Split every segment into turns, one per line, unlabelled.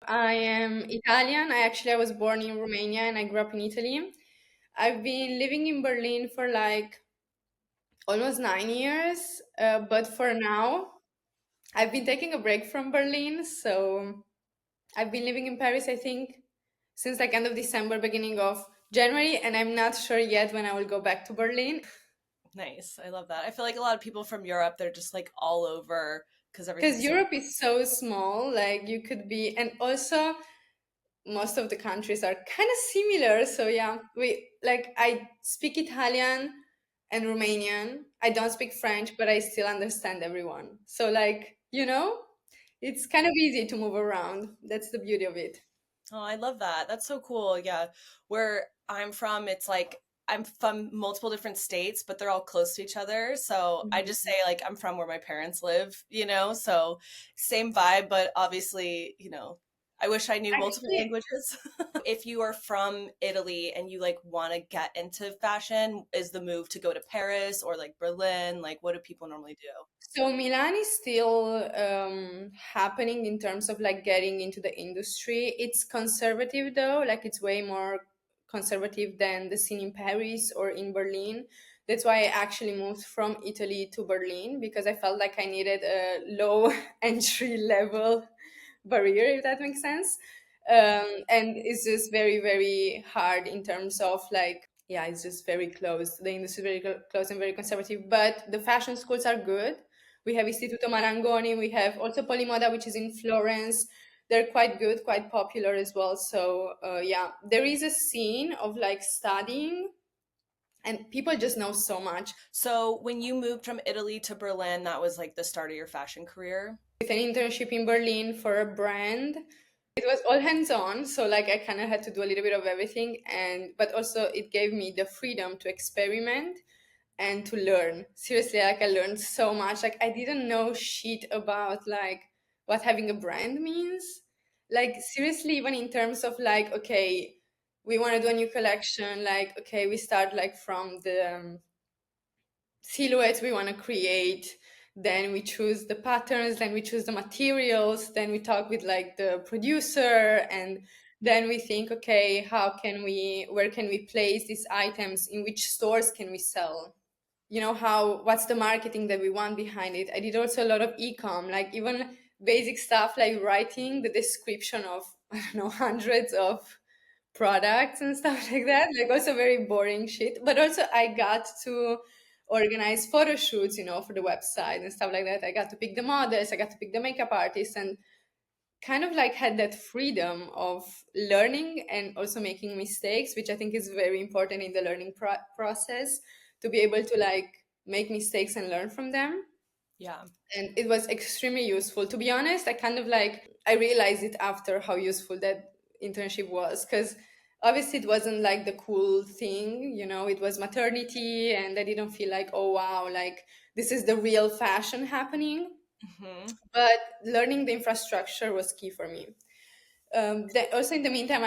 I am Italian. I was born in Romania and I grew up in Italy. I've been living in Berlin for like almost 9 years, but for now, I've been taking a break from Berlin. So I've been living in Paris, I think, since like end of December, beginning of January, and I'm not sure yet when I will go back to Berlin.
Nice. I love that. I feel like a lot of people from Europe, they're just like all over because
Because
everything's so.
Europe is so small, like you could be, and also most of the countries are kind of similar. So yeah, we like I speak Italian and Romanian. I don't speak French, but I still understand everyone. So it's kind of easy to move around. That's the beauty of it.
Oh, I love that. That's so cool. Yeah. Where I'm from, it's like I'm from multiple different states, but they're all close to each other. So I just say
Mhm.
like I'm from where my parents live, So same vibe, but obviously, I wish I knew multiple
Actually,
languages. If you are from Italy and you like want to get into fashion, is the move to go to Paris or like Berlin? Like what do people normally do?
so Milan is still happening in terms of like getting into the industry. It's conservative though, like it's way more conservative than the scene in Paris or in Berlin. That's why I actually moved from Italy to Berlin because I felt like I needed a low entry level barrier, if that makes sense. And it's just very, very hard in terms of like, yeah, it's just very closed. The industry is very close and very conservative, but the fashion schools are good. We have Istituto Marangoni, we have also Polimoda, which is in Florence. They're quite good, quite popular as well. So, yeah, there is a scene of like studying, and people just know so much.
So when you moved from Italy to Berlin, that was like the start of your fashion career?
With an internship in Berlin for a brand, it was all hands on. So, like, I kind of had to do a little bit of everything. But also, it gave me the freedom to experiment and to learn. Seriously, like I learned so much. Like I didn't know shit about like what having a brand means. Like seriously, even in terms of like, okay, we want to do a new collection. Like, okay, we start like from the silhouettes we want to create. Then we choose the patterns, then we choose the materials, then we talk with like the producer, and then we think, okay, where can we place these items, in which stores can we sell, what's the marketing that we want behind it. I did also a lot of e-com, like even basic stuff like writing the description of I don't know hundreds of products and stuff like that, like also very boring shit. But also I got to organize photo shoots, for the website and stuff like that. I got to pick the models, I got to pick the makeup artists, and kind of like had that freedom of learning and also making mistakes, which I think is very important in the learning process, to be able to like make mistakes and learn from them.
Yeah.
And it was extremely useful. To be honest, I realized it after how useful that internship was, because obviously it wasn't like the cool thing, it was maternity, and I didn't feel like, oh wow, like this is the real fashion happening.
Hmm.
But learning the infrastructure was key for me. Also, in the meantime,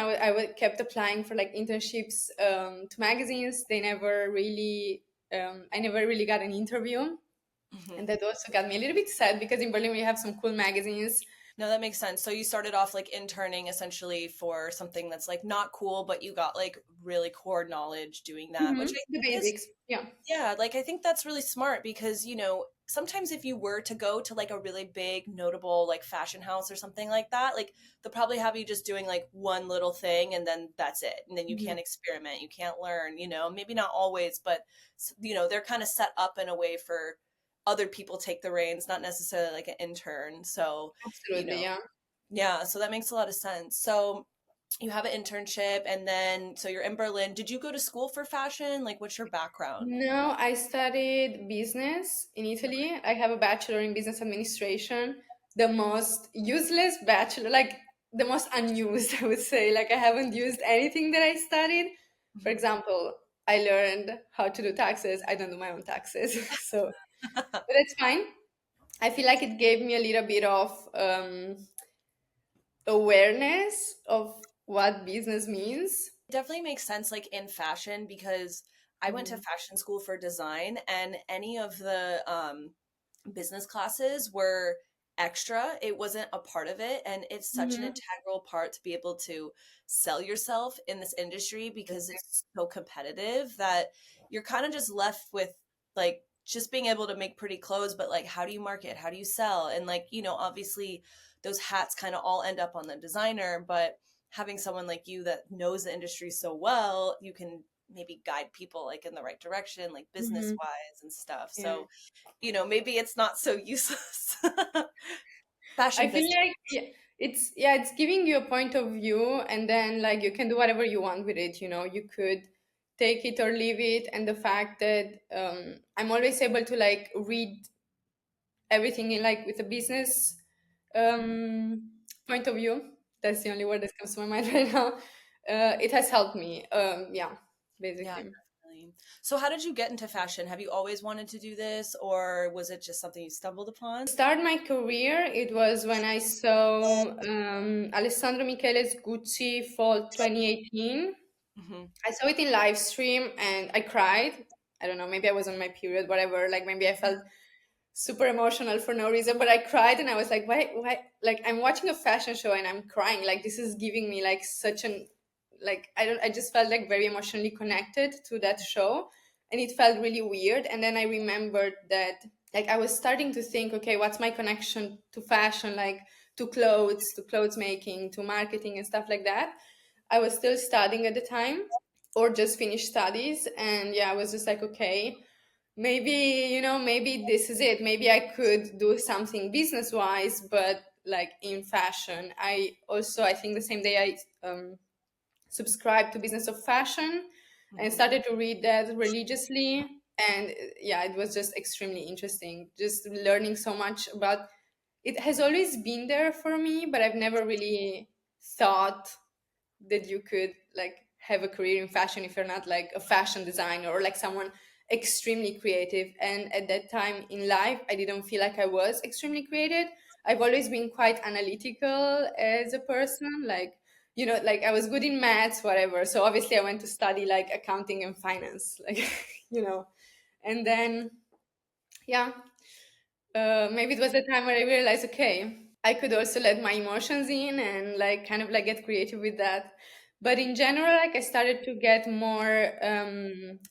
kept applying for like internships to magazines. I never really got an interview,
Hmm.
and that also got me a little bit sad because in Berlin we have some cool magazines.
No, that makes sense. So you started off like interning essentially for something that's like not cool, but you got like really core knowledge doing that, which I
The
think is,
basics, yeah.
yeah, like I think that's really smart because, sometimes if you were to go to like a really big, notable like fashion house or something like that, like they'll probably have you just doing like one little thing and then that's it. And then you
Mhm.
can't experiment, you can't learn, maybe not always, but they're kind of set up in a way for other people take the reins, not necessarily like an intern. So, you
Absolutely,
know,
yeah.
yeah, so that makes a lot of sense. So you have an internship and then so you're in Berlin. Did you go to school for fashion? Like what's your background?
No, I studied business in Italy. I have a bachelor in business administration, the most useless bachelor, like the most unused, I would say. Like I haven't used anything that I studied. For
Mhm.
example, I learned how to do taxes. I don't do my own taxes. So, but that's fine. I feel like it gave me a little bit of awareness of what business means.
Definitely makes sense like in fashion because I went to
Mhm.
fashion school for design and any of the business classes were extra. It wasn't a part of it. And it's such an
Hmm.
integral part to be able to sell yourself in this industry because it's so competitive that you're kind of just left with like just being able to make pretty clothes, but like, how do you market? How do you sell? And like, obviously those hats kind of all end up on the designer, but having someone like you that knows the industry so well, you can maybe guide people like in the right direction, like business
Hmm.
wise and stuff.
Yeah.
So, maybe it's not so useless. Fashion
I feel
business.
like, it's giving you a point of view, and then like you can do whatever you want with it. You could take it or leave it, and the fact that I'm always able to like read everything in like with a business point of view. That's the only word that comes to my mind right now. It has helped me. Yeah,
Yeah,
basically.
definitely. So how did you get into fashion? Have you always wanted to do this, or was it just something you stumbled upon?
Start my career, it was when I saw Alessandro Michele's Gucci Fall 2018.
Hmm.
I saw it in live stream and I cried. I don't know, maybe I was on my period, whatever. Like maybe I felt super emotional for no reason, but I cried and I was like, why? Like I'm watching a fashion show and I'm crying. Like this is giving me like such an, like, I just felt like very emotionally connected to that show, and it felt really weird. And then I remembered that like I was starting to think, okay, what's my connection to fashion, like to clothes making, to marketing and stuff like that. I was still studying at the time, or just finished studies, and yeah, I was just like, okay, maybe, maybe this is it. Maybe I could do something business wise, but like in fashion. I think the same day I subscribed to Business of Fashion and
Hmm.
started to read that religiously. And yeah, it was just extremely interesting, just learning so much about it. Has always been there for me, but I've never really thought that you could like have a career in fashion if you're not like a fashion designer or like someone extremely creative. And at that time in life, I didn't feel like I was extremely creative. I've always been quite analytical as a person, like, like I was good in maths, whatever. So obviously I went to study like accounting and finance, like, you know. And then yeah, maybe it was the time where I realized, okay, I could also let my emotions in and like kind of like get creative with that. But in general, like I started to get more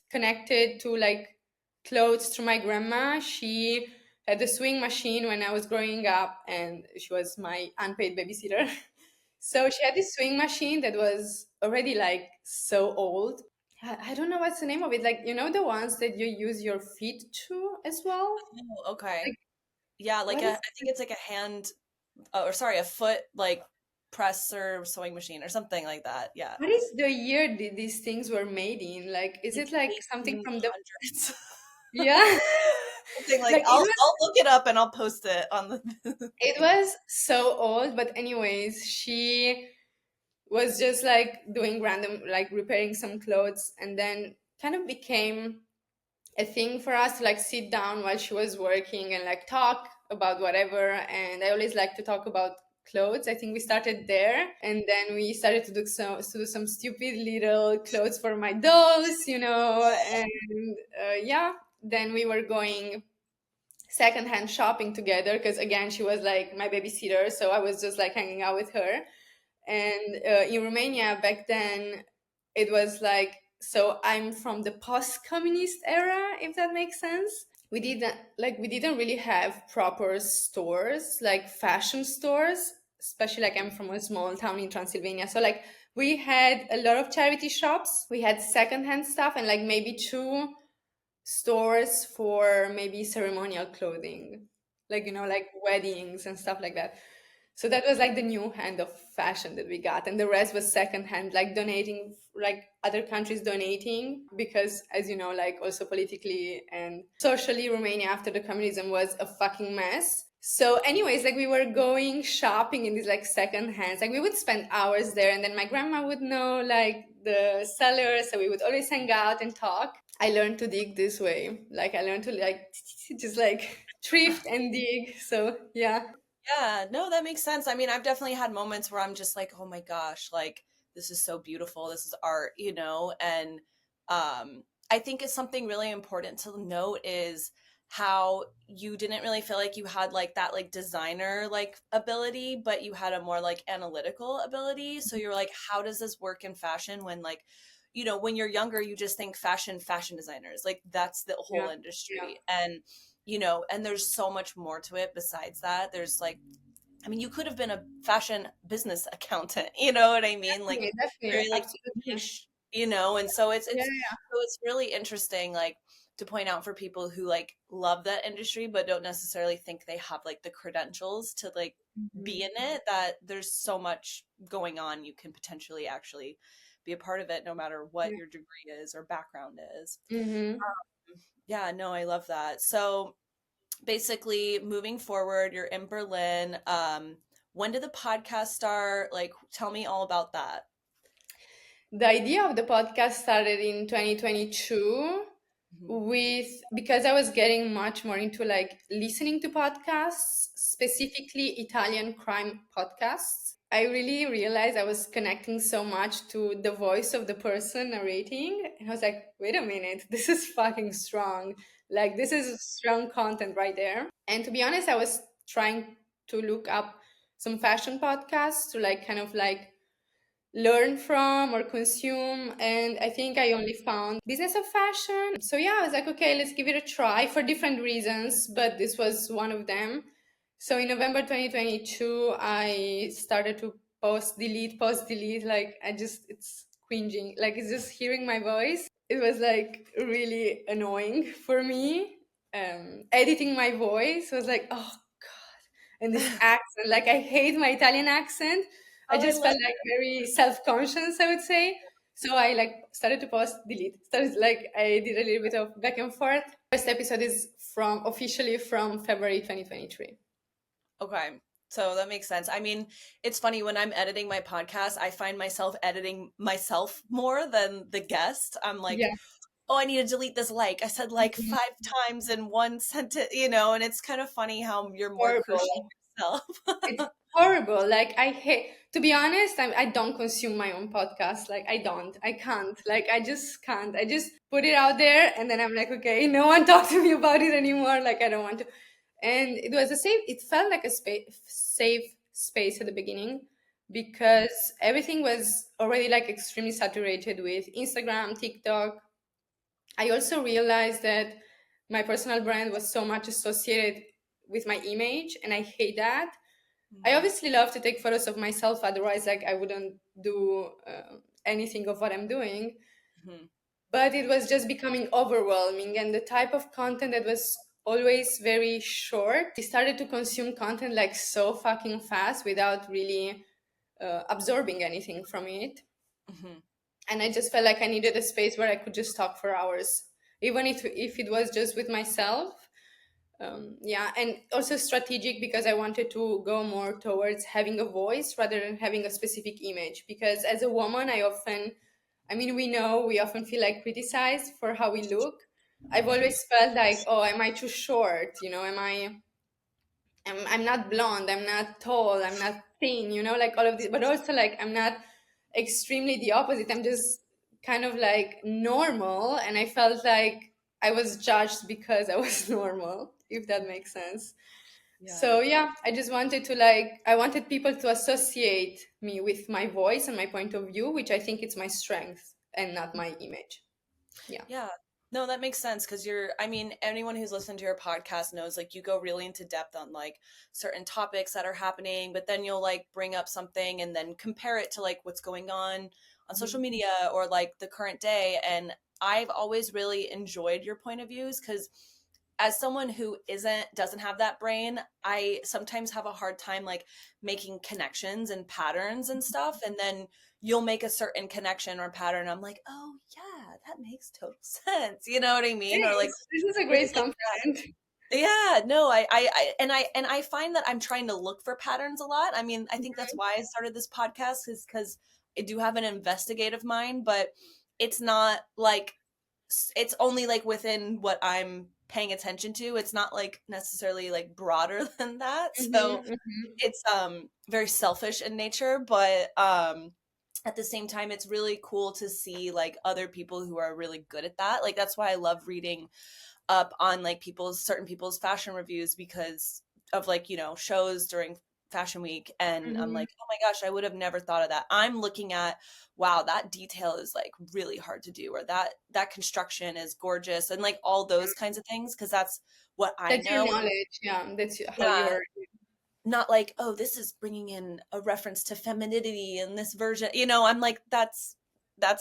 connected to like clothes through my grandma. She had a sewing machine when I was growing up, and she was my unpaid babysitter. So she had this sewing machine that was already like so old. I don't know what's the name of it. Like, the ones that you use your feet to as well?
Oh, okay.
Like,
Yeah, like
what
I
is
think it's like a hand, or sorry, a foot like press or sewing machine or something like that. Yeah,
what is the year these things were made in? Like, is
like
it like something from the
1800s.
yeah?
Something like
Like
I'll look it up and I'll post it on the.
it was so old, but anyways, she was just like doing random, like repairing some clothes, and then kind of became a thing for us to like sit down while she was working and like talk about whatever. And I always like to talk about clothes. I think we started there, and then we started to do some stupid little clothes for my dolls, and yeah, then we were going secondhand shopping together, because again she was like my babysitter, so I was just like hanging out with her. And in Romania back then, it was like, so I'm from the post-communist era, if that makes sense. We didn't really have proper stores, like fashion stores, especially like I'm from a small town in Transylvania. So like we had a lot of charity shops, we had secondhand stuff, and like maybe two stores for maybe ceremonial clothing, like like weddings and stuff like that. So that was like the new hand of fashion that we got, and the rest was secondhand, like donating, like other countries donating, because as you know, like also politically and socially, Romania after the communism was a fucking mess. So, anyways, like we were going shopping in these like second hands, like we would spend hours there, and then my grandma would know like the sellers, so we would always hang out and talk. I learned to dig this way. Like I learned to like just like thrift and dig. So yeah.
Yeah, no, that makes sense. I mean, I've definitely had moments where I'm just like, oh my gosh, like this is so beautiful. This is art. And I think it's something really important to note is how you didn't really feel like you had like that like designer like ability, but you had a more like analytical ability. So you're like, how does this work in fashion when like, you know, when you're younger, you just think fashion designers, like that's the whole
Yeah. Yeah.
industry. And, you know, and there's so much more to it besides that. There's like, I mean, you could have been a fashion business accountant, you know what I mean? Like
Definitely, definitely,
very like
absolutely.
niche, you know, and so
Yeah.
it's really interesting, like to point out for people who like love that industry but don't necessarily think they have like the credentials to like be
Mhm.
in it, that there's so much going on. You can potentially actually be a part of it no matter what
Yeah.
your degree is or background is.
Mhm.
Yeah, no, I love that. So basically moving forward, you're in Berlin. When did the podcast start? Like, tell me all about that.
The idea of the podcast started in 2022
Mhm.
with because I was getting much more into like listening to podcasts, specifically Italian crime podcasts. I really realized I was connecting so much to the voice of the person narrating. And I was like, wait a minute, this is fucking strong. Like, this is strong content right there. And to be honest, I was trying to look up some fashion podcasts to like kind of like learn from or consume, and I think I only found business of fashion. So yeah, I was like, okay, let's give it a try for different reasons, but this was one of them. So in November 2022 I started to post delete, like I just, it's cringing, like it's just hearing my voice. It was like really annoying for me. Editing my voice was like, oh god, and this accent, like I hate my Italian accent. I
Oh, I
just
love
felt like very self-conscious, I would say. So I like started to post, delete. Started like I did a little bit of back and forth. First episode is from officially from February 2023.
Okay. So that makes sense. I mean, it's funny when I'm editing my podcast, I find myself editing myself more than the guest. I'm like,
Yeah.
oh, I need to delete this like. I said like
Mhm.
5 times in one sentence, you know, and it's kind of funny how you're more crucial
Horrible.
yourself.
It's horrible. Like I hate. To be honest, I don't consume my own podcast. Like I don't. I can't. Like I just can't. I just put it out there, and then I'm like, okay, no one talk to me about it anymore. Like I don't want to. And it was a safe. It felt like a safe space at the beginning because everything was already like extremely saturated with Instagram, TikTok. I also realized that my personal brand was so much associated with my image, and I hate that. I
Mhm,
obviously love to take photos of myself, otherwise, like I wouldn't do anything of what I'm doing.
mhm,
But it was just becoming overwhelming, and the type of content that was always very short. I started to consume content like so fucking fast without really absorbing anything from it.
mhm.
And I just felt like I needed a space where I could just talk for hours, even if it was just with myself. Yeah, and also strategic because I wanted to go more towards having a voice rather than having a specific image. Because as a woman, I mean, we often feel like criticized for how we look. I've always felt like, oh, am I too short? You know, I'm not blonde, I'm not tall, I'm not thin, you know, like all of this, but also like I'm not extremely the opposite. I'm just kind of like normal, and I felt like I was judged because I was normal, if that makes sense.
Yeah.
So yeah, I just wanted to like I wanted people to associate me with my voice and my point of view, which I think it's my strength and not my image. Yeah.
Yeah. No, that makes sense because I mean, anyone who's listened to your podcast knows like you go really into depth on like certain topics that are happening, but then you'll like bring up something and then compare it to like what's going on social
Mhm.
media or like the current day. And I've always really enjoyed your point of views because as someone who doesn't have that brain, I sometimes have a hard time like making connections and patterns and stuff. And then you'll make a certain connection or pattern. I'm like, oh yeah, that makes total sense. You know what I mean? Or like,
Thanks. This is a
or you
great
like,
compliment.
yeah, no, I find that I'm trying to look for patterns a lot. I mean, I think that's why I started this podcast is because I do have an investigative mind, but it's not like it's only like within what I'm paying attention to. It's not like necessarily like broader than that. So
Hmm. Hmm.
it's very selfish in nature, but at the same time it's really cool to see like other people who are really good at that. Like that's why I love reading up on like certain people's fashion reviews because of like, shows during fashion week, and I'm
Mhm.
like, oh my gosh, I would have never thought of that. I'm looking at, wow, that detail is like really hard to do, or that construction is gorgeous, and like all those kinds of things, because that's what I
That's your
know.
knowledge, yeah. How
Yeah,
you're.
not like, oh, this is bringing in a reference to femininity in this version. I'm like, that's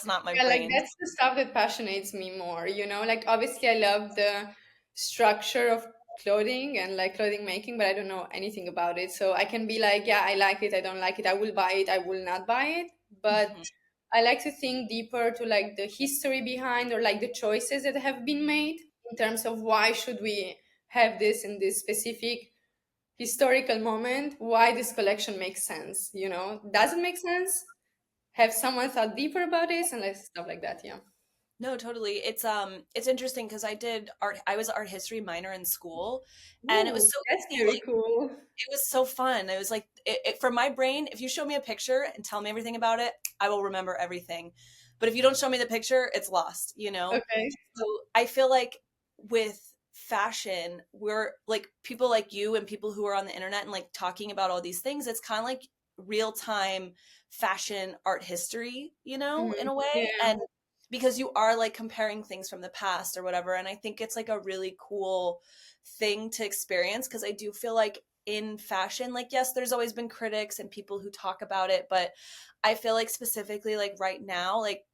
not my
Yeah, like
brain.
that's the stuff that passionates me more, you know? Like obviously I love the structure of clothing and like clothing making, but I don't know anything about it. So I can be like, yeah, I like it, I don't like it, I will buy it, I will not buy it. But
Mhm.
I like to think deeper to like the history behind or like the choices that have been made in terms of why should we have this in this specific historical moment, why this collection makes sense, you know? Does it make sense? Have someone thought deeper about this and like stuff like that, yeah.
No, totally. It's interesting because I was an art history minor in school, and it was
Ooh,
so
that's
easy.
very
Like,
cool.
it was so fun. It was like, for my brain, if you show me a picture and tell me everything about it, I will remember everything. But if you don't show me the picture, it's lost, you know?
Okay.
So I feel like with fashion, we're like people like you and people who are on the internet and like talking about all these things, it's kind of like real time fashion art history, in
Mhm.
a way.
Yeah,
And because you are like comparing things from the past or whatever. And I think it's like a really cool thing to experience, because I do feel like in fashion, like, yes, there's always been critics and people who talk about it, but I feel like specifically like right now, like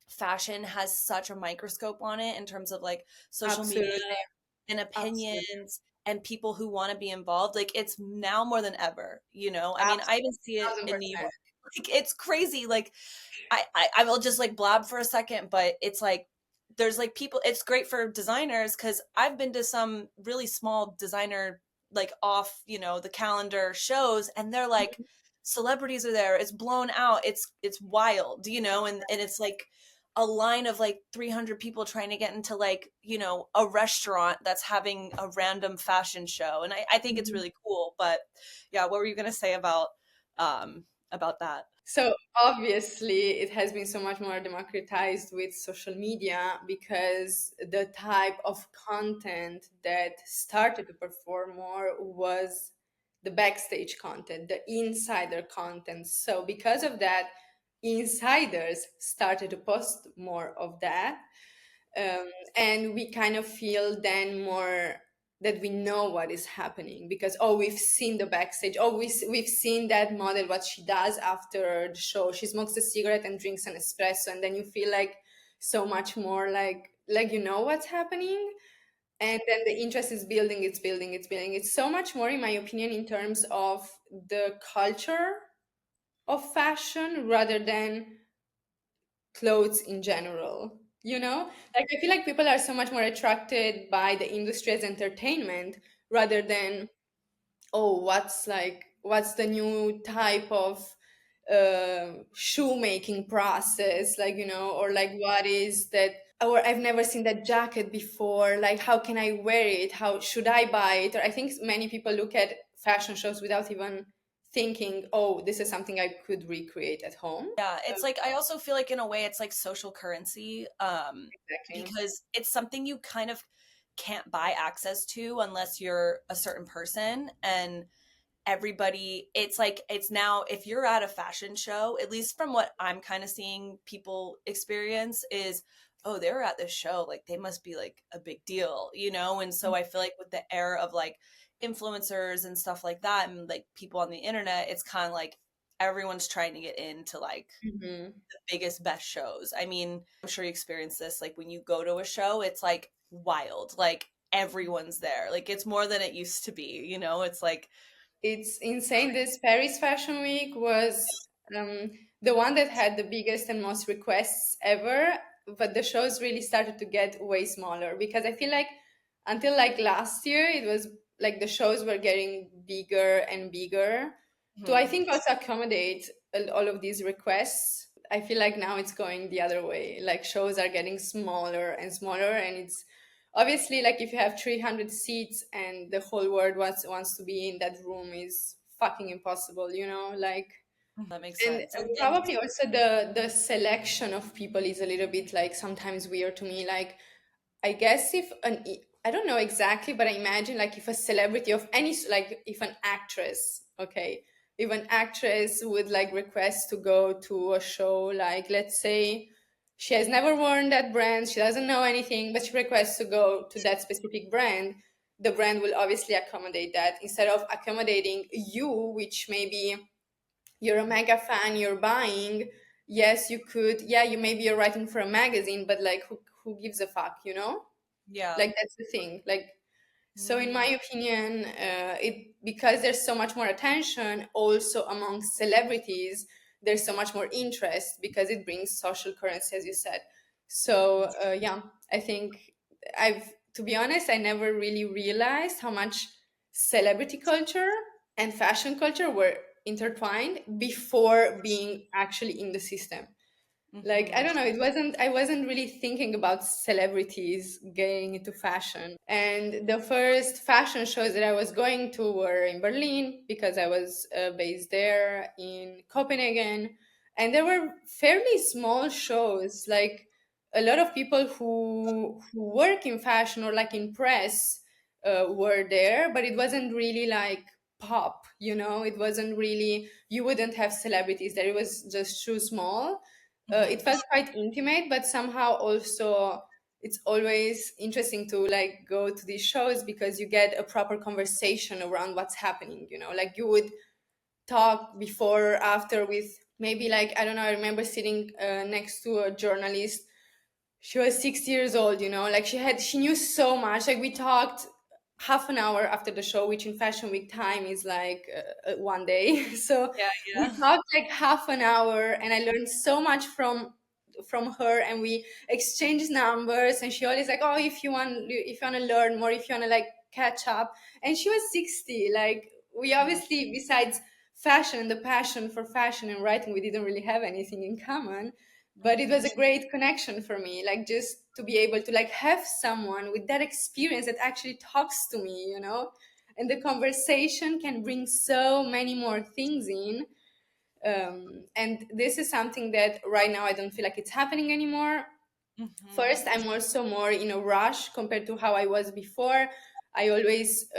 fashion has such a microscope on it in terms of like social media
absolutely.
and
Absolutely.
opinions and people who want to be involved. Like, it's now more than ever, I mean, I
Absolutely.
even see it in New
1000%.
York. Like, it's crazy. Like, I will just like blab for a second, but it's like there's like people. It's great for designers because I've been to some really small designer like off the calendar shows, and they're like celebrities are there. It's blown out. It's wild, and it's like a line of like 300 people trying to get into like a restaurant that's having a random fashion show, and I think it's
Mhm.
really cool. But yeah, what were you gonna say about that?
So obviously, it has been so much more democratized with social media because the type of content that started to perform more was the backstage content, the insider content. So because of that, insiders started to post more of that. um, and we kind of feel then more that we know what is happening because oh, we've seen the backstage, oh, we've seen that model, what she does after the show, she smokes a cigarette and drinks an espresso, and then you feel like so much more like you know what's happening, and then the interest is building, it's building, it's so much more, in my opinion, in terms of the culture of fashion rather than clothes in general, you know, like I feel like people are so much more attracted by the industry as entertainment rather than oh, what's the new type of shoemaking process, like, you know, or like what is that, or I've never seen that jacket before, like how can I wear it, how should I buy it, or I think many people look at fashion shows without even thinking oh, this is something I could recreate at home.
Yeah, it's like I also feel like in a way it's like social currency,
Exactly.
because it's something you kind of can't buy access to unless you're a certain person, and everybody, it's like it's now, if you're at a fashion show, at least from what I'm kind of seeing people experience, is oh, they were at this show, like they must be like a big deal, and so I feel like with the era of like influencers and stuff like that, and like people on the internet, it's kind of like everyone's trying to get into like
Mhm.
the biggest best shows. I mean, I'm sure you experience this, like when you go to a show, it's like wild, like everyone's there, like it's more than it used to be, it's like
It's insane. This Paris Fashion Week was the one that had the biggest and most requests ever, but the shows really started to get way smaller because I feel like until like last year, it was like the shows were getting bigger and bigger to, I
hmm.
think, also accommodate all of these requests. I feel like now it's going the other way. Like shows are getting smaller and smaller, and it's obviously like if you have 300 seats and the whole world wants to be in that room is fucking impossible, you know, like.
That makes
And
sense. And
probably also the selection of people is a little bit like sometimes weird to me, like I guess if I don't know exactly, but I imagine like if a celebrity of any like if an actress, okay, if an actress would like request to go to a show, like let's say she has never worn that brand, she doesn't know anything, but she requests to go to that specific brand, the brand will obviously accommodate that instead of accommodating you, which maybe you're a mega fan, you're buying. Yes, you could. Yeah, you maybe you're writing for a magazine, but like who gives a fuck, you know?
Yeah.
Like that's the thing. Like so, in my
Mm,
opinion, it because there's so much more attention also among celebrities. There's so much more interest because it brings social currency, as you said. So yeah, I think to be honest, I never really realized how much celebrity culture and fashion culture were intertwined before being actually in the system. Like I
mhm.
don't know, I wasn't really thinking about celebrities getting into fashion. And the first fashion shows that I was going to were in Berlin because I was based there, in Copenhagen, and there were fairly small shows. Like a lot of people who work in fashion or like in press were there, but it wasn't really like pop, you know. It wasn't really, you wouldn't have celebrities there. It was just too small. It
Mhm.
felt quite intimate, but somehow also it's always interesting to like go to these shows because you get a proper conversation around what's happening, you know. Like you would talk before or after with maybe like, I don't know, I remember sitting next to a journalist. She was 60 years old, you know, like she knew so much. Like we talked half an hour after the show, which in fashion week time is like one day. So
Yeah,
we
yeah.
talked like half an hour and I learned so much from her, and we exchanged numbers, and she always like, oh, if you want to learn more, if you want to like catch up. And she was 60. Like we
Mhm.
obviously, besides fashion and the passion for fashion and writing, we didn't really have anything in common, but it was
Mhm.
a great connection for me, like just to be able to like have someone with that experience that actually talks to me, you know. And the conversation can bring so many more things in. And this is something that right now I don't feel like it's happening anymore.
Mhm.
First, I'm also more in a rush compared to how I was before. I always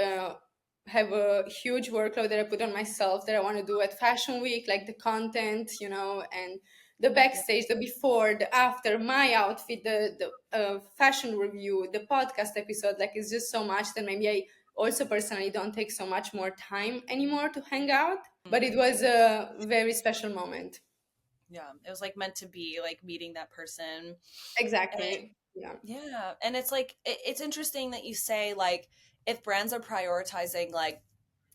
have a huge workload that I put on myself that I want to do at Fashion Week, like the content, you know, and the
Yeah.
backstage, the before, the after, my outfit, the fashion review, the podcast episode. Like it's just so much that maybe I also personally don't take so much more time anymore to hang out. But
Mm.
it was a very special moment.
Yeah. It was like meant to be like meeting that person. And
Exactly. Yeah.
yeah, and it's like it's interesting that you say like if brands are prioritizing like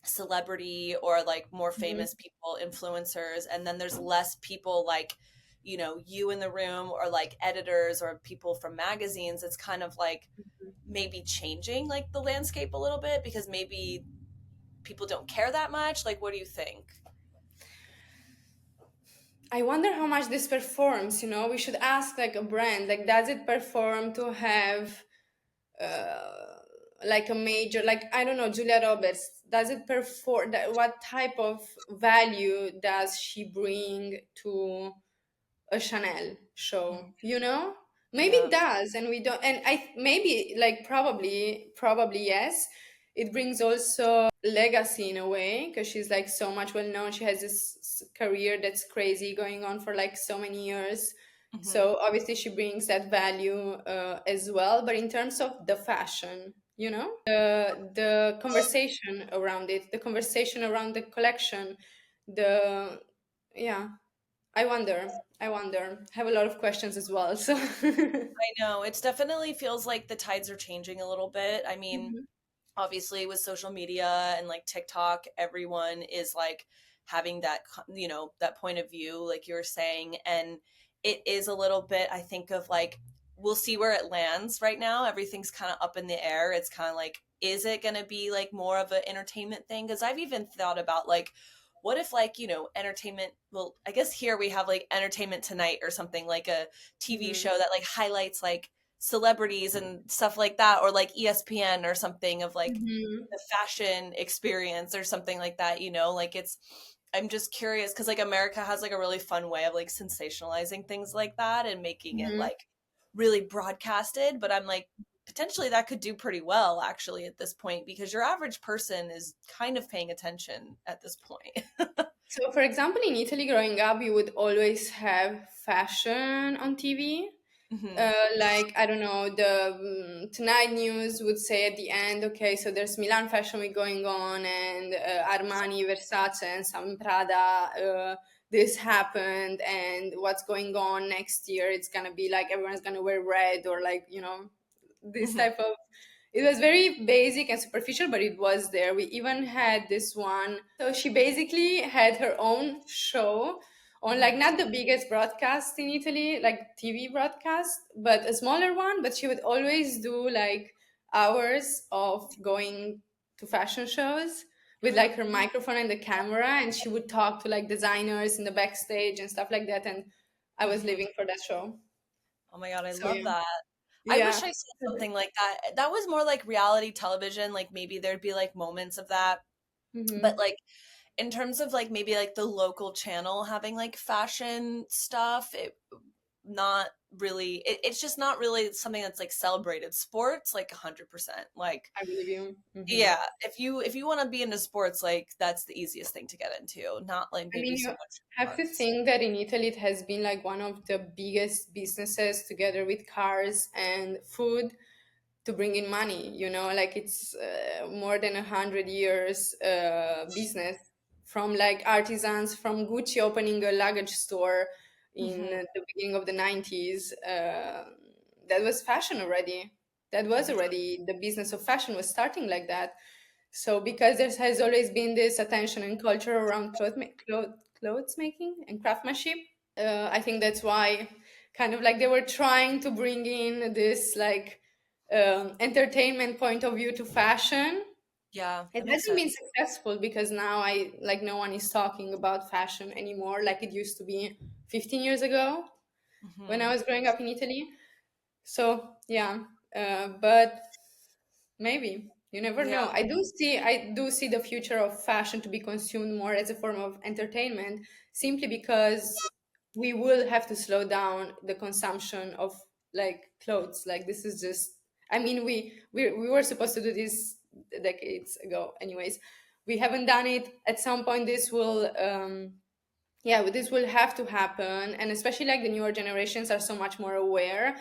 celebrity or like more
Mhm.
famous people, influencers, and then there's less people like, you in the room or like editors or people from magazines, it's kind of like maybe changing like the landscape a little bit because maybe people don't care that much. Like, what do you think?
I wonder how much this performs, you know. We should ask like a brand, like, does it perform to have like a major, like, I don't know, Julia Roberts, does it perform that, what type of value does she bring to a Chanel show, you know? Maybe
Yeah.
it does, and we don't. And I maybe like probably yes. It brings also legacy in a way because she's like so much well known. She has this career that's crazy going on for like so many years.
Hmm.
So obviously she brings that value as well. But in terms of the fashion, you know, the conversation around it, the conversation around the collection, the yeah, I wonder. I wonder. I have a lot of questions as well. So.
I know it's definitely feels like the tides are changing a little bit. I mean,
Mhm,
obviously with social media and like TikTok, everyone is like having that, that point of view, like you were saying. And it is a little bit, I think, of like, we'll see where it lands right now. Everything's kind of up in the air. It's kind of like, is it going to be like more of an entertainment thing? Because I've even thought about like, what if like, entertainment, well, I guess here we have like Entertainment Tonight or something like a TV
mhm,
show that like highlights like celebrities and stuff like that, or like ESPN or something of like
mhm,
the fashion experience or something like that, like it's I'm just curious because like America has like a really fun way of like sensationalizing things like that and making it
mhm.
like really broadcasted, but I'm like potentially that could do pretty well actually at this point, because your average person is kind of paying attention at this point.
So, for example, in Italy, growing up, you would always have fashion on TV.
Hmm.
Like, I don't know, the Tonight News would say at the end, okay, so there's Milan Fashion Week going on, and Armani, Versace, and some Prada. This happened, and what's going on next year? It's gonna be like everyone's gonna wear red, or like, this
Hmm.
type of. It was very basic and superficial, but it was there. We even had this one. So she basically had her own show on, like,
Hmm.
not the biggest broadcast in Italy, like TV broadcast, but a smaller one. But she would always do like hours of going to fashion shows with like her microphone and the camera, and she would talk to like designers in the backstage and stuff like that. And I was
Hmm.
living for that show.
Oh my god, I
So
love
yeah,
that. I wish
yeah.
I saw something like that. That was more like reality television, like maybe there'd be like moments of that. But
Hmm.
like in terms of like maybe like the local channel having like fashion stuff, not really it's just not really something that's like celebrated. Sports like 100%. Like
I believe you. Hmm.
yeah, if you want to be into sports, like that's the easiest thing to get into, not like
I
maybe
mean,
so
you
much
have to
arts.
think that in Italy it has been like one of the biggest businesses together with cars and food to bring in money. Like it's more than 100 years business, from like artisans, from Gucci opening a luggage store in
Hmm.
the beginning of the 90s. That was fashion already. That was
Yeah.
already the business of fashion was starting like that. So because there has always been this attention and culture around clothes making and craftsmanship, I think that's why kind of like they were trying to bring in this like entertainment point of view to fashion.
Yeah,
It
that makes
hasn't been
sense.
successful because now I like no one is talking about fashion anymore like it used to be 15 years ago when I
Hmm.
was growing up in Italy. So yeah, but maybe you never
Yeah.
know. I do see the future of fashion to be consumed more as a form of entertainment, simply because we will have to slow down the consumption of like clothes. Like this is just. I mean, we were supposed to do this decades ago. Anyways, we haven't done it. At some point, this will. Yeah, this will have to happen, and especially like the newer generations are so much more aware.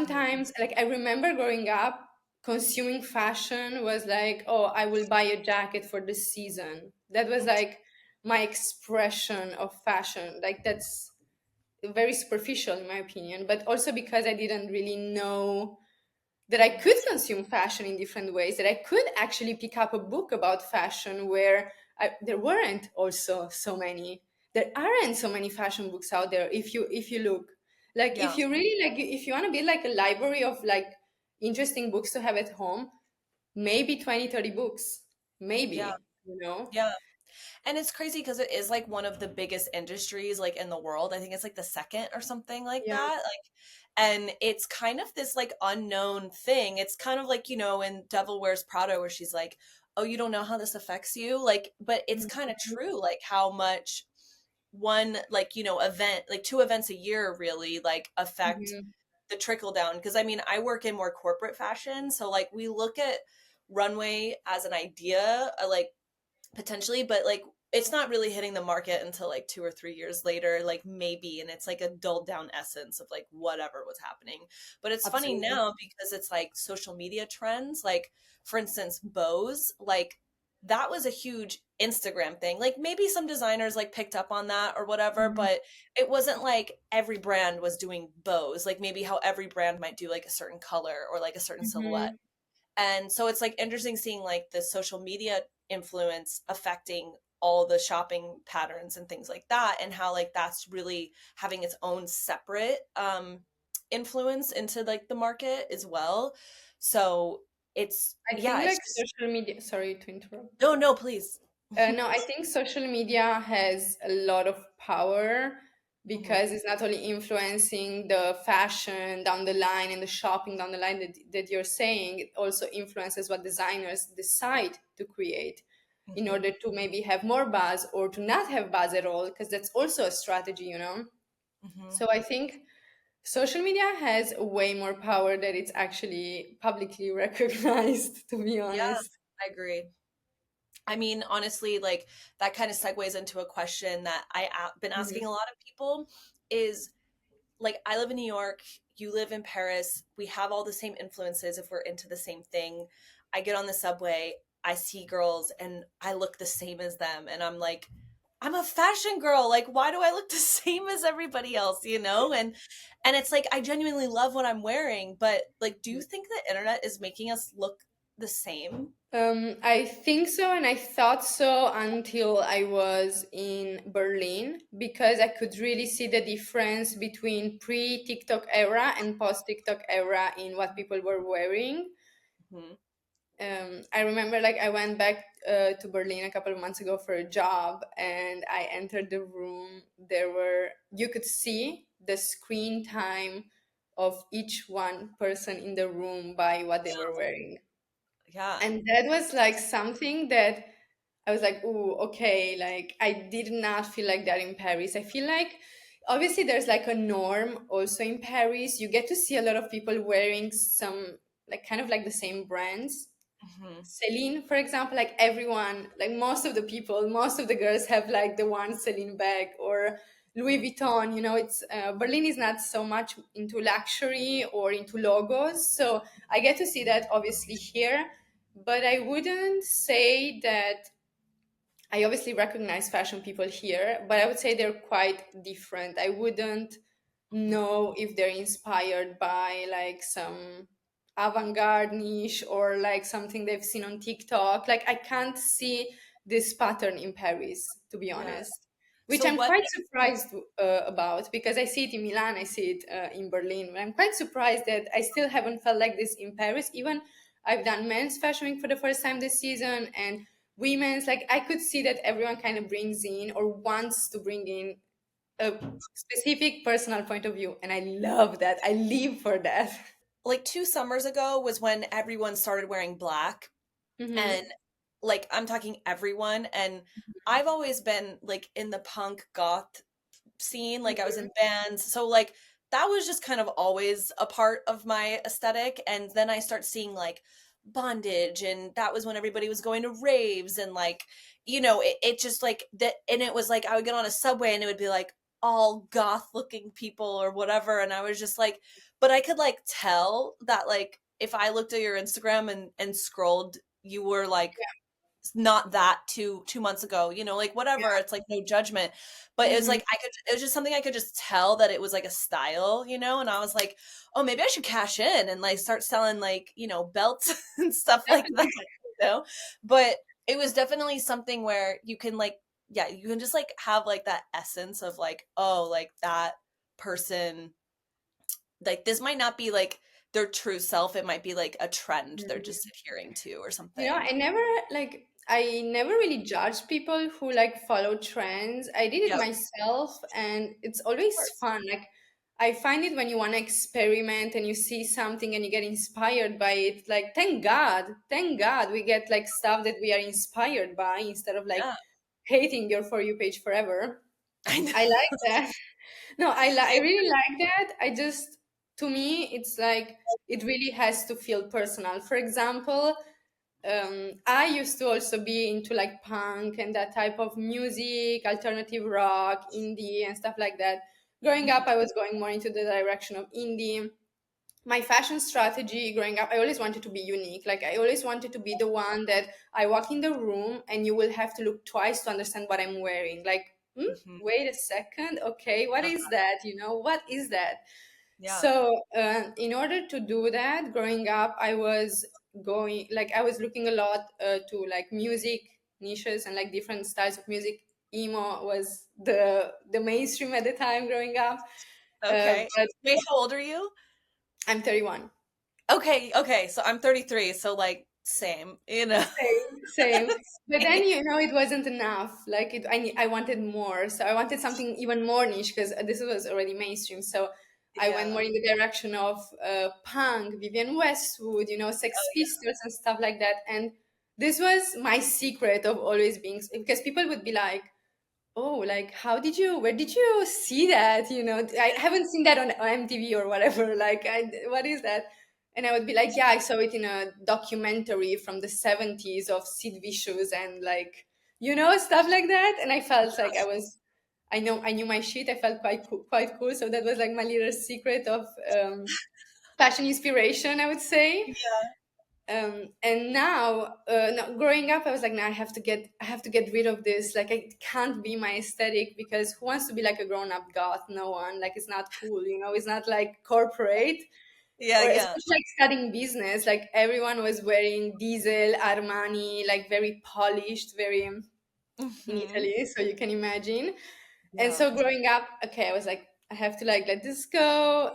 Hmm.
Sometimes, like, I remember growing up, consuming fashion was like, oh, I will buy a jacket for this season. That was like my expression of fashion. Like that's very superficial in my opinion, but also because I didn't really know that I could consume fashion in different ways, that I could actually pick up a book about fashion where there weren't also so many. There aren't so many fashion books out there if you look. Like if
Yeah.
you really like if you want to build like a library of like interesting books to have at home, maybe 20, 30 books.
Yeah.
Maybe, you know?
Yeah. And it's crazy because it is like one of the biggest industries like in the world. I think it's like the second or something like
Yeah.
that. Like, and it's kind of this like unknown thing. It's kind of like, in Devil Wears Prada where she's like, "Oh, you don't know how this affects you?" Like, but it's kind of
Mhm.
true like how much one like, event, like two events a year really like affect
Mhm.
the trickle down. Because I mean, I work in more corporate fashion, so like we look at runway as an idea, like potentially, but like it's not really hitting the market until like 2 or 3 years later, like maybe, and it's like a dulled down essence of like whatever was happening. But it's funny
Absolutely.
now because it's like social media trends, like for instance bows, like that was a huge Instagram thing. Like maybe some designers like picked up on that or whatever,
Mhm.
but it wasn't like every brand was doing bows, like maybe how every brand might do like a certain color or like a certain silhouette.
Mhm.
And so it's like interesting seeing like the social media influence affecting all the shopping patterns and things like that, and how like that's really having its own separate influence into like the market as well. So it's
I
yeah,
think
it's
like
just
social media, sorry to interrupt.
no, no, please.
No, I think social media has a lot of power
Mhm.
because it's not only influencing the fashion down the line and the shopping down the line that you're saying, it also influences what designers decide to create in
Mhm.
order to maybe have more buzz or to not have buzz at all, because that's also a strategy.
Mhm.
So I think social media has way more power that it's actually publicly recognized, to be
Yeah,
honest.
I agree. I mean, honestly, like that kind of segues into a question that been asking
Mhm.
a lot of people is like I live in New York, you live in Paris, we have all the same influences if we're into the same thing. I get on the subway, I see girls and I look the same as them and I'm like I'm a fashion girl. Like why do I look the same as everybody else, you know? And it's like I genuinely love what I'm wearing, but like do you think the internet is making us look the same?
I think so, and I thought so until I was in Berlin because I could really see the difference between pre TikTok era and post TikTok era in what people were wearing.
Mhm.
I remember like I went back to Berlin a couple of months ago for a job, and I entered the room. There were, you could see the screen time of each one person in the room by what they were wearing.
Yeah.
And that was like something that I was like, oh, okay. Like, I did not feel like that in Paris. I feel like obviously there's like a norm also in Paris. You get to see a lot of people wearing some, like, kind of like the same brands.
Mhm.
Celine, for example, like everyone, like most of the people, most of the girls have like the one Celine bag or Louis Vuitton. You know, it's Berlin is not so much into luxury or into logos, so I get to see that obviously here, but I wouldn't say that I obviously recognize fashion people here, but I would say they're quite different. I wouldn't
Mhm.
know if they're inspired by like some avant-garde niche or like something they've seen on TikTok. Like I can't see this pattern in Paris, to be
Yeah.
honest, which
So
I'm
what
quite surprised about because I see it in Milan, I see it in Berlin. But I'm quite surprised that I still haven't felt like this in Paris. Even I've done men's fashion week for the first time this season and women's, like I could see that everyone kind of brings in or wants to bring in a specific personal point of view, and I love that. I live for that.
like 2 summers ago was when everyone started wearing black
Hmm.
and like I'm talking everyone and I've always been like in the punk goth scene, like I was in bands. So like that was just kind of always a part of my aesthetic and then I start seeing like bondage and that was when everybody was going to raves and like it just like that and it was like I would get on a subway and it would be like all goth looking people or whatever and I was just like but I could like tell that like if I looked at your Instagram and scrolled you were like not that 2 months ago, like whatever. It's like no judgment, but it was
Hmm.
like it was just something I could just tell that it was like a style, and I was like, oh, maybe I should cash in and like start selling like belts and stuff like that, you know. But it was definitely something where you can like, yeah, you can just like have like that essence of like, oh, like that person, like this might not be like their true self. It might be like a trend they're just adhering to or something.
I never really judged people who like follow trends. I did it
Yep,
myself, and it's
of
always
course.
fun. Like I find it when you want to experiment and you see something and you get inspired by it. Like thank God we get like stuff that we are inspired by instead of like
Yeah.
hating your For You page forever.
I know.
I like that. No, I really like that. I just, to me, it's like it really has to feel personal. For example, I used to also be into like punk and that type of music, alternative rock, indie, and stuff like that. Growing up,
Mhm,
I was going more into the direction of indie. My fashion strategy growing up, I always wanted to be unique. Like, I always wanted to be the one that I walk in the room and you will have to look twice to understand what I'm wearing. Like,
mhm.
wait a second. Okay, what is
Uh-huh.
that? What is that?
Yeah.
So, in order to do that, growing up, I was looking a lot to like music niches and like different styles of music. Emo was the mainstream at the time growing up.
Okay.
But
Wait, how old are you?
I'm 31.
Okay, okay. So I'm 33, so like same.
Same. But then, it wasn't enough. Like I wanted more. So I wanted something even more niche because this was already mainstream. So I went
Yeah.
more in the direction of punk, Vivienne Westwood, Sex
Oh
Pistols and stuff like that. And this was my secret of always being, because people would be like, oh, like, how did you, where did you see that? I haven't seen that on MTV or whatever. Like, what is that? And I would be like, yeah, I saw it in a documentary from the 70s of Sid Vicious and like, stuff like that. And I felt like I knew my shit. I felt quite cool. So that was like my little secret of fashion inspiration, I would say.
Yeah.
And now, growing up, I was like, now I have to get rid of this. Like, it can't be my aesthetic, because who wants to be like a grown up goth? No one. Like, it's not cool. It's not like corporate,
Yeah,
or
yeah.
especially like studying business. Like, everyone was wearing Diesel, Armani, like very polished, very in
Hmm.
Italy. So you can imagine. And
Yeah.
so growing up, okay, I was like, I have to like let this go,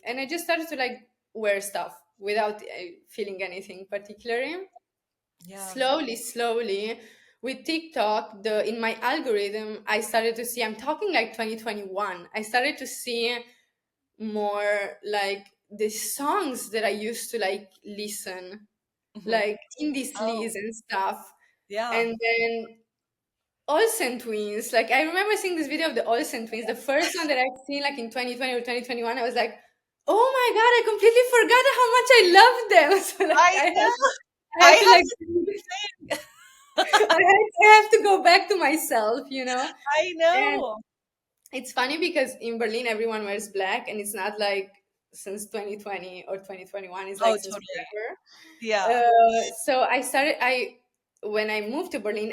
and I just started to like wear stuff without feeling anything particularly.
Yeah.
Slowly, with TikTok, the in my algorithm, I started to see. I'm talking like 2021. I started to see more like the songs that I used to like listen,
Hmm.
like indie
Oh,
sleaze and stuff.
yeah.
And then Olsen twins. Like, I remember seeing this video of the Olsen twins, the first one that I've seen like in 2020 or 2021. I was like, oh my god, I completely forgot how much I love them. So like,
I know.
I
I
had to
have
like
the same.
I have to go back to myself.
I
And
know.
it's funny because in Berlin everyone wears black, and it's not like since 2020 or 2021. It's
Oh,
like since
totally.
forever.
Yeah.
So I when I moved to Berlin,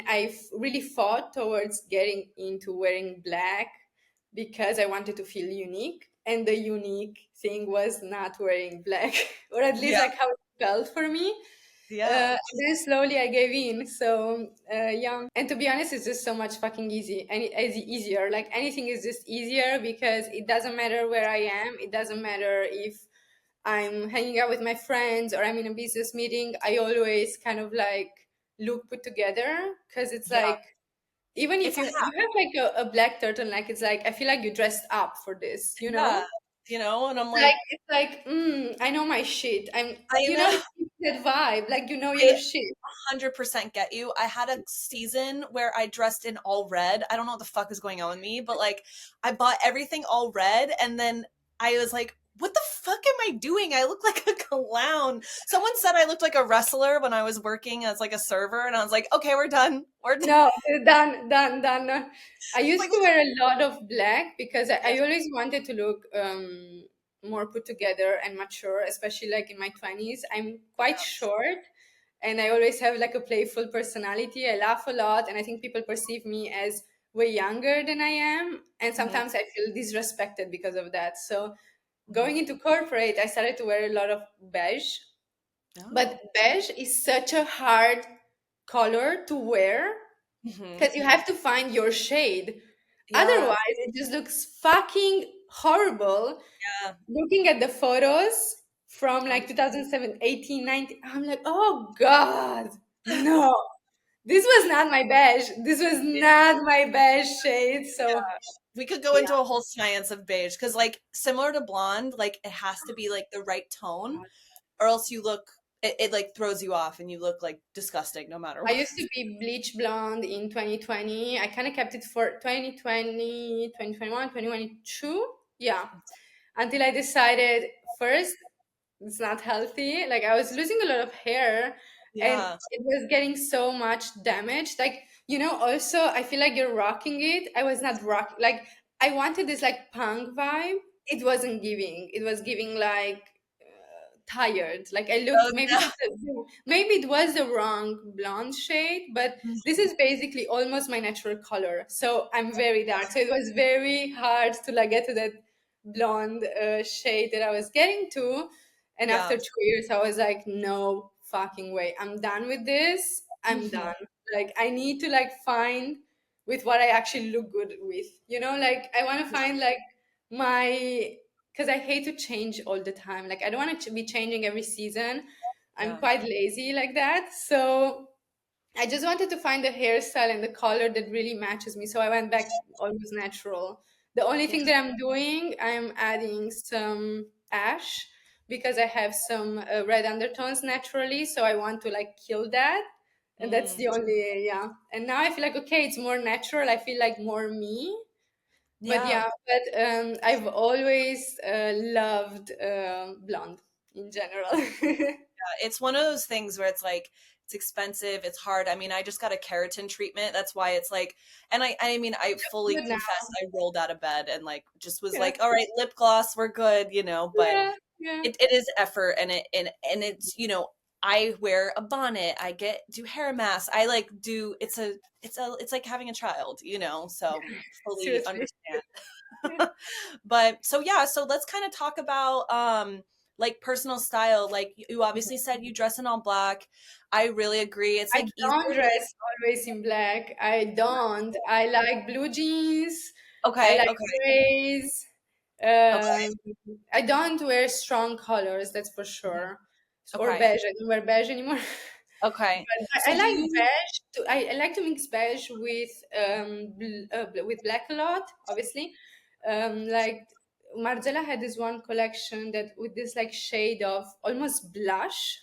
really fought towards getting into wearing black because I wanted to feel unique, and the unique thing was not wearing black, or at least
Yeah.
like how it felt for me.
Yeah.
Then slowly I gave in. So yeah, and to be honest, it's just so much fucking easier. Like, anything is just easier because it doesn't matter where I am. It doesn't matter if I'm hanging out with my friends or I'm in a business meeting. I always kind of like look put together, because it's
Yeah.
like, even if
It's a
you have like a black turtleneck, it's like I feel like you dressed up for this, you
yeah.
know?
And I'm
Like,
like,
it's like, I know my shit.
I know.
It's that vibe. Like, you know
I
your shit.
100% get you. I had a season where I dressed in all red. I don't know what the fuck is going on with me, but like I bought everything all red and then I was like, what the fuck am I doing? I look like a clown. Someone said I looked like a wrestler when I was working as like a server and I was like, okay, we're done. We're done.
No, done. I used
Like,
to wear a lot of black because
yeah,
I always wanted to look more put together and mature, especially like in my 20s. I'm quite
yeah.
short, and I always have like a playful personality. I laugh a lot, and I think people perceive me as way younger than I am. And
Hmm.
sometimes I feel disrespected because of that. So
Hmm.
going into corporate, I started to wear a lot of beige.
Oh.
But beige is such a hard color to wear,
Hmm.
because you have to find your shade.
Yeah.
Otherwise, it just looks fucking horrible.
Yeah.
Looking at the photos from
Oh,
like 2007, 18, 19, I'm like, oh God, no. This was not my beige. This was
yeah.
not my beige shade. So,
We could go
yeah.
into a whole science of beige because, like, similar to blonde, like, it has to be like the right tone or else you look, it like throws you off and you look like disgusting no matter
I
what.
used to be bleach blonde in 2020. I kind of kept it for 2020, 2021, 2022. Yeah. Until I decided, first, it's not healthy. Like, I was losing a lot of hair, and
Yeah.
it was getting so much damage. Like, also, I feel like you're rocking it. I was not like, I wanted this like punk vibe. It wasn't giving. It was giving like tired. Like, I
Oh
looked,
no.
maybe it was the wrong blonde shade, but this
Mhm.
is basically almost my natural color. So I'm very dark. So it was very hard to like get to that blonde shade that I was getting to. And
Yeah.
after 2 years, I was like, no fucking way. I'm done with this. I'm
Mhm.
done. Like, I need to like find with what I actually look good with. Like, I want to
Yeah.
find like my, because I hate to change all the time. Like, I don't want to be changing every season. I'm
Yeah.
quite lazy like that. So I just wanted to find the hairstyle and the color that really matches me. So I went back almost natural. The only
Yeah.
thing that I'm doing, I'm adding some ash because I have some red undertones naturally. So I want to like kill that. And that's
Mm,
the only, yeah. And now I feel like, okay, it's more natural. I feel like more me. But
yeah.
yeah, but I've always loved blonde in general.
It's one of those things where it's like it's expensive, it's hard. I mean, I just got a keratin treatment. That's why it's like, and I mean, I fully
Good now.
confess I rolled out of bed and like just was
Yeah,
like, all right, lip gloss, we're good, but
yeah, yeah.
it is effort and it's I wear a bonnet, I get do hair masks, I like do it's like having a child, so fully
Seriously.
understand. But so yeah, so let's kind of talk about like personal style. Like you obviously said you dress in all black. I really agree. It's
I
like easier
don't
to
dress always in black. I don't. I like blue jeans. I
okay,
like
okay,
grays.
okay,
Um, I don't wear strong colors, that's for
mhm,
sure. Or
okay,
beige. I don't wear beige anymore.
okay.
But I
So do
like
you
beige. I like to mix beige with with black a lot, obviously. Like Margiela had this one collection that with this like shade of almost blush.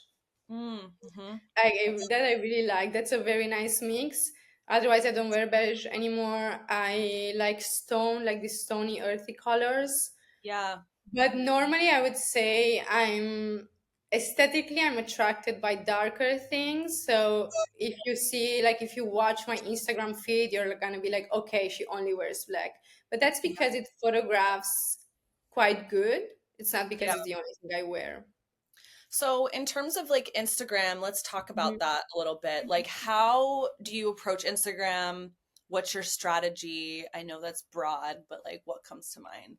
mm-hmm.
That I really like. That's a very nice mix. Otherwise, I don't wear beige anymore. I like stone, like these stony, earthy colors.
Yeah.
But normally, I would say I'm attracted by darker things. So if you see, like, if you watch my Instagram feed, you're gonna be like, okay, she only wears black. But that's because it photographs quite good. It's not because
Yeah.
it's the only thing I wear.
So, in terms of like Instagram, let's talk about
Mhm.
that a little bit. Like, how do you approach Instagram? What's your strategy? I know that's broad, but like, what comes to mind?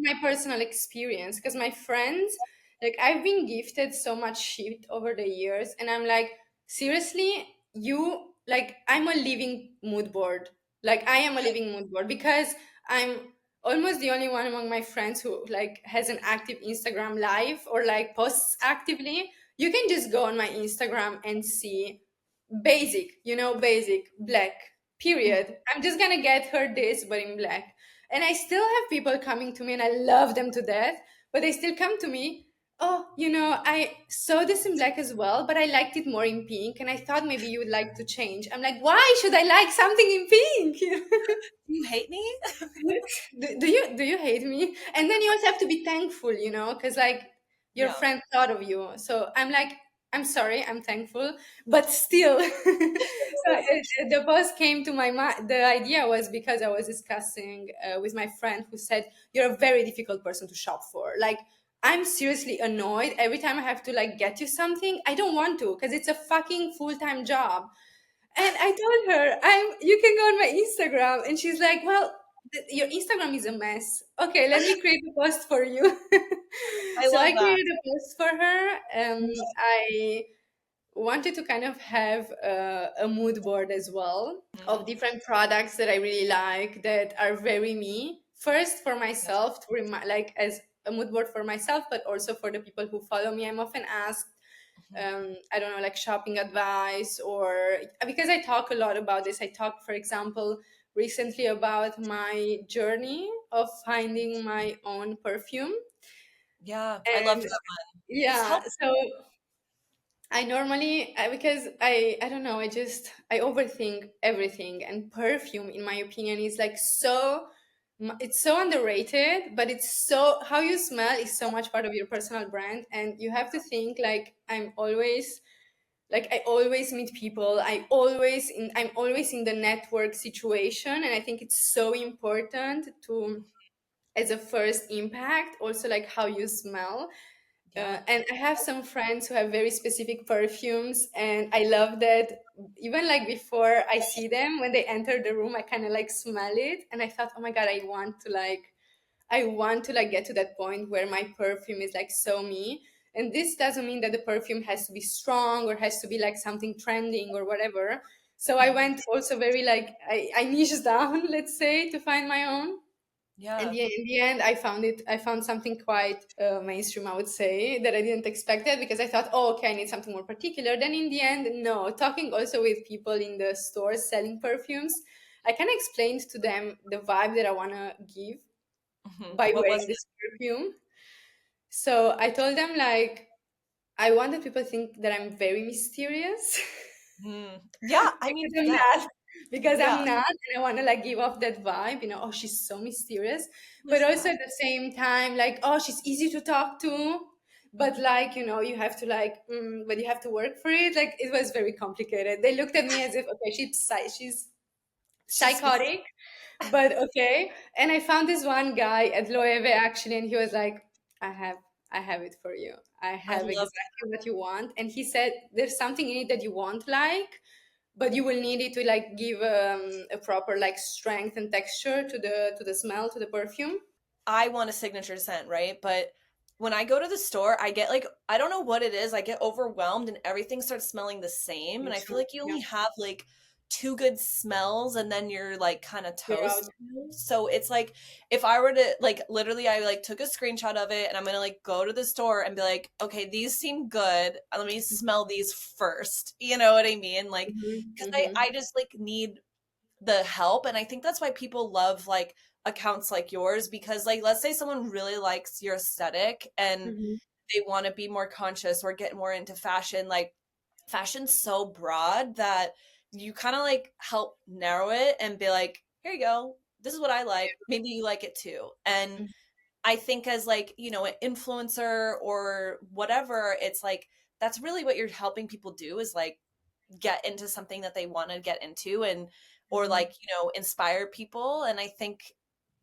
My personal experience because my friends, like, I've been gifted so much shit over the years, and I'm like, seriously, you, like, I'm a living mood board. Like, I am a living mood board because I'm almost the only one among my friends who like has an active Instagram live or like posts actively. You can just go on my Instagram and see basic, basic black,
Mhm.
period. I'm just gonna get her this but in black. And I still have people coming to me and I love them to death, but they still come to me. Oh, I saw this in black as well, but I liked it more in pink, and I thought maybe you would like to change. I'm like, why should I like something in pink?
Do you hate me?
Do you hate me? And then you also have to be thankful, because like your
Yeah.
friend thought of you. So I'm like, I'm sorry, I'm thankful, but still. The post came to my mind. The idea was because I was discussing with my friend who said, you're a very difficult person to shop for. Like, I'm seriously annoyed every time I have to like get you something. I don't want to because it's a fucking full-time job. And I told her, you can go on my Instagram. And she's like, well, your Instagram is a mess. Okay, let me create a post for you.
I
So
love
I
that.
created a post for her. I wanted to kind of have a mood board as well
Mhm.
of different products that I really like that are very me. First for
Yeah.
myself to like as a mood board for myself, but also for the people who follow me. I'm often asked,
Mhm.
I don't know, like shopping advice, or because I talk a lot about this. I talked, for example, recently about my journey of finding my own perfume.
Yeah, I love
And
that. It's
yeah,
helpful.
so because I don't know, I overthink everything, and perfume, in my opinion, is like it's so underrated, but it's so, how you smell is so much part of your personal brand, and you have to think like I always meet people. I'm always in the network situation, and I think it's so important to, as a first impact, also like how you smell.
Yeah.
And I have some friends who have very specific perfumes, and I love that. Even like before I see them, when they enter the room, I kind of like smell it, and I thought, oh my god, I want to like get to that point where my perfume is like so me. And this doesn't mean that the perfume has to be strong or has to be like something trending or whatever. So I
Mhm.
went also very like I niched down, let's say, to find my own. And
Yeah.
in the end, I found something quite mainstream, I would say, that I didn't expect it, because I thought, oh, okay, I need something more particular. Then in the end, no. Talking also with people in the stores selling perfumes, I kind of explained to them the vibe that I want to give by
What was
wearing this perfume. So I told them like I wanted people to think that I'm very mysterious.
Yeah, I
because
mean,
I'm
yeah,
not. Because
yeah.
I'm not, and I want to like give off that vibe, oh, she's so mysterious, but also at the same time, like, oh, she's easy to talk to, but like, you have to like, but you have to work for it. Like, it was very complicated. They looked at me as if, okay, she's
She's
psychotic, but okay. And I found this one guy at Loewe actually, and he was like, I have I have it for you. I
I
have
love
exactly what you want. And he said there's something in it that you won't like, but you will need it to like give a proper like strength and texture to the smell, to the perfume.
I want a signature scent, right? But when I go to the store, I get like, I don't know what it is. I get overwhelmed and everything starts smelling the same. And
Me
I feel
too.
like you
Yeah.
only have like two good smells and then you're like kind of
You're out.
toast. So it's like, if I were to like, literally, I like took a screenshot of it and I'm going to like go to the store and be like, okay, these seem good. Let me smell these first. You know what I mean? Like,
Hmm.
because
Hmm.
I just like need the help, and I think that's why people love like accounts like yours, because like let's say someone really likes your aesthetic and
Hmm.
they want to be more conscious or get more into fashion. Like, fashion's so broad that you kind of like help narrow it and be like, here you go, this is what I like, maybe you like it too. And I think as like, an influencer or whatever, it's like that's really what you're helping people do, is like get into something that they want to get into, and or
Hmm.
like, inspire people. And I think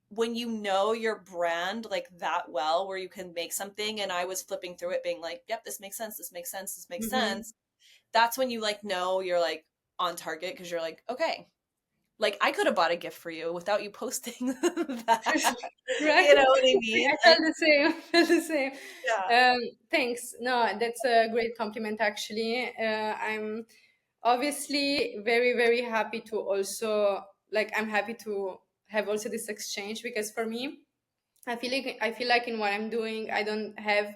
when you know your brand like that well, where you can make something, and I was flipping through it being like, yep, this makes sense, this makes sense, this makes
Hmm.
sense, that's when you like know you're like on target, because you're like, okay, like I could have bought a gift for you without you posting that.
Right?
You know what I mean?
I
And
felt the same. I felt the same.
yeah.
Thanks. No, that's a great compliment, actually. I'm obviously very, very happy to also, like, I'm happy to have also this exchange, because for me, I feel like in what I'm doing, I don't have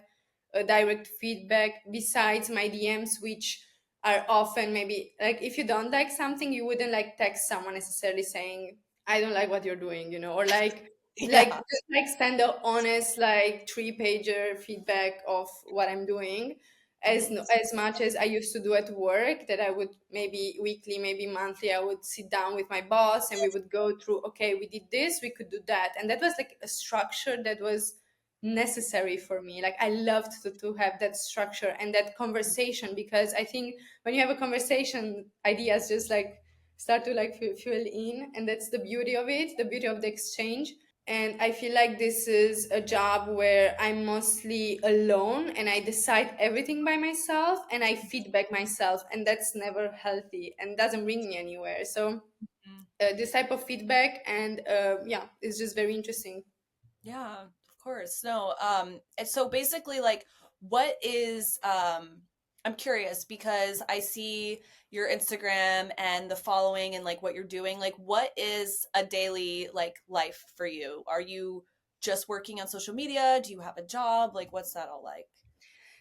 a direct feedback besides my DMs, which are often maybe like, if you don't like something, you wouldn't like text someone necessarily saying, I don't like what you're doing, or like
Yeah.
just like send a honest like 3-pager feedback of what I'm doing, as
Mhm.
as much as I used to do at work, that I would maybe weekly, maybe monthly, I would sit down with my boss and we would go through, okay, we did this, we could do that. And that was like a structure that was necessary for me. Like, I loved to have that structure and that conversation, because I think when you have a conversation, ideas just like start to like fill in, and that's the beauty of it, the beauty of the exchange. And I feel like this is a job where I'm mostly alone and I decide everything by myself and I feedback myself, and that's never healthy and doesn't bring me anywhere. So this type of feedback, and yeah, it's just very interesting.
Yeah, of course. No, and so basically like what is I'm curious because I see your Instagram and the following and like what you're doing. Like what is a daily like life for you? Are you just working on social media? Do you have a job? Like what's that all like?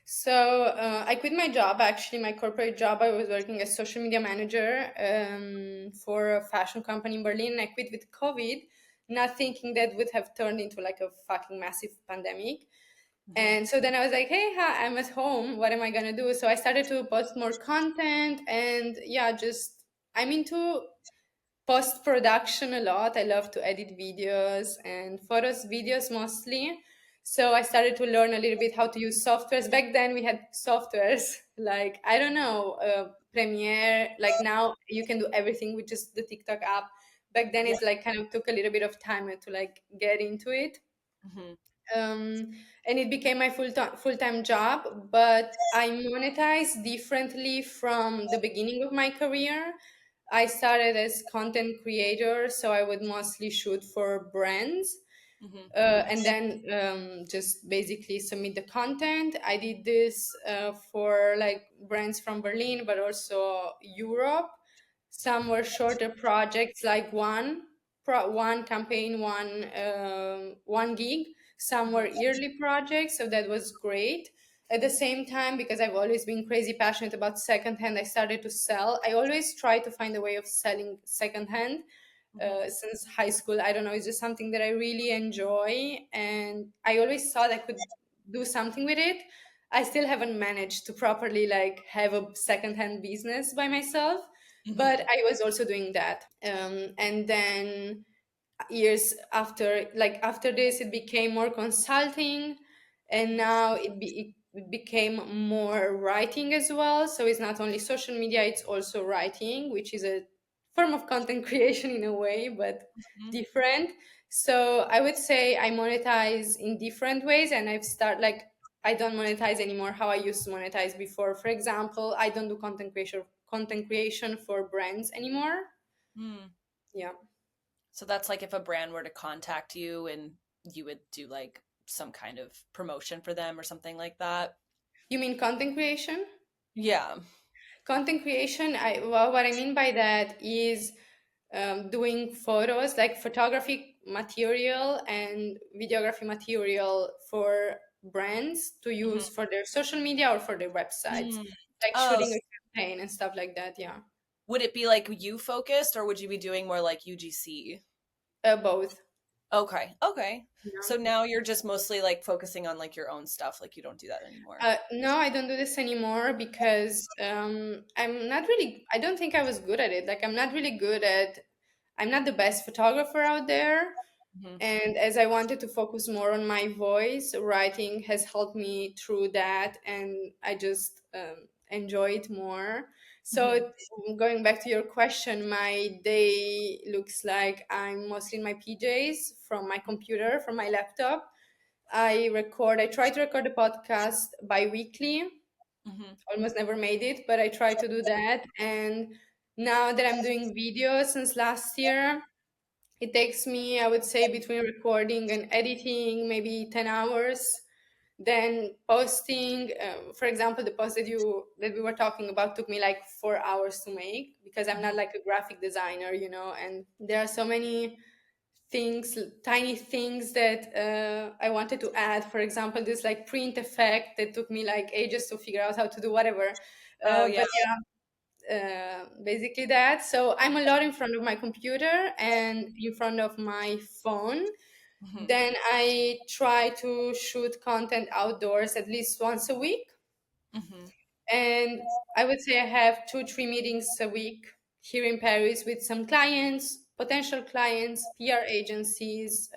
So I quit my job, actually, my corporate job. I was working as social media manager for a fashion company in Berlin. I quit with COVID, not thinking that would have turned into like a fucking massive pandemic.
Hmm.
And so then I was like, hey, I'm at home. What am I going to do? So I started to post more content. And yeah, just I'm into post production a lot. I love to edit videos and photos, videos mostly. So I started to learn a little bit how to use softwares. Back then we had softwares like, I don't know, Premiere. Like, now you can do everything with just the TikTok app. Back then
Yeah.
it's like kind of took a little bit of time to like get into it.
Hmm.
um, and it became my full-time job, but I monetize differently from the beginning of my career. I started as content creator, so I would mostly shoot for brands,
Hmm.
and then just basically submit the content. I did this for like brands from Berlin, but also Europe. Some were shorter projects, like one campaign, one gig. Some were yearly projects, so that was great. At the same time, because I've always been crazy passionate about secondhand, I started to sell. I always try to find a way of selling secondhand
Hmm.
since high school. I don't know, it's just something that I really enjoy, and I always thought I could do something with it. I still haven't managed to properly like have a secondhand business by myself, but
Hmm.
I was also doing that. And then years after, like after this, it became more consulting, and now it became more writing as well. So it's not only social media, it's also writing, which is a form of content creation in a way, but
Hmm.
different. So I would say I monetize in different ways, and I've started like, I don't monetize anymore how I used to monetize before. For example, I don't do content creation for brands anymore.
Mm.
Yeah.
So that's like if a brand were to contact you and you would do like some kind of promotion for them or something like that.
You mean content creation?
Yeah.
Content creation, well, what I mean by that is doing photos, like photography material and videography material for brands to use
Hmm.
for their social media or for their websites,
Mm.
like
Oh,
shooting a campaign and stuff like that. Yeah,
would it be like you focused or would you be doing more like UGC?
both.
Okay. Okay.
Yeah.
So now you're just mostly like focusing on like your own stuff. Like you don't do that anymore.
No, I don't do this anymore because I don't think I was good at it. Like, I'm not the best photographer out there.
Hmm.
And as I wanted to focus more on my voice, writing has helped me through that, and I just enjoy it more.
Hmm.
So, going back to your question, my day looks like I'm mostly in my PJs from my computer, from my laptop. I try to record a podcast bi weekly,
Hmm.
almost never made it, but I try to do that. And now that I'm doing videos since last year, it takes me, I would say, between recording and editing, maybe 10 hours. Then posting, for example, the post that we were talking about took me like 4 hours to make because I'm not
Hmm.
like a graphic designer, and there are so many things, tiny things that I wanted to add. For example, this like print effect that took me like ages to figure out how to do whatever.
Oh yeah.
But basically that. So I'm a lot in front of my computer and in front of my phone.
Hmm.
Then I try to shoot content outdoors at least once a week.
Hmm.
And I would say I have 2, 3 meetings a week here in Paris with some clients, potential clients, PR agencies,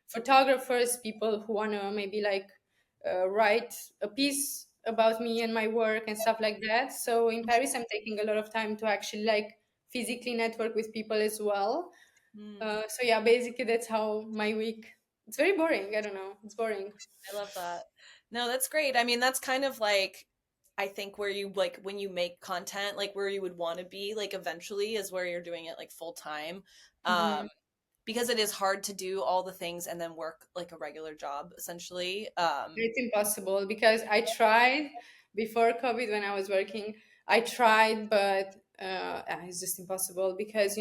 photographers, people who want to maybe like write a piece about me and my work and stuff like that. So in Paris, I'm taking a lot of time to actually like physically network with people as well.
Mm.
So yeah, basically that's how my week. It's very boring. I don't know. It's boring.
I love that. No, that's great. I mean, that's kind of like I think where you like when you make content, like where you would want to be, like eventually is where you're doing it like full time.
Mhm.
Because it is hard to do all the things and then work like a regular job essentially.
It's impossible because I tried before COVID when I was working. I tried, but it's just impossible because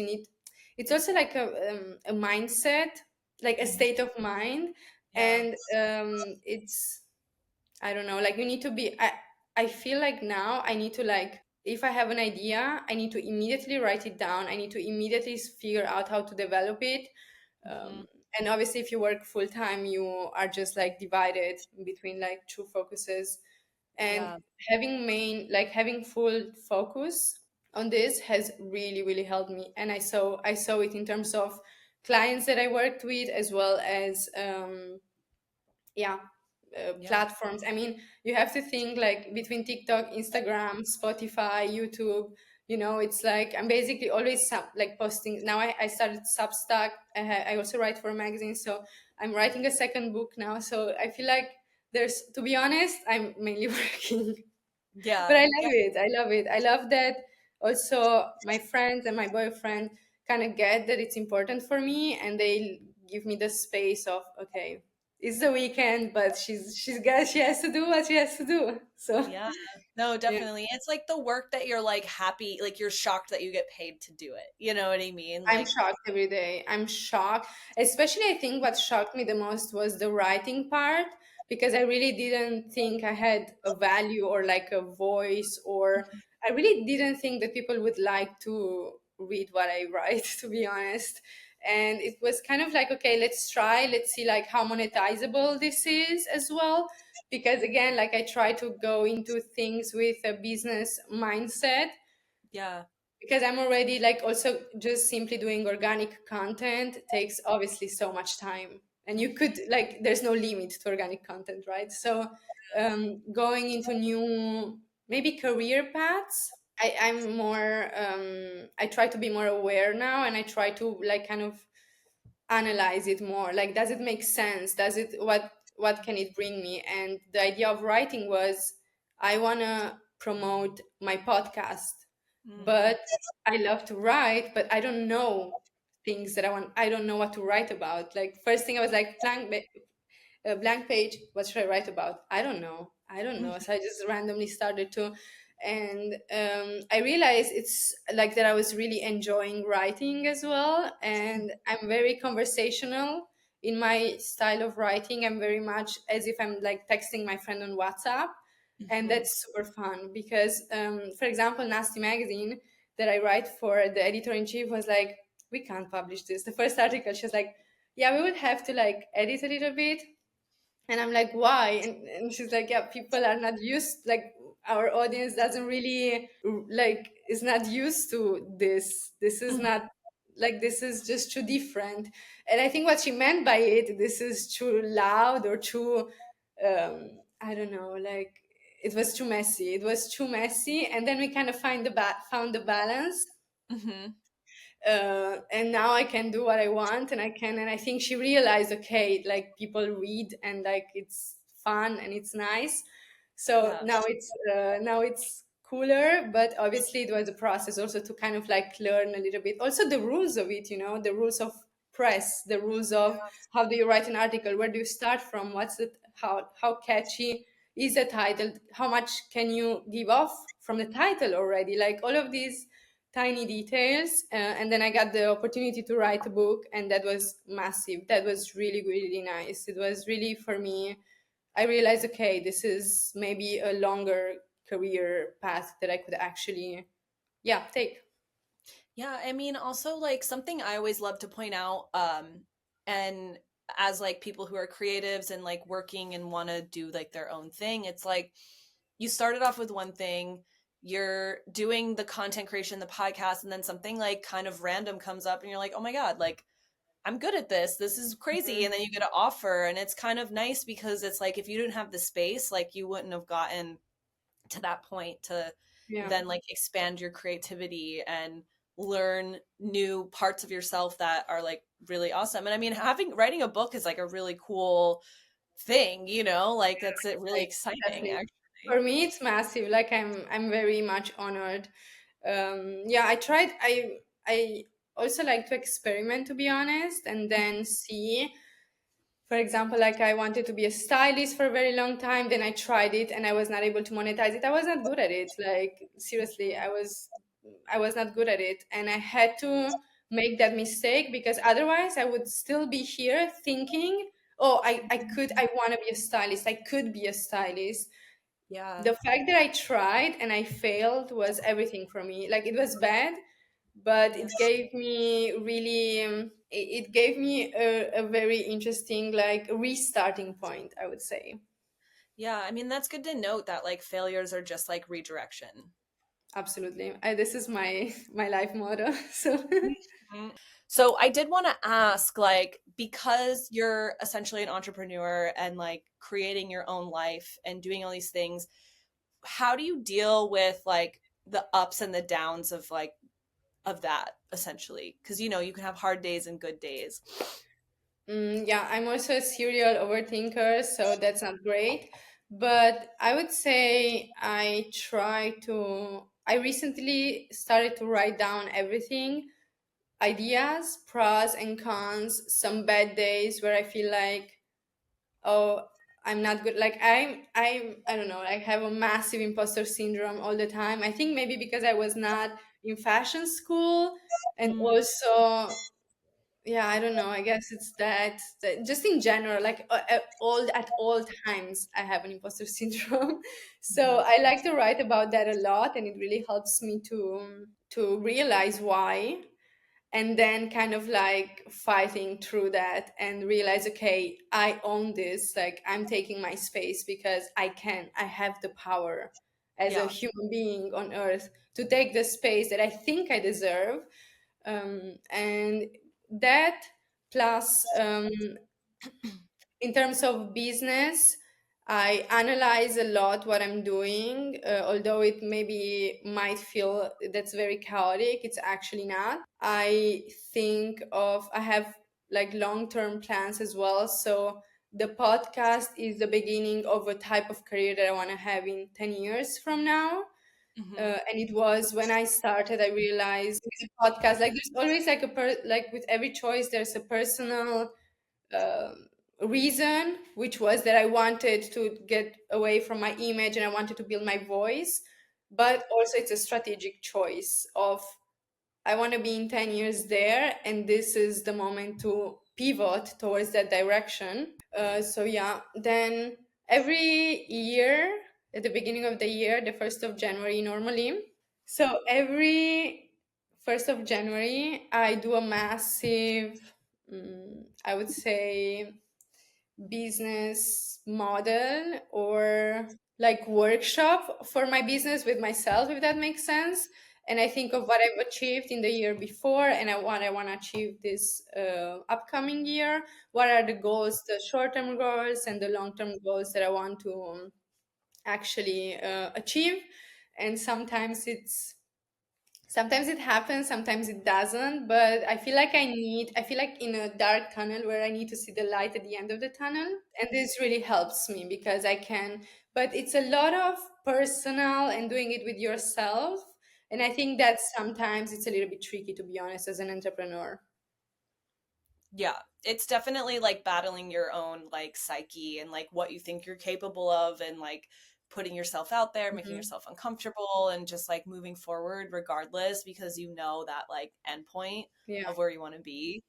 it's also like a mindset, like a
Mhm.
state of mind.
Yeah.
And I don't know, like you need to be, I feel like now I need to like, if I have an idea, I need to immediately write it down. I need to immediately figure out how to develop it.
Hmm.
And obviously, if you work full time, you are just like divided between like two focuses. And
Yeah.
having full focus on this has really, really helped me. And I saw it in terms of clients that I worked with, as well as yeah,
Yeah.
platforms. I mean, you have to think like between TikTok, Instagram, Spotify, YouTube. It's like I'm basically always like posting. Now I started Substack. I also write for a magazine, so I'm writing a second book now. So I feel like to be honest, I'm mainly working, but
Yeah.
I love
Yeah.
it. I love it. I love that. Also, my friends and my boyfriend kind of get that it's important for me, and they give me the space of, okay, it's the weekend, but she has to do what she has to do. So
Yeah. No,
yeah.
definitely. It's like the work that you're like happy, like you're shocked that you get paid to do it. You know what I mean?
I'm
Like,
shocked every day. I'm shocked. Especially, I think what shocked me the most was the writing part because I really didn't think I had a value or like a voice, or I really didn't think that people would like to read what I write, to be honest. And it was kind of like, okay, let's try, let's see like how monetizable this is as well. because again, like I try to go into things with a business mindset,
Yeah.
because I'm already like, also just simply doing organic content takes obviously so much time. And you could like, there's no limit to organic content, right? So going into new maybe career paths, I'm more I try to be more aware now, and I try to like kind of analyze it more. Like, does it make sense? Does it, what can it bring me? And the idea of writing was, I want to promote my podcast,
Mm-hmm.
but I love to write, but I don't know things that I don't know what to write about. Like, first thing I was like, a blank page, what should I write about? I don't know, so I just randomly started to, and I realized it's like that I was really enjoying writing as well, and I'm very conversational in my style of writing. I'm very much as if I'm like texting my friend on WhatsApp, and
Mm-hmm.
that's super fun because for example, Nasty Magazine that I write for, the editor-in-chief was like, we can't publish this. The first article, she was like, yeah, we would have to like edit a little bit. And I'm like, why? And she's like, yeah, people are not used, like our audience doesn't really like, is not used to this. This is
Mm-hmm.
not like, this is just too different. And I think what she meant by it, this is too loud or too I don't know, like it was too messy. It was too messy. And then we kind of found the balance,
Mm-hmm.
and now I can do what I want, and I can, and I think she realized, okay, like people read and like it's fun and it's nice. So
Yeah.
now it's cooler, but obviously it was a process also to kind of like learn a little bit also the rules of it, the rules of press, the rules of how do you write an article, where do you start from, what's it, how catchy is the title, how much can you give off from the title already, like all of these tiny details. And then I got the opportunity to write a book, and that was massive. That was really, really nice. It was really, for me, I realized, okay, this is maybe a longer career path that I could actually, yeah, take.
Yeah, I mean, also like something I always love to point out, and as like people who are creatives and like working and want to do like their own thing, it's like you started off with one thing, you're doing the content creation, the podcast, and then something like kind of random comes up and you're like, oh my God, like I'm good at this. This is crazy.
Mhm.
And then you get an offer, and it's kind of nice because it's like if you didn't have the space, like you wouldn't have gotten to that point to
Yeah.
then like expand your creativity and learn new parts of yourself that are like really awesome. And I mean, having writing a book is like a really cool thing, like that's it really
Like,
exciting
exactly.
actually.
For me, it's massive. Like, I'm very much honored. Yeah, I also like to experiment, to be honest, and then see. For example, like I wanted to be a stylist for a very long time, then I tried it and I was not able to monetize it. I was not good at it. Like, seriously, I was not good at it, and I had to make that mistake, because otherwise I would still be here thinking, oh, I want to be a stylist. I could be a stylist.
Yeah.
The fact that I tried and I failed was everything for me. Like, it was bad, but
Yeah.
it gave me really it gave me a very interesting like restarting point, I would say.
Yeah, I mean that's good to note that like failures are just like redirection.
Absolutely. This is my my life motto. So
Mhm. So I did want to ask, like, because you're essentially an entrepreneur and like creating your own life and doing all these things, how do you deal with like the ups and the downs of like of that essentially? Because you can have hard days and good days.
yeah, I'm also a serial overthinker, so that's not great. But I would say I recently started to write down everything, ideas, pros and cons, some bad days where I feel like, oh, I'm not good. Like, I don't know, I have a massive imposter syndrome all the time. I think maybe because I was not in fashion school, and
Mm,
also, yeah, I don't know, I guess it's that just in general, like at all times I have an imposter syndrome. So
mhm.
I like to write about that a lot, and it really helps me to realize why. and then kind of like fighting through that and realize, okay, I own this, like I'm taking my space because I have the power as a
Yeah.
human being on earth to take the space that I think I deserve. And that plus in terms of business, I analyze a lot what I'm doing, although it maybe might feel that's very chaotic. It's actually not. I have like long term plans as well. So the podcast is the beginning of a type of career that I want to have in 10 years from now.
Hmm.
And it was when I started, I realized with the podcast, like there's always like like with every choice, there's a personal um reason, which was that I wanted to get away from my image and I wanted to build my voice. But also, it's a strategic choice of I want to be in 10 years there, and this is the moment to pivot towards that direction. So, yeah, then every year, at the beginning of the year, the 1st of January normally. So, every 1st of January, I do a massive, I would say, business model or like workshop for my business with myself, if that makes sense. And I think of what I've achieved in the year before and what I want to achieve this upcoming year. What are the goals, the short-term goals and the long-term goals that I want to actually achieve? And sometimes it happens, sometimes it doesn't, but I feel like in a dark tunnel where I need to see the light at the end of the tunnel. And this really helps me because I can, but it's a lot of personal and doing it with yourself. And I think that sometimes it's a little bit tricky, to be honest, as an entrepreneur.
Yeah, it's definitely like battling your own like psyche and like what you think you're capable of, and like putting yourself out there, making
Hmm.
yourself uncomfortable, and just like moving forward regardless, because you know that like endpoint
Yeah,
of where you want to be.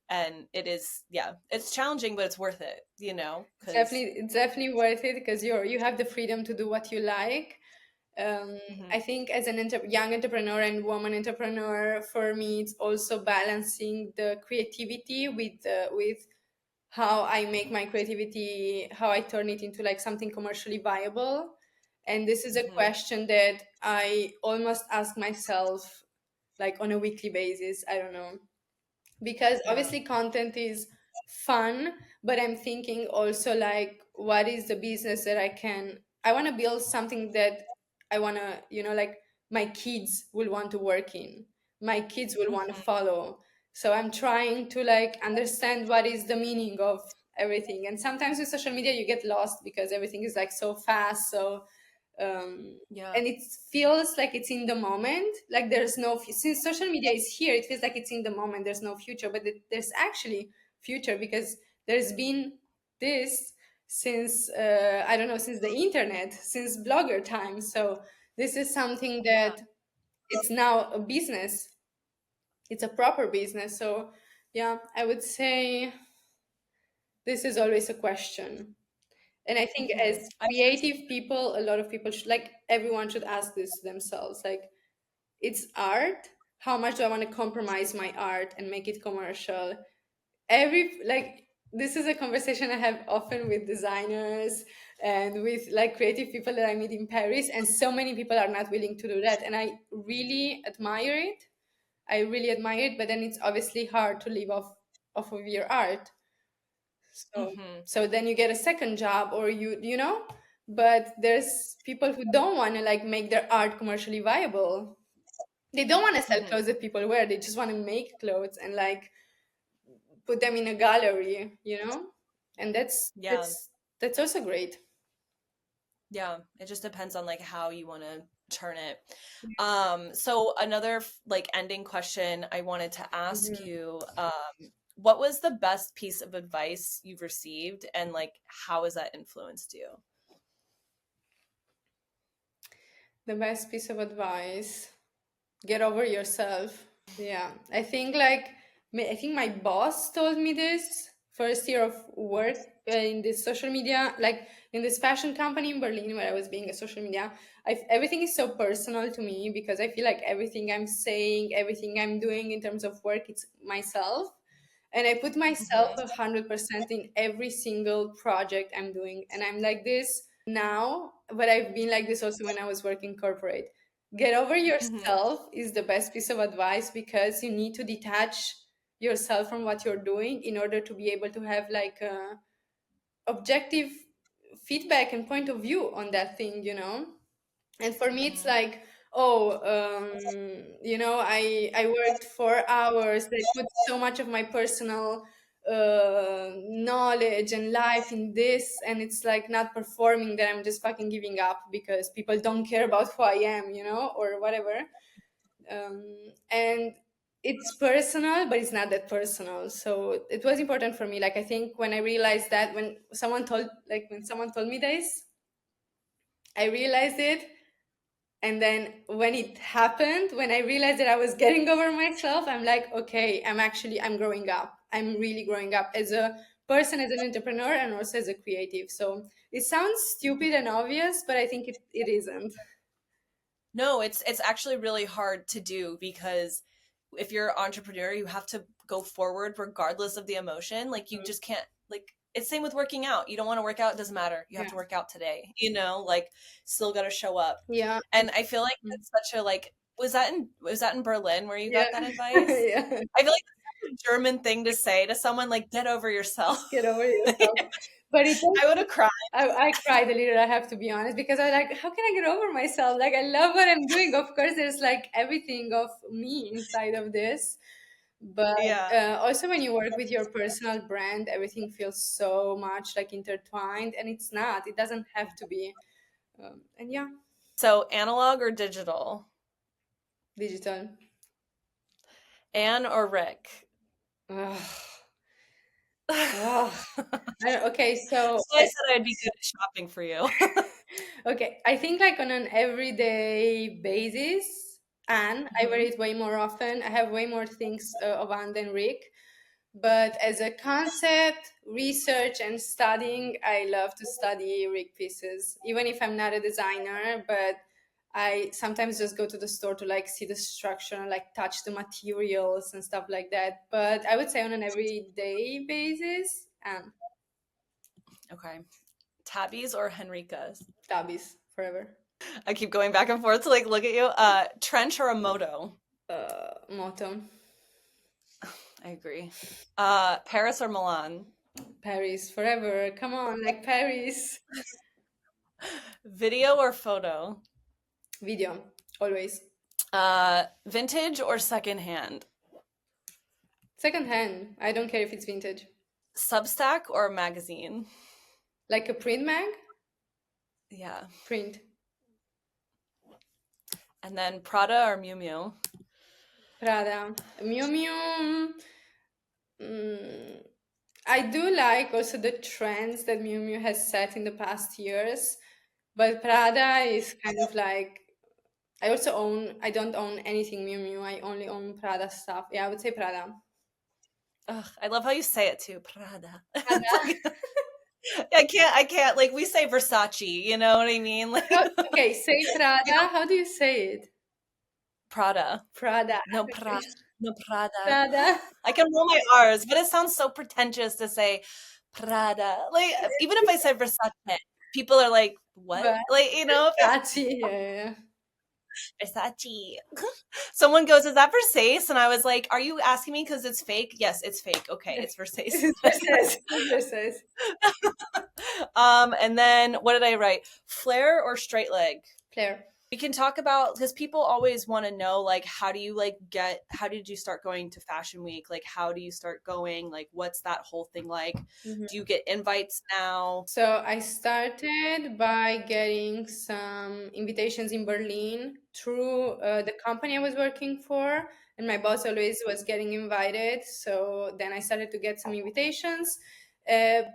And it is, yeah, it's challenging, but it's worth it, because
it's definitely worth it because you have the freedom to do what you like. um,
hmm
I think as an young entrepreneur and woman entrepreneur, for me, it's also balancing the creativity with how I make my creativity, how I turn it into like something commercially viable. And this is a
hmm
question that I almost ask myself like on a weekly basis. I don't know, because
yeah.
obviously content is fun, but I'm thinking also like what is the business that I want to build something that I want to, like my kids will want to work in, my kids will want to
hmm
follow. So I'm trying to like understand what is the meaning of everything. And sometimes with social media you get lost because everything is like so fast. So
yeah.
and it feels like it's in the moment, like there's no since social media is here, it feels like it's in the moment, there's no future, but there's actually future because there's been this since I don't know, since the internet, since blogger time. So this is something
Yeah.
that it's now a business, it's a proper business. So yeah, I would say this is always a question. And I think as
I
creative people, a lot of people should, like everyone should ask this to themselves, like it's art, how much do I want to compromise my art and make it commercial? Like this is a conversation I have often with designers and with like creative people that I meet in Paris, and so many people are not willing to do that, and I really admire it. I really admire it, but then it's obviously hard to live off of your art. So
hmm
so then you get a second job, or but there's people who don't want to like make their art commercially viable. They don't want to sell
hmm
clothes that people wear. They just want to make clothes and like put them in a gallery. And that's
yeah.
that's that's also great.
Yeah, it just depends on like how you want to turn it. So another like ending question I wanted to ask
Mhm.
you, what was the best piece of advice you've received, and like how has that influenced you?
The best piece of advice: get over yourself. Yeah, I think like I think my boss told me this first year of work in this social media, like in this fashion company in Berlin where I was being a social media, everything is so personal to me because I feel like everything I'm saying, everything I'm doing in terms of work, it's myself. And I put myself
Mhm.
100% in every single project I'm doing. And I'm like this now, but I've been like this also when I was working corporate. Get over
Mhm.
yourself is the best piece of advice because you need to detach yourself from what you're doing in order to be able to have like a objective feedback and point of view on that thing, you know. And for me it's
Mhm.
like, oh, you know, I worked 4 hours, I put so much of my personal knowledge and life in this, and it's like not performing, that I'm just fucking giving up because people don't care about who I am, you know, or whatever. And it's personal, but it's not that personal. So it was important for me. Like I think when I realized that, when someone told me this, I realized it. And then when it happened, when I realized that I was getting over myself, I'm like, okay, I'm growing up. I'm really growing up as a person, as an entrepreneur, and also as a creative. So it sounds stupid and obvious, but I think it isn't.
No, it's actually really hard to do because if you're an entrepreneur, you have to go forward regardless of the emotion. Like you
Mhm.
just can't like it's same with working out. You don't want to work out, it doesn't matter. You have
Yeah.
to work out today. Like still got to show up.
Yeah.
And I feel like
Mhm.
that's such a like was that in Berlin where you
Yeah.
got that advice?
Yeah.
I feel like that's such a German thing to say to someone like get over yourself.
Get over yourself. But it
I would have cried.
I cried a little, I have to be honest, because I was like, how can I get over myself? Like, I love what I'm doing. Of course, there's like everything of me inside of this. But
Yeah.
also, when you work with your personal brand, everything feels so much like intertwined, and it's not. It doesn't have to be. And yeah,
So analog or digital?
digital.
Anne or Rick?
Ugh.
So
Ugh. Okay, so
I said I'd be good at shopping for you.
okay, I think like on an everyday basis, Anne, I wear
Hmm.
it way more often. I have way more things of Anne than Rick. But as a concept, research and studying, I love to study Rick pieces, even if I'm not a designer. But I sometimes just go to the store to like see the structure and like touch the materials and stuff like that. But I would say on an everyday basis, and
Okay. Tabby's or Henrika's?
Tabis forever.
I keep going back and forth to like look at you. Trench or a moto?
Moto.
I agree. Paris or Milan?
Paris forever. Come on, like Paris.
Video or photo?
Video, always.
Vintage or secondhand?
Second hand. I don't care if it's vintage.
Substack or magazine?
Like a print mag?
Yeah.
Print.
And then Prada or Miu Miu?
Prada. Miu Miu. Mm, I do like also the trends that Miu Miu has set in the past years, but Prada is kind of like. I don't own anything Miu Miu. I only own Prada stuff. Yeah, I would say Prada.
Ugh, I love how you say it too. Prada. It's
Prada.
like I can't like we say Versace, you know what I mean? Like
Okay, say
we don't
Prada. How do you say it?
Prada.
Prada.
No
Okay.
Prada. No Prada.
Prada.
I can roll my R's, but it sounds so pretentious to say Prada. Like even if I said Versace, people are like, "What?"
But
Like,
Versace, yeah, yeah, yeah.
Versace. Someone goes, "Is that Versace?" And I was like, "Are you asking me because it's fake?" Yes, it's fake. Okay, it's Versace.
It's Versace. It's Versace.
And then what did I write? Flare or straight leg?
Claire.
We can talk about because people always want to know like how did you start going to fashion week, like how do you start going, like what's that whole thing like, do
Mhm.
you get invites now?
So I started by getting some invitations in Berlin through the company I was working for, and my boss always was getting invited. So then I started to get some invitations,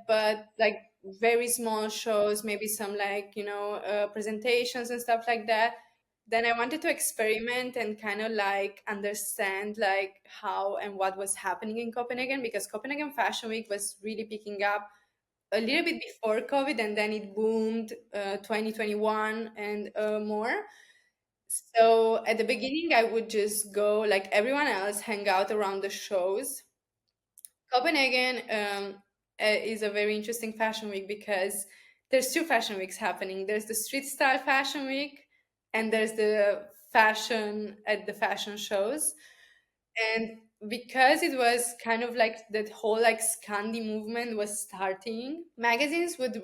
but like very small shows, maybe some like presentations and stuff like that. Then I wanted to experiment and kind of like understand like how and what was happening in Copenhagen, because Copenhagen Fashion Week was really picking up a little bit before COVID, and then it boomed 2021 and more. So at the beginning, I would just go like everyone else, hang out around the shows. Copenhagen is a very interesting fashion week because there's two fashion weeks happening. There's the street style fashion week, and there's the fashion at the fashion shows. And because it was kind of like that whole like Scandi movement was starting, magazines would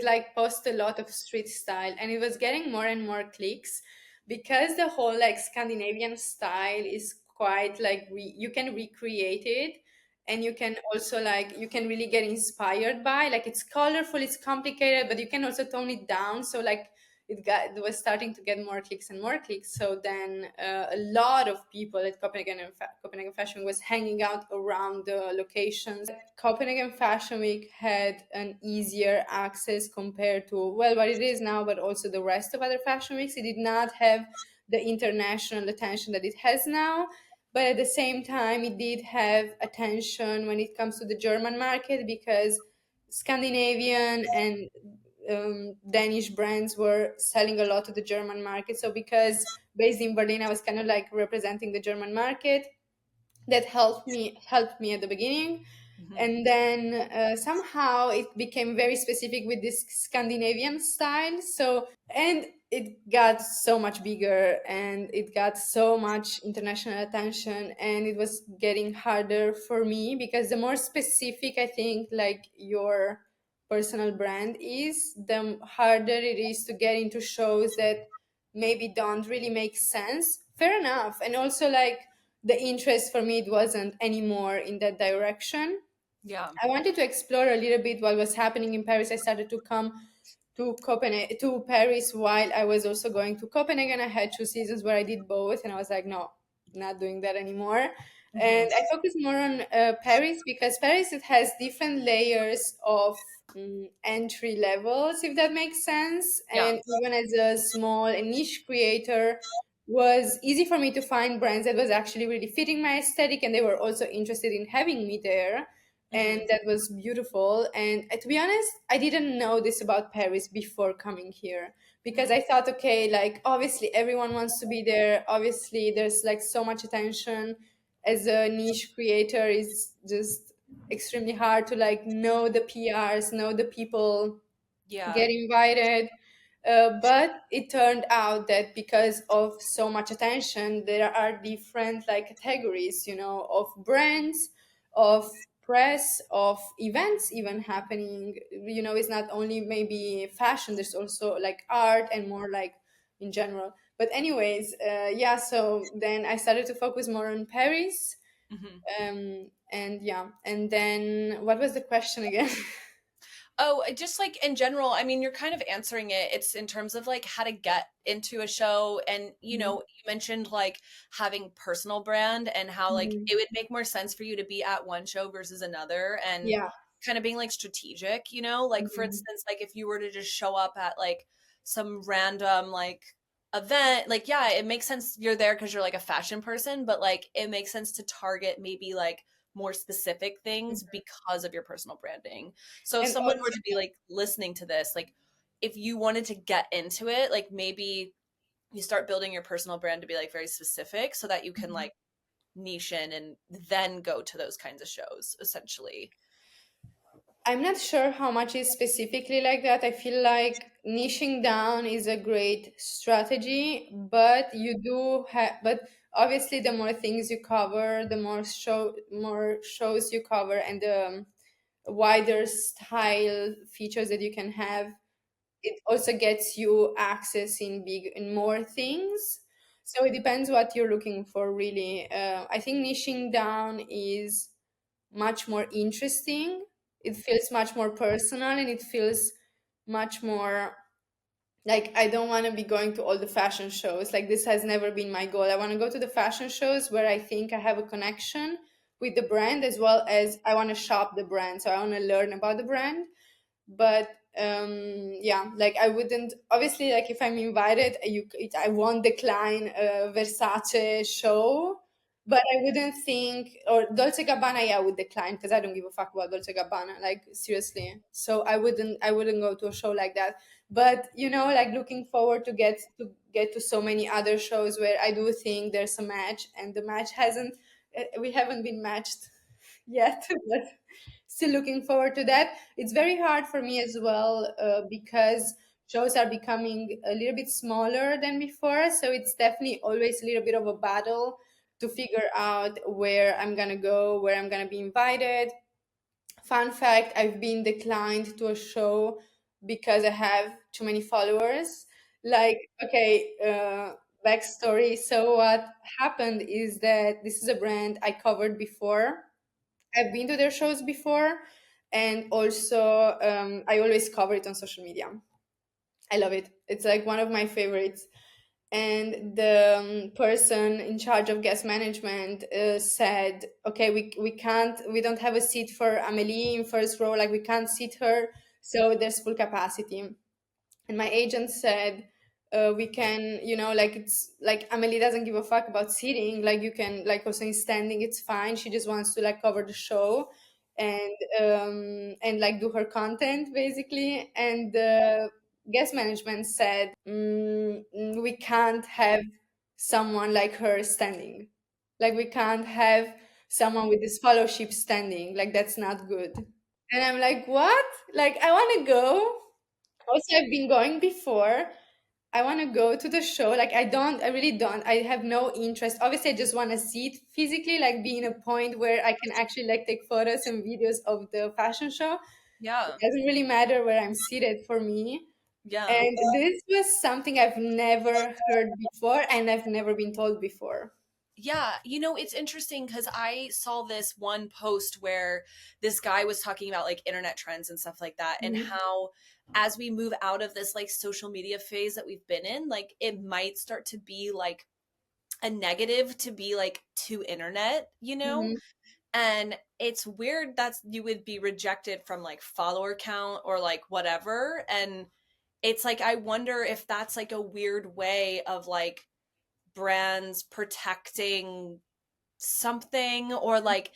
like post a lot of street style, and it was getting more and more clicks because the whole like Scandinavian style is quite like you can recreate it, and you can also like you can really get inspired by, like, it's colorful, it's complicated, but you can also tone it down. So like it was starting to get more clicks and more clicks. So then a lot of people at Copenhagen Fashion was hanging out around the locations. Copenhagen Fashion Week had an easier access compared to, well, what it is now, but also the rest of other fashion weeks. It did not have the international attention that it has now, but at the same time it did have attention when it comes to the German market, because Scandinavian and Danish brands were selling a lot to the German market. So because based in Berlin, I was kind of like representing the German market. That helped me at the beginning,
Hmm.
and then somehow it became very specific with this Scandinavian style. So and it got so much bigger, and it got so much international attention, and it was getting harder for me because the more specific I think like your personal brand is, the harder it is to get into shows that maybe don't really make sense. Fair enough. And also like the interest for me, it wasn't anymore in that direction.
Yeah.
I wanted to explore a little bit what was happening in Paris. I started to come to Paris while I was also going to Copenhagen. I had 2 seasons where I did both, and I was like, no, not doing that anymore.
Hmm.
And I focused more on Paris because Paris, it has different layers of entry levels, if that makes sense.
Yeah.
And even as a small and niche creator, was easy for me to find brands that was actually really fitting my aesthetic, and they were also interested in having me there, and
Hmm.
that was beautiful. And to be honest, I didn't know this about Paris before coming here, because I thought, okay, like obviously everyone wants to be there, obviously there's like so much attention. As a niche creator, is just extremely hard to like know the PRs, know the people,
Yeah.
get invited. But it turned out that because of so much attention, there are different like categories, of brands, of press, of events even happening. It's not only maybe fashion, there's also like art and more like in general. But anyways, yeah, so then I started to focus more on Paris.
Hmm.
And yeah, and then what was the question again?
Oh, just like in general, I mean, you're kind of answering it. It's in terms of like how to get into a show. And,
Mhm.
you mentioned like having personal brand and how like
Mhm.
it would make more sense for you to be at one show versus another and
Yeah.
kind of being like strategic, like for
Mhm.
instance, like if you were to just show up at like some random like event, like yeah, it makes sense you're there because you're like a fashion person, but like it makes sense to target maybe like more specific things because of your personal branding. So if
And
someone were
also,
to be like listening to this, like if you wanted to get into it, like maybe you start building your personal brand to be like very specific so that you can like niche in and then go to those kinds of shows essentially.
I'm not sure how much is specifically like that. I feel like niching down is a great strategy, but but obviously the more things you cover, the more shows you cover, and the wider style features that you can have, it also gets you access in more things. So it depends what you're looking for, really. I think niching down is much more interesting. It feels much more personal, and it feels much more like I don't want to be going to all the fashion shows. Like, this has never been my goal. I want to go to the fashion shows where I think I have a connection with the brand, as well as I want to shop the brand. So I want to learn about the brand. But yeah, like I wouldn't, obviously, like if I'm invited, I won't decline a Versace show. but I wouldn't think, or Dolce Gabbana, yeah, I would decline because I don't give a fuck about Dolce Gabbana, like seriously. So I wouldn't go to a show like that. But like looking forward to get to so many other shows where I do think there's a match, and the match hasn't, we haven't been matched yet, but still looking forward to that. It's very hard for me as well because shows are becoming a little bit smaller than before. So it's definitely always a little bit of a battle to figure out where I'm gonna go, where I'm gonna be invited. Fun fact, I've been declined to a show because I have too many followers. Like, okay, backstory. So what happened is that this is a brand I covered before. I've been to their shows before, and also I always cover it on social media. I love it. It's like one of my favorites. And the person in charge of guest management said, "Okay, we don't have a seat for Amelie in first row. Like we can't seat her, so there's full capacity." And my agent said, we can, like it's like Amelie doesn't give a fuck about seating. Like you can, like also in standing, it's fine. She just wants to like cover the show and like do her content basically. And the guest management said, we can't have someone like her standing. Like we can't have someone with this fellowship standing. Like that's not good. And I'm like, what? Like I want to go. Also, I've been going before. I want to go to the show. Like, I really don't. I have no interest. Obviously, I just want to see it physically, like, be in a point where I can actually, like, take photos and videos of the fashion show. It
Yeah.
doesn't really matter where I'm seated for me.
Yeah.
And this was something I've never heard before and I've never been told before.
Yeah, it's interesting because I saw this one post where this guy was talking about like internet trends and stuff like that, and
Mhm.
how as we move out of this like social media phase that we've been in, like it might start to be like a negative to be like too internet.
Mhm.
And it's weird that you would be rejected from like follower count or like whatever. And it's like, I wonder if that's like a weird way of like brands protecting something, or like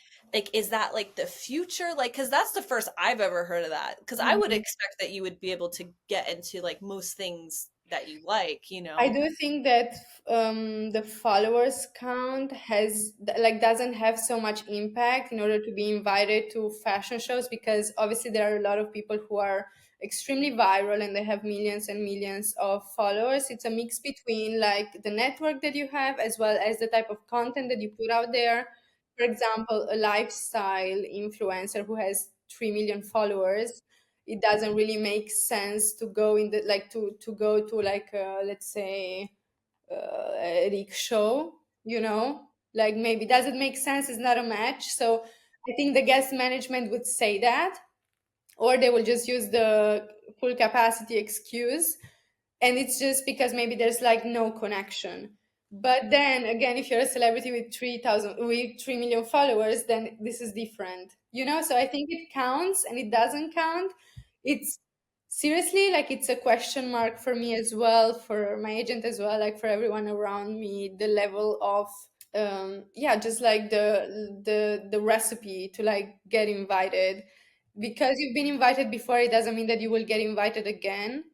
is that like the future, like because that's the first I've ever heard of that, because I would
Mhm.
expect that you would be able to get into like most things that you like.
I do think that the followers count like doesn't have so much impact in order to be invited to fashion shows, because obviously there are a lot of people who are extremely viral and they have millions and millions of followers. It's a mix between like the network that you have as well as the type of content that you put out there. For example, a lifestyle influencer who has 3 million followers, it doesn't really make sense to go in the like to go to like let's say a rickshaw, like maybe does it make sense, it's not a match. So I think the guest management would say that, or they will just use the full capacity excuse, and it's just because maybe there's like no connection. But then again, if you're a celebrity with 3 million followers, then this is different, so I think it counts and it doesn't count. It's seriously like it's a question mark for me as well, for my agent as well, like for everyone around me, the level of yeah, just like the recipe to like get invited. Because you've been invited before, it doesn't mean that you will get invited again.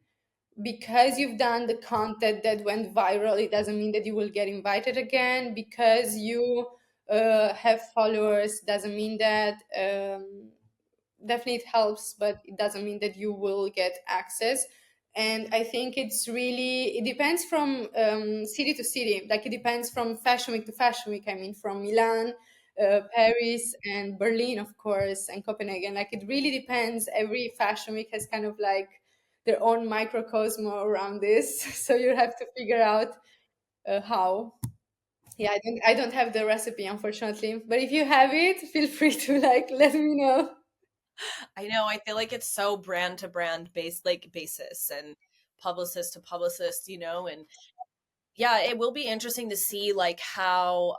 Because you've done the content that went viral, it doesn't mean that you will get invited again. Because you have followers, doesn't mean that. Definitely it helps, but it doesn't mean that you will get access. And I think it depends from city to city. Like it depends from fashion week to fashion week. I mean, from Milan, Paris, and Berlin, of course, and Copenhagen. Like it really depends. Every fashion week has kind of like their own microcosm around this. So you have to figure out how. Yeah, I don't have the recipe, unfortunately. But if you have it, feel free to like let me know.
I know, I feel like it's so brand to brand based, like basis, and publicist to publicist. And yeah, it will be interesting to see like how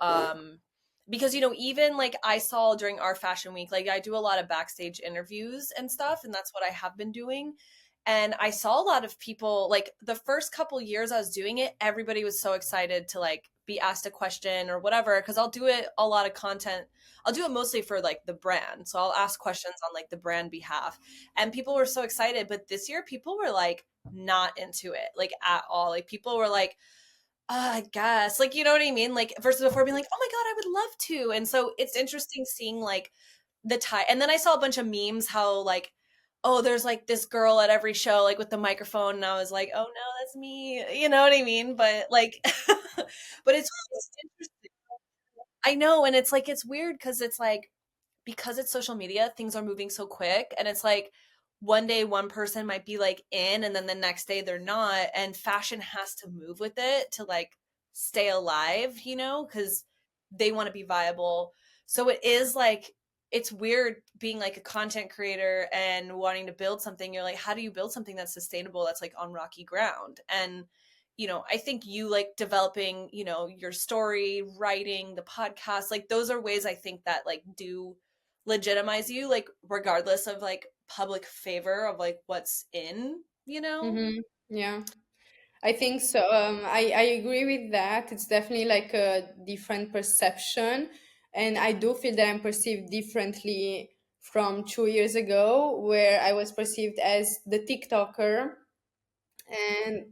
because even like I saw during our fashion week, like I do a lot of backstage interviews and stuff, and that's what I have been doing. And I saw a lot of people, like the first couple years I was doing it, everybody was so excited to like be asked a question or whatever. Cause I'll do it a lot of content. I'll do it mostly for like the brand. So I'll ask questions on like the brand behalf. And people were so excited. But this year, people were like not into it, like at all. Like people were like, I guess, like, you know what I mean? Like versus before being like, oh my God, I would love to. And so it's interesting seeing like the tie. And then I saw a bunch of memes how like, oh, there's like this girl at every show, like with the microphone. And I was like, oh no, that's me. You know what I mean? But like, but it's interesting. I know. And it's like, it's weird because it's social media, things are moving so quick. And it's like one day one person might be like in, and then the next day they're not. And fashion has to move with it to like stay alive, you know, because they want to be viable. So it is like, it's weird being like a content creator and wanting to build something. You're like, how do you build something that's sustainable, that's like on rocky ground? And I think you like developing, your story, writing, the podcast, like those are ways I think that like do legitimize you, like regardless of like public favor of like what's in.
Mm-hmm. Yeah. I think so. I agree with that. It's definitely like a different perception. And I do feel that I'm perceived differently from 2 years ago, where I was perceived as the TikToker. And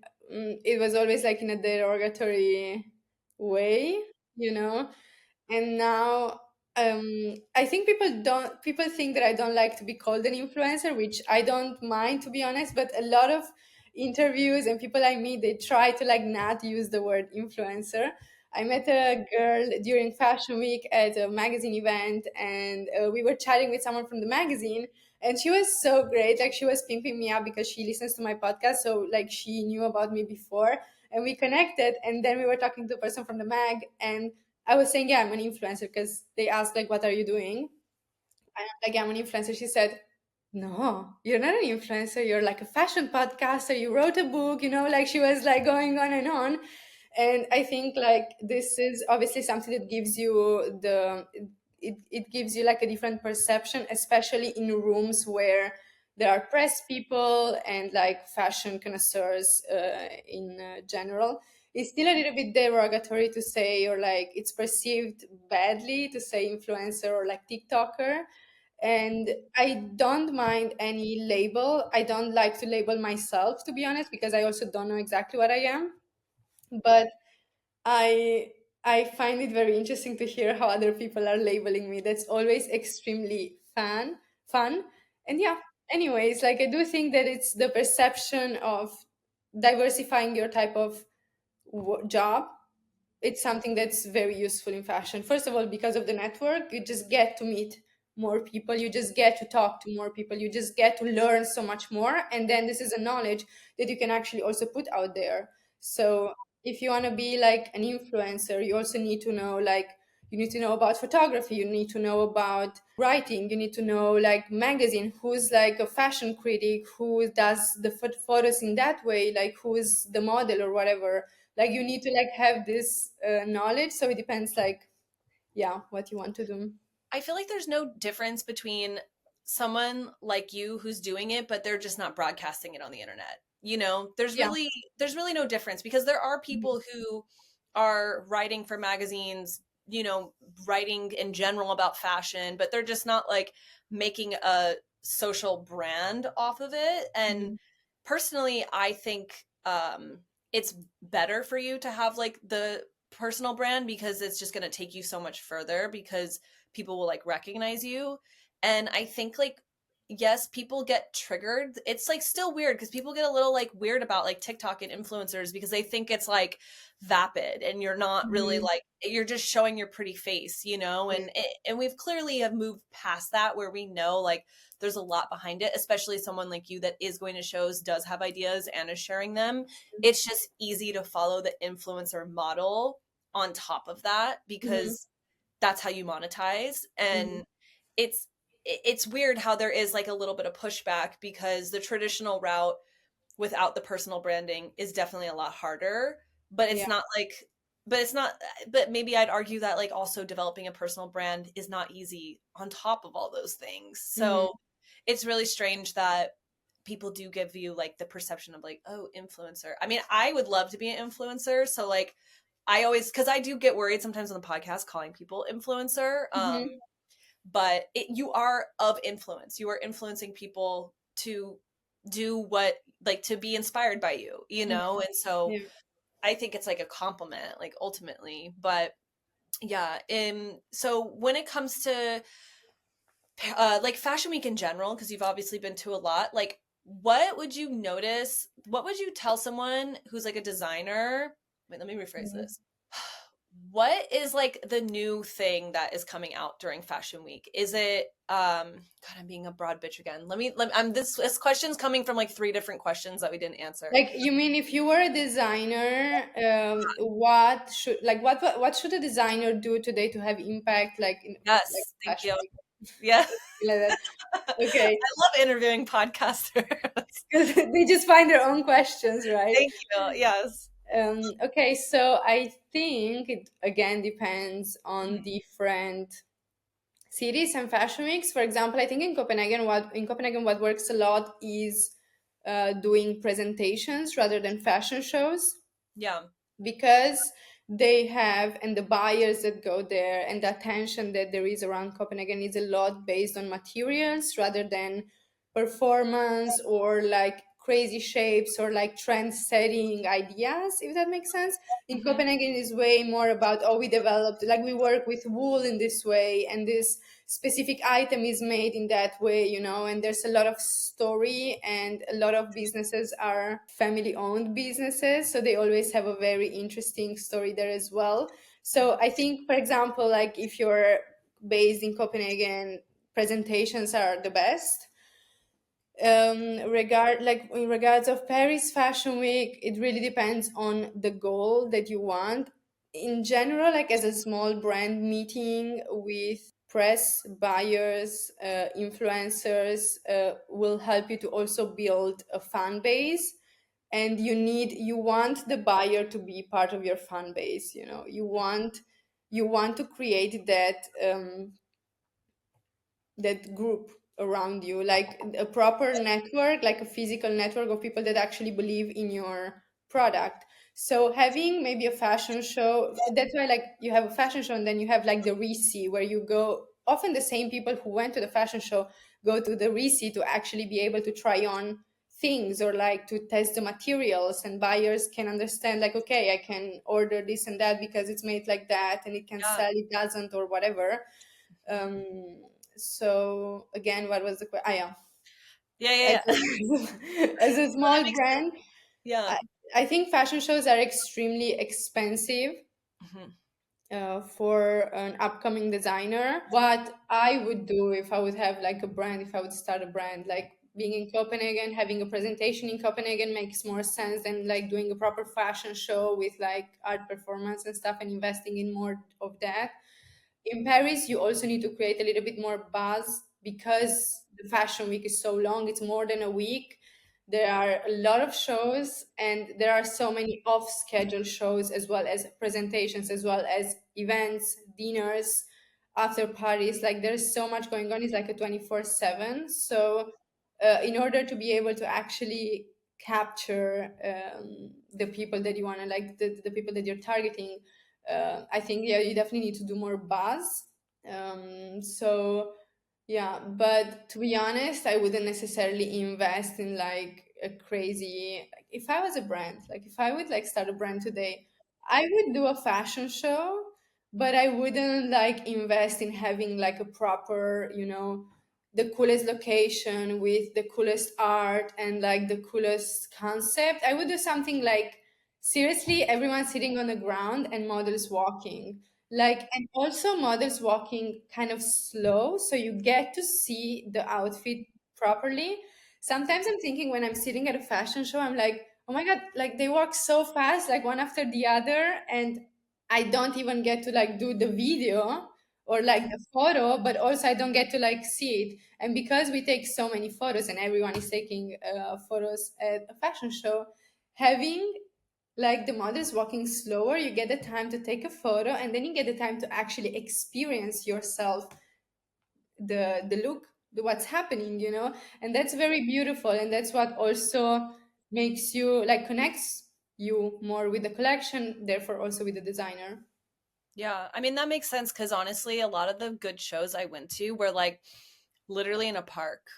it was always like in a derogatory way, you know? And now I think people think that I don't like to be called an influencer, which I don't mind, to be honest. But a lot of interviews and people I meet, they try to like not use the word influencer. I met a girl during fashion week at a magazine event, and we were chatting with someone from the magazine, and she was so great. Like, she was pimping me up because she listens to my podcast, so like she knew about me before, and we connected. And then we were talking to a person from the mag, and I was saying, yeah, I'm an influencer, because they asked, like, what are you doing? I'm like, yeah, I'm an influencer. She said, no, you're not an influencer. You're like a fashion podcaster. You wrote a book, like she was like going on and on. And I think like this is obviously something that gives you it gives you like a different perception, especially in rooms where there are press people and like fashion connoisseurs in general. It's still a little bit derogatory to say, or like it's perceived badly to say influencer or like TikToker. And I don't mind any label. I don't like to label myself, to be honest, because I also don't know exactly what I am. But I I find it very interesting to hear how other people are labeling me. That's always extremely fun. And yeah, anyways, like I do think that it's the perception of diversifying your type of job. It's something that's very useful in fashion. First of all, because of the network, you just get to meet more people, you just get to talk to more people, you just get to learn so much more. And then this is a knowledge that you can actually also put out there. So if you want to be like an influencer, you also need to know, like, you need to know about photography, you need to know about writing, you need to know like magazine, who's like a fashion critic, who does the photos in that way, like who's the model or whatever. Like you need to like have this knowledge. So it depends, like, yeah, what you want to do.
I feel like there's no difference between someone like you who's doing it, but they're just not broadcasting it on the internet. There's
Yeah.
really no difference because there are
Mhm.
people who are writing for magazines, writing in general about fashion, but they're just not like making a social brand off of it. And
Mhm.
personally, I think it's better for you to have like the personal brand because it's just going to take you so much further because people will like recognize you. And I think like yes, people get triggered. It's like still weird because people get a little like weird about like TikTok and influencers because they think it's like vapid and you're not really
Mhm.
like you're just showing your pretty face,
Yeah.
and we've clearly have moved past that where we know like there's a lot behind it, especially someone like you that is going to shows, does have ideas and is sharing them. It's just easy to follow the influencer model on top of that
Mhm.
because that's how you monetize.
Mhm.
And it's weird how there is like a little bit of pushback because the traditional route without the personal branding is definitely a lot harder, but it's
Yeah.
not like it's not, but maybe I'd argue that like also developing a personal brand is not easy on top of all those things.
Mhm.
So it's really strange that people do give you like the perception of like, oh, influencer. I mean, I would love to be an influencer. So like I always, because I do get worried sometimes on the podcast calling people influencer.
Mhm.
But you are of influence. You are influencing people to do what, like, to be inspired by you, you
Mhm.
know? And so
Yeah.
I think it's like a compliment, like ultimately. But yeah, so when it comes to like Fashion Week in general, because you've obviously been to a lot, like what would you notice? What would you tell someone who's like a designer? Wait, let me rephrase
Mhm.
this. What is like the new thing that is coming out during Fashion Week? Is it God, I'm being a broad bitch again. I'm this question's coming from like three different questions that we didn't answer.
Like, you mean if you were a designer, what should like what should a designer do today to have impact, like in like
Yes, thank
fashion
you.
week,
Yeah.
like that?
I
Okay,
love interviewing podcasters.
because they just find their own questions, right?
Thank you. Yes.
Okay, so I think it again depends on different cities and fashion weeks. For example, I think in Copenhagen what works a lot is doing presentations rather than fashion shows,
Yeah.
because they have, and the buyers that go there and the attention that there is around Copenhagen is a lot based on materials rather than performance or like crazy shapes or like trend setting ideas, if that makes sense. In
Hmm.
Copenhagen is way more about, oh, we developed, like, we work with wool in this way and this specific item is made in that way, and there's a lot of story, and a lot of businesses are family owned businesses, so they always have a very interesting story there as well. So I think, for example, like if you're based in Copenhagen, presentations are the best. In regards of Paris Fashion Week, it really depends on the goal that you want. In general, like as a small brand, meeting with press, buyers, influencers will help you to also build a fan base. And you want the buyer to be part of your fan base. You want to create that group around you, like a proper network, like a physical network of people that actually believe in your product. So having maybe a fashion show, that's why, like, you have a fashion show and then you have like the rec where you go, often the same people who went to the fashion show go to the rec to actually be able to try on things or like to test the materials, and buyers can understand, like, okay, I can order this and that because it's made like that and it can
Yeah.
sell, it doesn't, or whatever. So again, what was the question? Yeah.
Yeah. Yeah.
As
Yeah.
as a
No, that
small
makes
brand,
sense. Yeah.
I, I think fashion shows are extremely expensive
Hmm.
for an upcoming designer. What I would do if I would have like a brand, if I would start a brand, like being in Copenhagen, having a presentation in Copenhagen makes more sense than like doing a proper fashion show with like art performance and stuff and investing in more of that. In Paris, you also need to create a little bit more buzz because the fashion week is so long. It's more than a week. There are a lot of shows, and there are so many off schedule shows, as well as presentations, as well as events, dinners, after parties. Like, there's so much going on. It's like a 24/7. So, in order to be able to actually capture the people that you want to, like, the people that you're targeting, I think, yeah, you definitely need to do more buzz. So yeah, but to be honest, I wouldn't necessarily invest in like a crazy. Like, if I was a brand, like if I would like start a brand today, I would do a fashion show, but I wouldn't like invest in having like a proper, the coolest location with the coolest art and like the coolest concept. I would do something like, seriously, everyone sitting on the ground and models walking, like, and also models walking kind of slow so you get to see the outfit properly. Sometimes I'm thinking, when I'm sitting at a fashion show, I'm like, oh my god, like they walk so fast, like one after the other, and I don't even get to like do the video or like the photo, but also I don't get to like see it. And because we take so many photos and everyone is taking photos at a fashion show, having like the models walking slower, you get the time to take a photo, and then you get the time to actually experience yourself the look. what's happening, you know. And that's very beautiful, and that's what also makes you like connects you more with the collection, therefore also with the designer.
Yeah, I mean that makes sense because honestly, a lot of the good shows I went to were like literally in a park.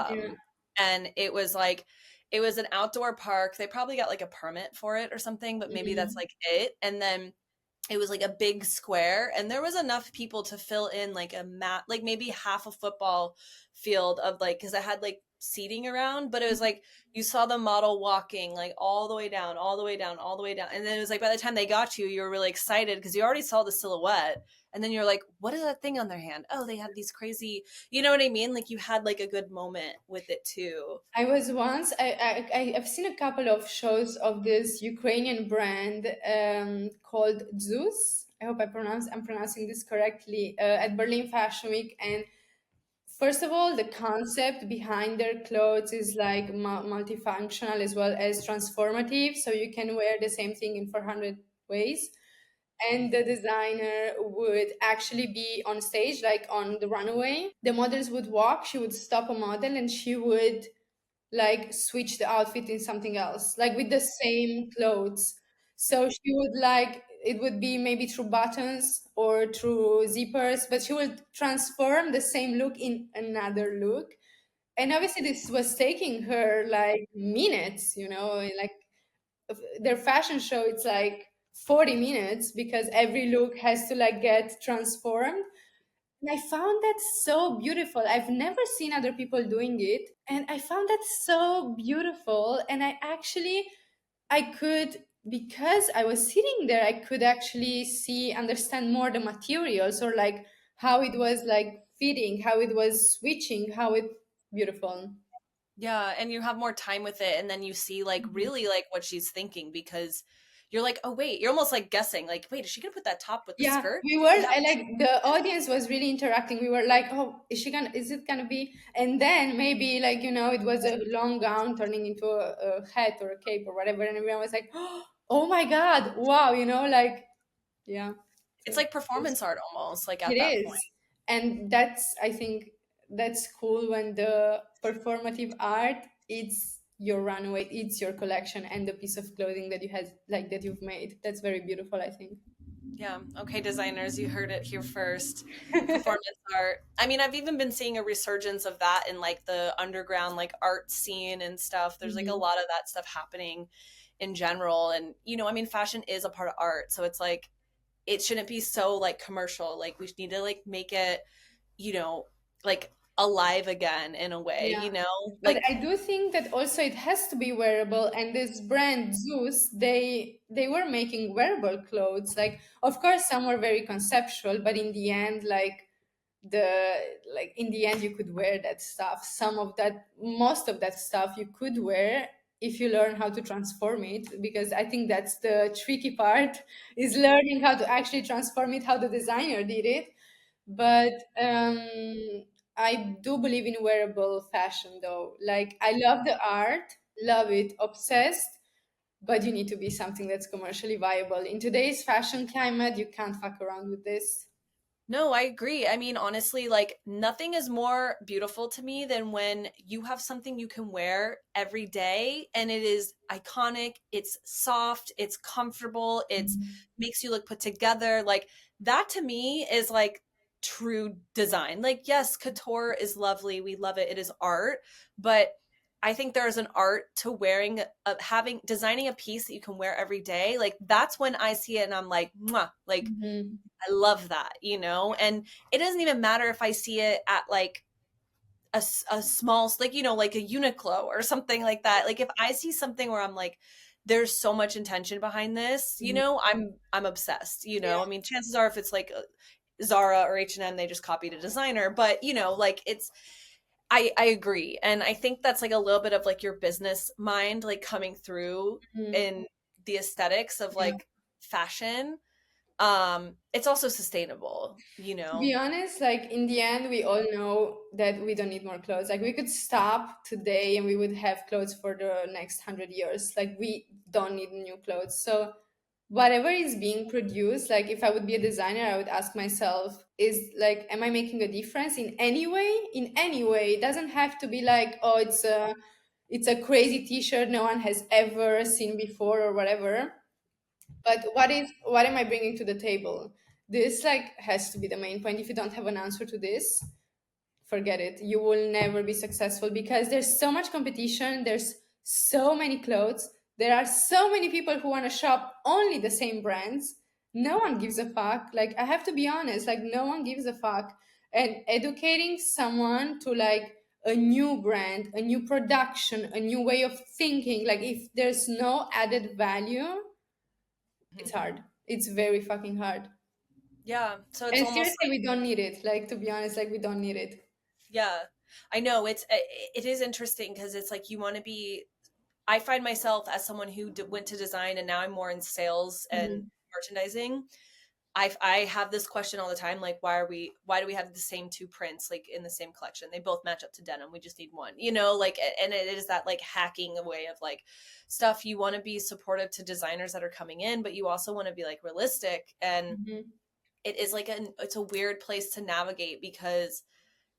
Yeah.
And it was like it was an outdoor park. They probably got like a permit for it or something, but maybe that's
Mhm.
like it. And then it was like a big square and there was enough people to fill in like a mat, like maybe half a football field of like, because I had like seating around, but it was like you saw the model walking like all the way down, all the way down, all the way down, and then it was like by the time they got you were really excited because you already saw the silhouette, and then you're like, what is that thing on their hand? Oh, they had these crazy, you know what I mean, like you had like a good moment with it too.
I was once I've seen a couple of shows of this Ukrainian brand called Zeus. I hope I'm pronouncing this correctly, at Berlin Fashion Week. And first of all, the concept behind their clothes is like multifunctional as well as transformative. So you can wear the same thing in 400 ways. And the designer would actually be on stage, like on the runway. The models would walk, she would stop a model, and she would like switch the outfit in something else, like with the same clothes. So she would like it would be maybe through buttons or through zippers, but she would transform the same look in another look. And obviously this was taking her like minutes, you know, like their fashion show it's like 40 minutes because every look has to like get transformed. And I found that so beautiful. I've never seen other people doing it. And I found that so beautiful. And I could, because I was sitting there, I could actually see, understand more the materials or like how it was like fitting, how it was switching, how it, beautiful.
Yeah, and you have more time with it and then you see like
Mhm.
really like what she's thinking because you're like, "Oh wait," you're almost like guessing like, "Wait, is she going to put that top with the
Yeah,
skirt?"
we were
And that
I, like the audience was really interacting. We were like, "Oh, is it gonna be?" And then maybe like you know, it was a long gown turning into a hat or a cape or whatever, and everyone was like, "Oh my God, wow!" You know, like yeah.
it's
So
like performance art almost like
it
at that point.
is, and that's I think that's cool when the performative art it's your runway, it's your collection, and the piece of clothing that you had like that you've made. That's very beautiful, I think.
Yeah. Okay, designers, you heard it here first. Performance art. I mean, I've even been seeing a resurgence of that in like the underground like art scene and stuff. There's like a
Mhm.
lot of that stuff happening in general and I mean, fashion is a part of art. So it's like it shouldn't be so like commercial. Like we need to like make it, you know, like alive again in a way,
Yeah. But
Like
I do think that also it has to be wearable. And this brand Zeus, they were making wearable clothes. Like, of course, some were very conceptual, but in the end, like in the end, you could wear that stuff. Most of that stuff, you could wear if you learn how to transform it. Because I think that's the tricky part is learning how to actually transform it, how the designer did it. But I do believe in wearable fashion though. Like I love the art, love it, obsessed, but you need to be something that's commercially viable. In today's fashion climate, you can't fuck around with this.
no, I agree. I mean, honestly, like nothing is more beautiful to me than when you have something you can wear every day and it is iconic, it's soft, it's comfortable, it's
Mhm.
makes you look put together. Like that to me is like true design. Like yes, couture is lovely. We love it. It is art, but I think there is an art to wearing having designing a piece that you can wear every day. Like that's when I see it and I'm like, mwah, like
Mhm.
I love that, And it doesn't even matter if I see it at like a small, like, like a Uniqlo or something like that. Like if I see something where I'm like, there's so much intention behind this,
Mhm.
I'm obsessed,
Yeah.
I mean, chances are if it's like Zara or H&M, they just copied a designer, but like I agree. And I think that's like a little bit of like your business mind, like coming through
Mhm.
in the aesthetics of
Yeah.
like fashion. It's also sustainable,
To be honest, like in the end, we all know that we don't need more clothes. Like we could stop today and we would have clothes for the next 100 years. Like we don't need new clothes. So whatever is being produced, like if I would be a designer, I would ask myself, is like, am I making a difference in any way? In any way. It doesn't have to be like, oh, it's a crazy t-shirt no one has ever seen before or whatever. But what am I bringing to the table? This like has to be the main point. If you don't have an answer to this, forget it. You will never be successful because there's so much competition. There's so many clothes. There are so many people who want to shop only the same brands. No one gives a fuck. Like, I have to be honest, like, no one gives a fuck. And educating someone to like a new brand, a new production, a new way of thinking, like, if there's no added value, it's
Mhm.
hard. It's very fucking hard.
Yeah, so it's
And
almost
seriously, we don't need it. Like, to be honest, like, we don't need it.
yeah. I know it is interesting because it's like you want to be I find myself as someone who went to design and now I'm more in sales and
Mhm.
merchandising. I have this question all the time, like why do we have the same two prints like in the same collection? They both match up to denim. We just need one, like, and it is that like hacking way of like stuff. You want to be supportive to designers that are coming in, but you also want to be like realistic. And
Mhm.
it is like it's a weird place to navigate because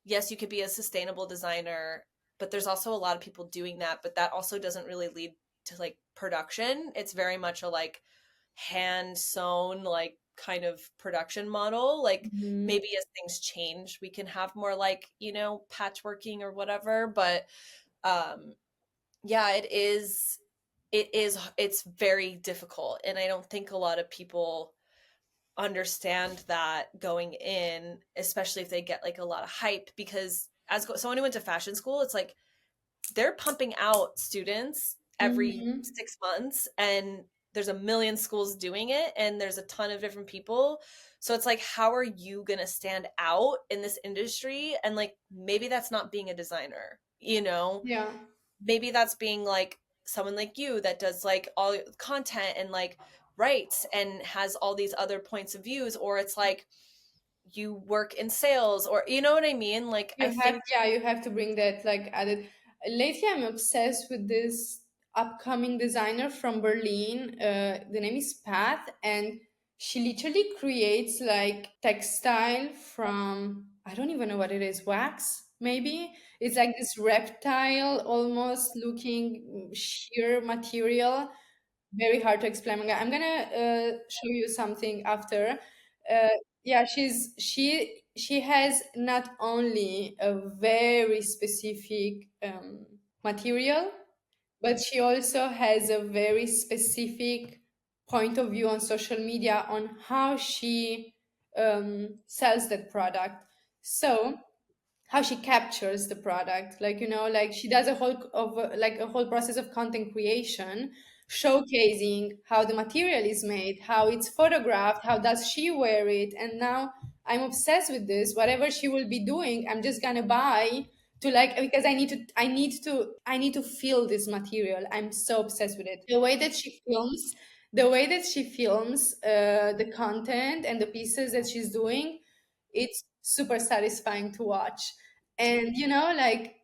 yes, you could be a sustainable designer, but there's also a lot of people doing that, but that also doesn't really lead to like production. It's very much a like hand sewn like kind of production model. Like
Mhm.
maybe as things change, we can have more like, patchworking or whatever, but um yeah, it's very difficult and I don't think a lot of people understand that going in, especially if they get like a lot of hype because as someone who went to fashion school, it's like they're pumping out students every
Mhm.
6 months and there's a million schools doing it and there's a ton of different people. So it's like, how are you going to stand out in this industry? And like, maybe that's not being a designer,
Yeah.
maybe that's being like someone like you that does like all content and like writes and has all these other points of views, or it's like you work in sales, or you know what I mean? Like, I
You have,
think,
yeah, you have to bring that like added. Lately, I'm obsessed with this upcoming designer from Berlin. The name is Path, and she literally creates like textile from, I don't even know what it is, wax maybe. It's like this reptile, almost looking sheer material. Very hard to explain. I'm gonna show you something after. Uh, yeah, she has not only a very specific material, but she also has a very specific point of view on social media on how she sells that product. So how she captures the product, like, like she does a whole of like a whole process of content creation, showcasing how the material is made, how it's photographed, how does she wear it. And now I'm obsessed with this. Whatever she will be doing, I'm just gonna buy, to like, because I need to feel this material. I'm so obsessed with it. The way that she films the content and the pieces that she's doing, it's super satisfying to watch. And like,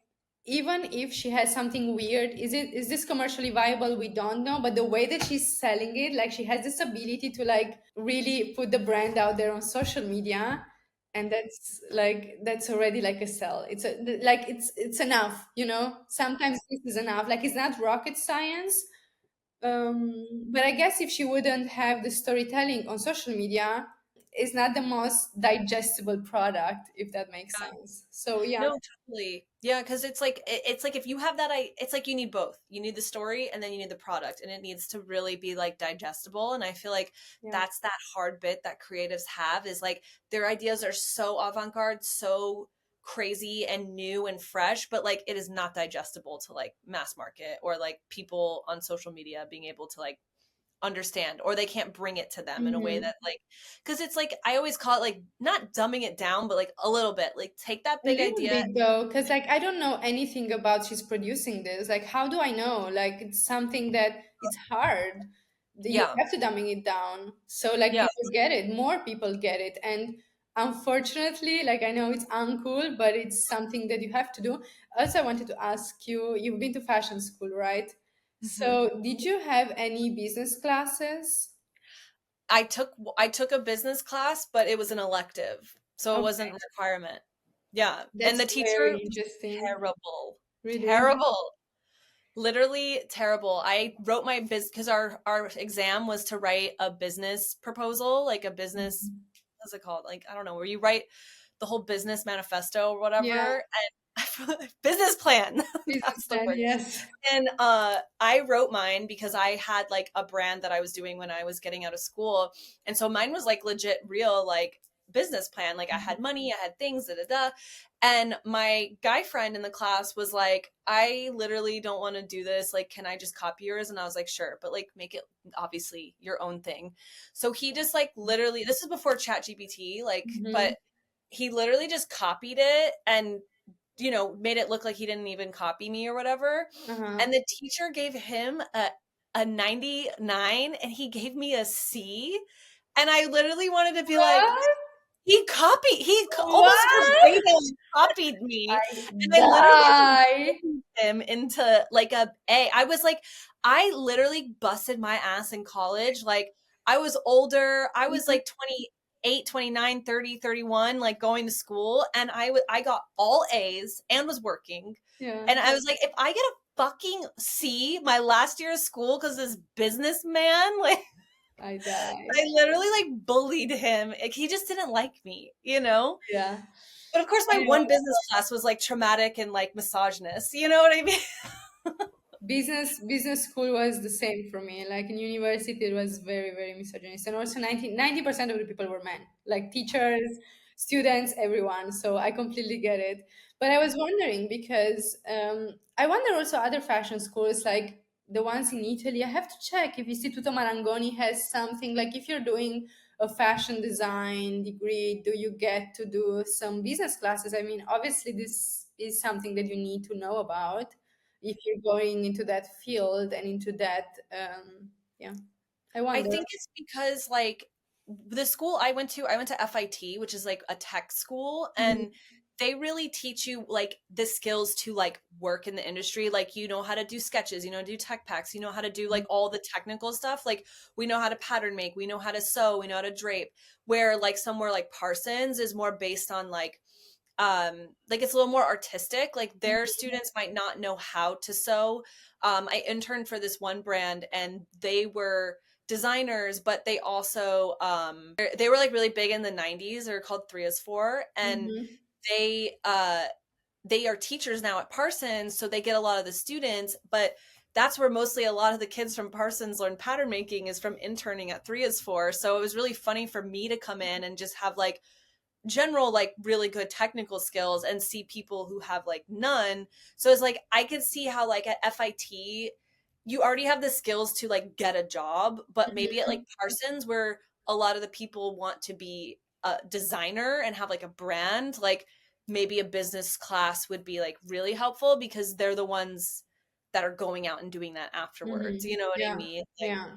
even if she has something weird, is this commercially viable? We don't know, but the way that she's selling it, like, she has this ability to like really put the brand out there on social media. And that's already like a sell. It's enough. Sometimes this is enough. Like, it's not rocket science. But I guess if she wouldn't have the storytelling on social media, it's not the most digestible product, if that makes sense. So yeah.
no, totally. Yeah, because it's like if you have that, it's like you need both. You need the story and then you need the product, and it needs to really be like digestible. And I feel like
Yeah.
that's that hard bit that creatives have is like their ideas are so avant-garde, so crazy and new and fresh, but like it is not digestible to like mass market or like people on social media being able to like understand, or they can't bring it to them in a way
Hmm.
that like, because it's like I always call it like not dumbing it down but like a little bit, like take that
A
big
little
idea.
bit though, because like I don't know anything about she's producing this. Like, how do I know? Like, it's something that it's hard. You
Yeah,
have to dumbing it down. So like
yeah.
people get it, more people get it. And unfortunately, like, I know it's uncool, but it's something that you have to do. Also, I wanted to ask you, you've been to fashion school, right?
Mhm.
So did you have any business classes?
I took a business class, but it was an elective, so it wasn't a
Okay,
requirement. Yeah, and
that's
the teacher
very
was
interesting.
terrible,
Really?
terrible, literally terrible. I wrote my because our exam was to write a business proposal, like a business,
Mhm.
what's it called? Like, I don't know, where you write the whole business manifesto or
Yeah,
whatever, and business plan.
business
That's the
plan,
word.
yes.
And I wrote mine because I had like a brand that I was doing when I was getting out of school. And so mine was like legit real like business plan. Like I had money, I had things, da da da. And my guy friend in the class was like, I literally don't want to do this. Like, can I just copy yours? And I was like, sure, but like make it obviously your own thing. So he just like literally, this is before Chat GPT, like, but
Mhm.
he literally just copied it and made it look like he didn't even copy me or whatever.
Uh-huh.
And the teacher gave him a 99 and he gave me a C. And I literally wanted to be like,
What?
almost
What?
verbatim copied me.
I
And I literally
die.
bullied him into like a A. I was like, I literally busted my ass in college. Like, I was older. I was
Mhm.
like 28, 29, 30, 31, like going to school. And I got all A's and was working.
Yeah,
And I was like, if I get a fucking C my last year of school because this businessman, like,
I die.
I literally like bullied him. Like, he just didn't like me, you know?
Yeah.
But of course,
I
my
know.
one business class was like traumatic and like misogynist. You know what I mean?
Business school was the same for me. Like in university, it was very, very misogynist. And also 90% of the people were men, like teachers, students, everyone. So I completely get it. But I was wondering because I wonder also other fashion schools, like the ones in Italy, I have to check if Istituto Marangoni has something, like if you're doing a fashion design degree, do you get to do some business classes? I mean, obviously, this is something that you need to know about if you're going into that field and into that yeah, I
I
wonder.
think it's because like the school I went to FIT, which is like a tech school,
Mhm,
and they really teach you like the skills to like work in the industry. Like, you know how to do sketches, you know how to do tech packs, you know how to do like all the technical stuff. Like, we know how to pattern make, we know how to sew, we know how to drape. Where like somewhere like Parsons is more based on like it's a little more artistic. Like, their
mhm,
students might not know how to sew. I interned for this one brand and they were designers, but they also they were like really big in the 90s. They're called 3 as 4, and
mhm,
they uh they are teachers now at Parsons, so they get a lot of the students, but that's where mostly a lot of the kids from Parsons learn pattern making, is from interning at 3 as 4. So it was really funny for me to come in and just have like general like really good technical skills and see people who have like none. So it's like I could see how like at FIT you already have the skills to like get a job, but maybe at like
mhm,
Parsons, where a lot of the people want to be a designer and have like a brand, like maybe a business class would be like really helpful because they're the ones that are going out and doing that afterwards.
mhm.
You know what I
Yeah,
mean? Like,
yeah,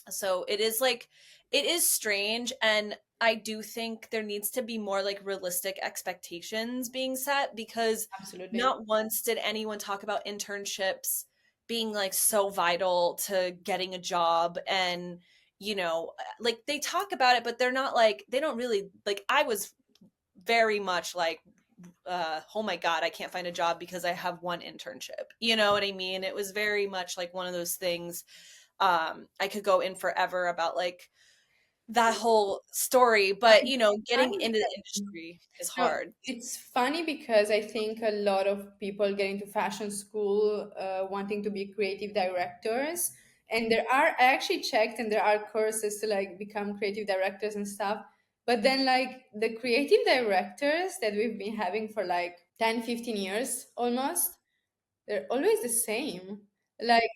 so it is like, it is strange. And I do think there needs to be more like realistic expectations being set, because
absolutely.
not once did anyone talk about internships being like so vital to getting a job. And, like they talk about it, but they're not like, they don't really like, I was very much like, oh my God, I can't find a job because I have one internship. You know what I mean? It was very much like one of those things. I could go in forever about like that whole story, but
It's
getting
funny
into the
because
industry is
no,
hard.
it's funny because I think a lot of people get into fashion school wanting to be creative directors. And there are, I actually checked, and there are courses to like become creative directors and stuff. But then, like, the creative directors that we've been having for like 10, 15 years almost, they're always the same. Like,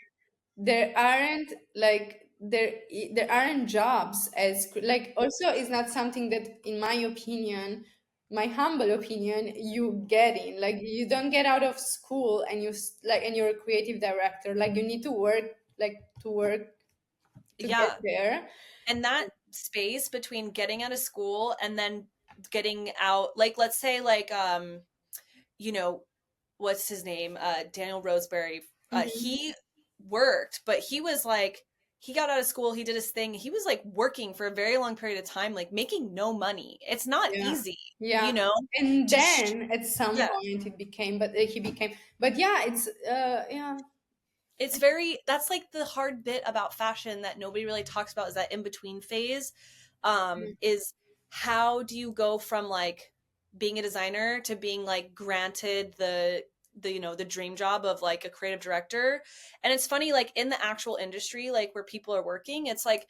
there aren't like there aren't jobs as like, also it's not something that, in my opinion, my humble opinion, you get in, like you don't get out of school and like and you're a creative director, like you need to work, like to work to get
Yeah.
there.
And that space between getting out of school and then getting out, like let's say like you know, what's his name? Daniel Roseberry.
Mhm.
He worked, but he was like he got out of school, he did his thing. He was like working for a very long period of time, like making no money. It's not
Yeah.
easy,
Yeah. And
to
then at some
yeah.
point it became, but he became, but yeah, it's, yeah.
It's very, that's like the hard bit about fashion that nobody really talks about, is that in between phase.
Mm.
Is how do you go from like being a designer to being like granted the the dream job of like a creative director. And it's funny, like in the actual industry, like where people are working, it's like,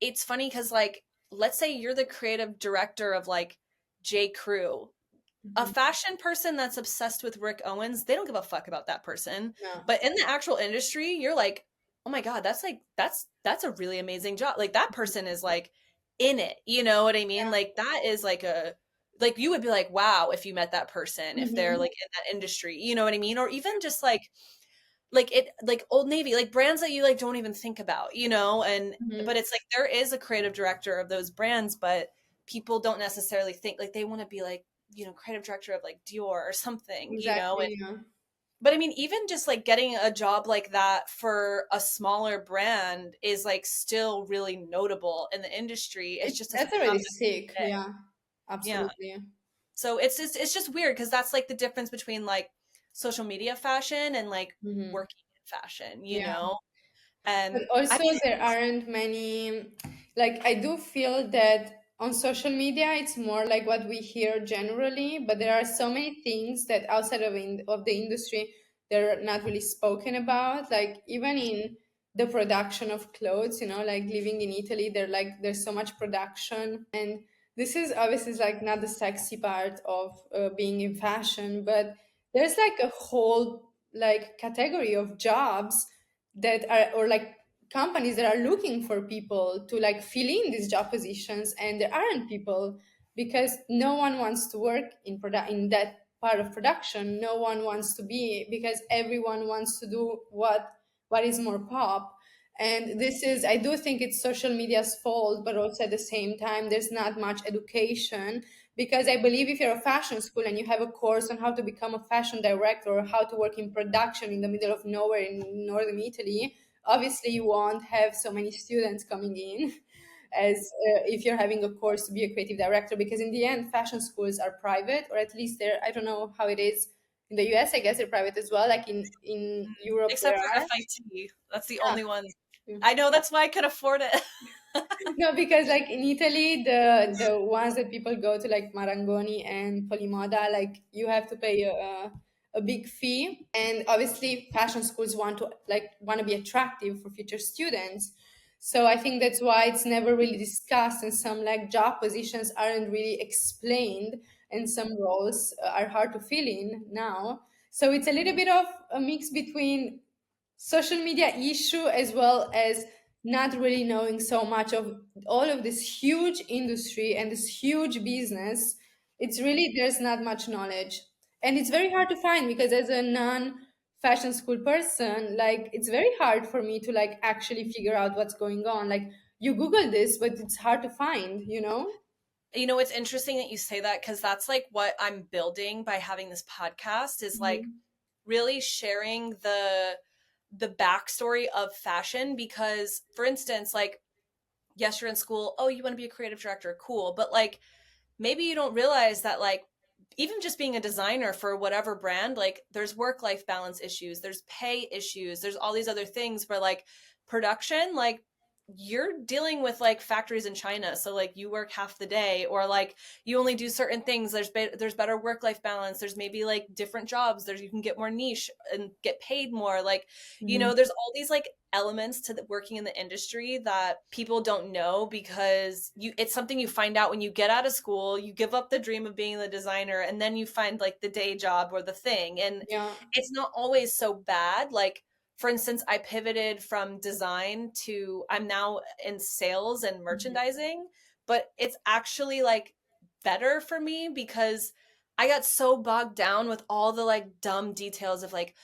it's funny because like, let's say you're the creative director of like J Crew, a
Mhm.
fashion person that's obsessed with Rick Owens, they don't give a fuck about that person.
No.
But in the actual industry, you're like, oh my God, that's like, that's a really amazing job. Like that person is like in it. You know what I mean?
Yeah.
Like that is like a, like you would be like, wow, if you met that person, if they're
Mhm.
like in that industry, you know what I mean? Or even just like it, like Old Navy, like brands that you like don't even think about, and
Mhm.
but it's like there is a creative director of those brands, but people don't necessarily think like they want to be like, creative director of like Dior or something, and
Exactly. Yeah.
but I mean, even just like getting a job like that for a smaller brand is like still really notable in the industry. It just doesn't
That's already
happen.
sick. Yeah.
Yeah.
Absolutely.
So it's just weird because that's like the difference between like social media fashion and like
Mhm.
working in fashion,
Yeah. But
And I
also,
mean,
there aren't many, like, I do feel that on social media, it's more like what we hear generally, but there are so many things that outside of the industry, they're not really spoken about. Like, even in the production of clothes, like living in Italy, there's so much production. And this is obviously like not the sexy part of being in fashion, but there's like a whole like category of jobs that are, or like companies that are looking for people to like fill in these job positions, and there aren't people because no one wants to work in that part of production. No one wants to be, because everyone wants to do what is more pop. And this is, I do think it's social media's fault, but also at the same time there's not much education, because I believe if you're a fashion school and you have a course on how to become a fashion director or how to work in production in the middle of nowhere in northern Italy, obviously you won't have so many students coming in as if you're having a course to be a creative director, because in the end fashion schools are private, or at least they're, I don't know how it is in the US. I guess they're private as well, like in Europe there
except for
are.
FIT, that's the
Yeah.
only one. I know, that's why I could afford it.
No, because like in Italy, the ones that people go to, like Marangoni and Polimoda, like you have to pay a big fee, and obviously fashion schools want to be attractive for future students. So I think that's why it's never really discussed, and some like job positions aren't really explained, and some roles are hard to fill in now. So it's a little bit of a mix between social media issue as well as not really knowing so much of all of this huge industry and this huge business. It's really, there's not much knowledge, and it's very hard to find, because as a non fashion school person, like it's very hard for me to like actually figure out what's going on. Like you google this, but it's hard to find.
It's interesting that you say that, because that's like what I'm building by having this podcast, is like
Mhm.
really sharing the backstory of fashion. Because for instance, like, yes, you're in school, oh, you want to be a creative director, cool, but like maybe you don't realize that like even just being a designer for whatever brand, like there's work life balance issues, there's pay issues, there's all these other things where like production, like you're dealing with like factories in China, so like you work half the day, or like you only do certain things. There's better work life balance, there's maybe like different jobs, there's, you can get more niche and get paid more, like
Mhm.
there's all these like elements to working in the industry that people don't know, because it's something you find out when you get out of school, you give up the dream of being the designer, and then you find like the day job or the thing. And
Yeah.
it's not always so bad. Like, for instance, I pivoted from design to, I'm now in sales and
Mhm.
merchandising, but it's actually like better for me because I got so bogged down with all the like dumb details of like,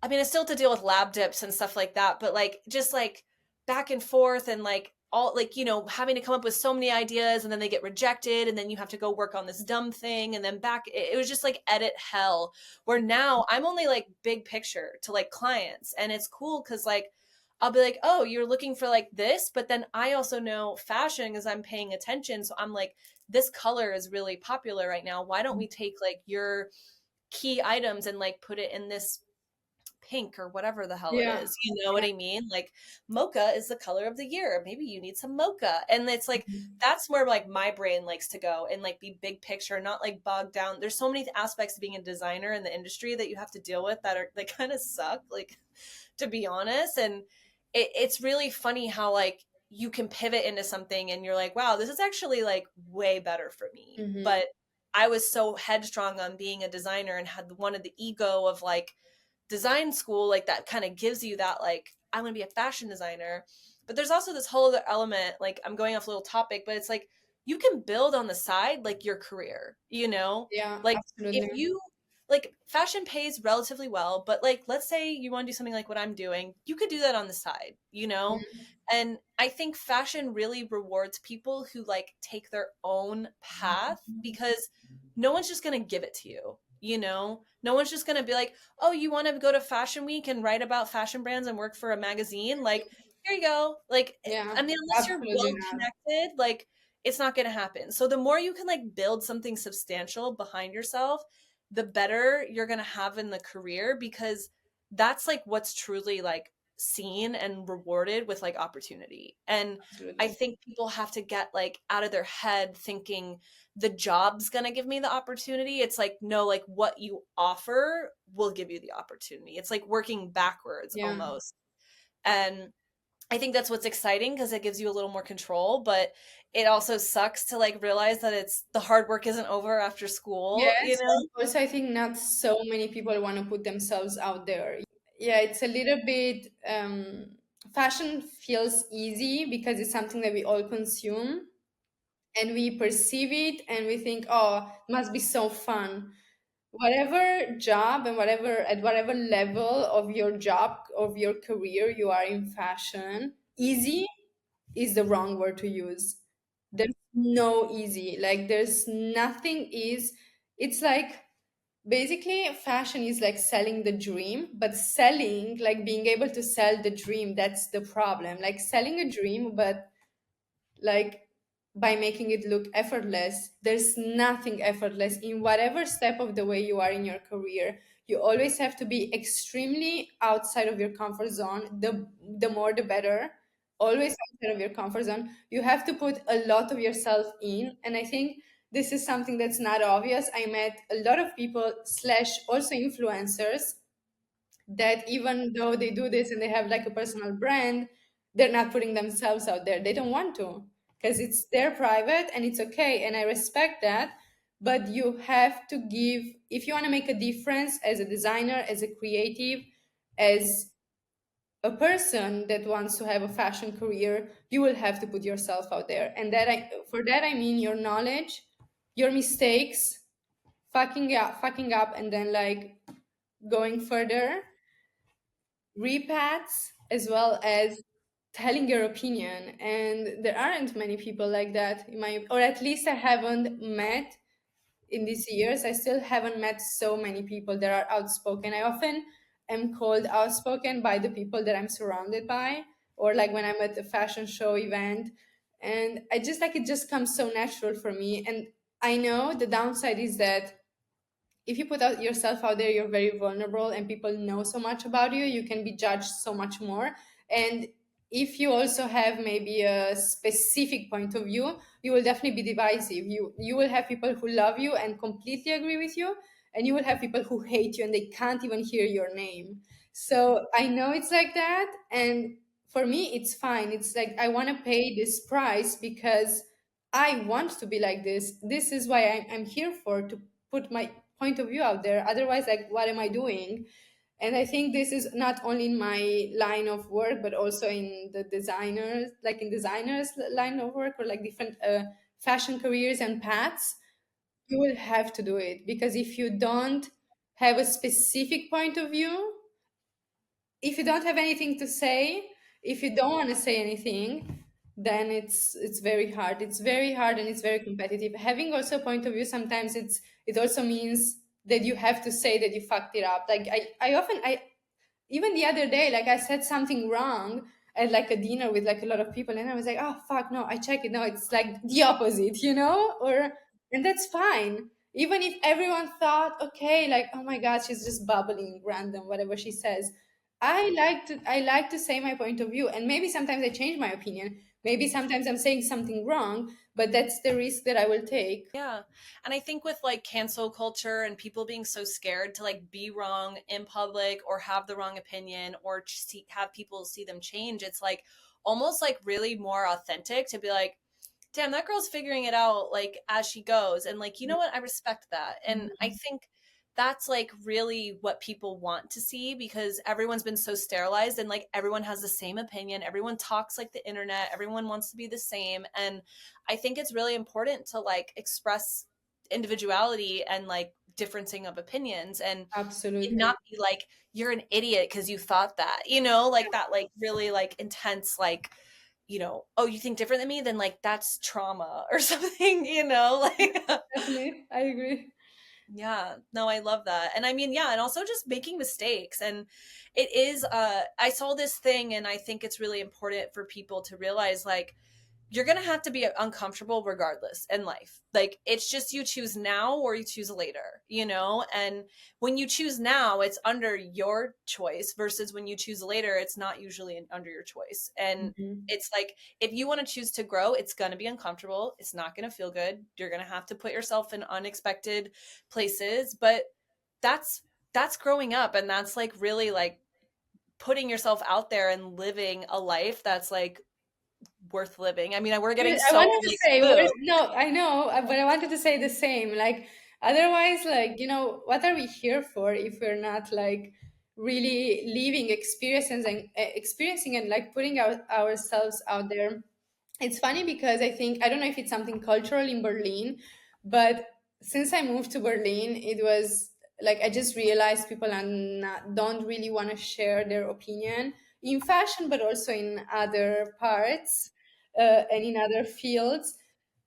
I mean, I still have to deal with lab dips and stuff like that, but like just like back and forth, and like all like, having to come up with so many ideas, and then they get rejected, and then you have to go work on this dumb thing, and then back. It was just like edit hell, where now I'm only like big picture to like clients. And it's cool because like I'll be like, oh, you're looking for like this, but then I also know fashion because I'm paying attention. So I'm like, this color is really popular right now. Why don't we take like your key items and like put it in this pink or whatever the hell it
Yeah.
is. You know what
Yeah.
I mean? Like mocha is the color of the year. Maybe you need some mocha. And it's like
Mhm.
that's where like my brain likes to go and like be big picture, not like bogged down. There's so many aspects of being a designer in the industry that you have to deal with that are they kind of suck, like to be honest. And it's really funny how like you can pivot into something and you're like, wow, this is actually like way better for me.
Mhm.
But I was so headstrong on being a designer and had wanted the ego of like design school, like that kind of gives you that like I'm going to be a fashion designer. But there's also this whole other element, like I'm going off a little topic, but it's like you can build on the side like your career, you know?
Yeah,
Like if
absolutely.
you like fashion pays relatively well, but like let's say you want to do something like what I'm doing, you could do that on the side, you know?
Mhm.
And I think fashion really rewards people who like take their own path because no one's just going to give it to you, you know? No one's just going to be like, oh, you want to go to Fashion Week and write about fashion brands and work for a magazine? Like, here you go. Like,
Yeah,
I mean, unless you're
absolutely
well
not.
connected, like, it's not going to happen. So the more you can like build something substantial behind yourself, the better you're going to have in the career because that's like what's truly like seen and rewarded with like opportunity. And I
Absolutely.
think people have to get like out of their head thinking the job's going to give me the opportunity. It's like, no, like what you offer will give you the opportunity. It's like working backwards
Yeah.
almost. And I think that's what's exciting because it gives you a little more control, but it also sucks to like realize that it's the hard work isn't over after school, you
Yes, and
know?
also I think not so many people want to put themselves out there. Yeah, it's a little bit fashion feels easy because it's something that we all consume and we perceive it and we think, oh, it must be so fun. Whatever job and whatever at whatever level of your job of your career you are in fashion, easy is the wrong word to use. There's no easy. Like there's nothing is it's like basically fashion is like selling the dream, but selling like being able to sell the dream, that's the problem. Like selling a dream, but like by making it look effortless. There's nothing effortless in whatever step of the way you are in your career. You always have to be extremely outside of your comfort zone. The more the better. Always outside of your comfort zone. You have to put a lot of yourself in. And I think this is something that's not obvious. I met a lot of people slash also influencers that even though they do this and they have like a personal brand, they're not putting themselves out there. They don't want to because it's their private and it's okay. And I respect that. But you have to give, if you want to make a difference as a designer, as a creative, as a person that wants to have a fashion career, you will have to put yourself out there. And for that, I mean your knowledge, your mistakes, fucking up, and then like going further repats as well as telling your opinion, and there aren't many people like that in my, or at least I haven't met in these years. I still haven't met so many people that are outspoken. I often am called outspoken by the people that I'm surrounded by, or like when I'm at a fashion show event, and I just like it just comes so natural for me. And I know the downside is that if you put out yourself out there, you're very vulnerable and people know so much about you, you can be judged so much more. And if you also have maybe a specific point of view, you will definitely be divisive. You will have people who love you and completely agree with you, and you will have people who hate you and they can't even hear your name. So I know it's like that, and for me it's fine. It's like I want to pay this price because I want to be like this. This is why I'm here for, to put my point of view out there. Otherwise, like, what am I doing? And I think this is not only in my line of work, but also in the designers, like in designers line of work, or like different fashion careers and paths. You will have to do it because if you don't have a specific point of view, if you don't have anything to say, if you don't want to say anything, then it's very hard. It's very hard and it's very competitive. Having also a point of view, sometimes it also means that you have to say that you fucked it up. Like I often I even the other day, like I said something wrong at like a dinner with like a lot of people, and I was like, oh fuck, no, I check it, no, it's like the opposite, you know? Or and that's fine. Even if everyone thought, okay, like, oh my god, she's just bubbling random, whatever she says. I like to say my point of view, and maybe sometimes I change my opinion. Maybe sometimes I'm saying something wrong, but that's the risk that I will take.
Yeah. And I think with like cancel culture and people being so scared to like be wrong in public or have the wrong opinion or have people see them change, it's like almost like really more authentic to be like, damn, that girl's figuring it out like as she goes. And like, you know what? I respect that. And I
Mhm.
think that's like really what people want to see because everyone's been so sterilized and like everyone has the same opinion. Everyone talks like the internet. Everyone wants to be the same. And I think it's really important to like express individuality and like differencing of opinions and
Absolutely.
not be like you're an idiot because you thought that, you know, like that like really like intense like, you know, oh, you think different than me, then like that's trauma or something, you know, like
Definitely, I agree.
yeah, no, I love that. And I mean, yeah, and also just making mistakes. And it is I saw this thing and I think it's really important for people to realize like you're going to have to be uncomfortable regardless in life. Like it's just you choose now or you choose later, you know? And when you choose now, it's under your choice versus when you choose later, it's not usually under your choice. And
Mhm.
it's like if you want to choose to grow, it's going to be uncomfortable. It's not going to feel good. You're going to have to put yourself in unexpected places, but that's that's growing up and that's like really like putting yourself out there and living a life that's like worth living. I mean, we're getting
I
so
wanted to
like
say,
woo.
no, I know, but I wanted to say the same. Like, otherwise, like, what are we here for if we're not like really living experiences and experiencing and like putting ourselves out there? It's funny because I don't know if it's something cultural in Berlin, but since I moved to Berlin, it was like I just realized people don't really want to share their opinion in fashion, but also in other parts and in other fields.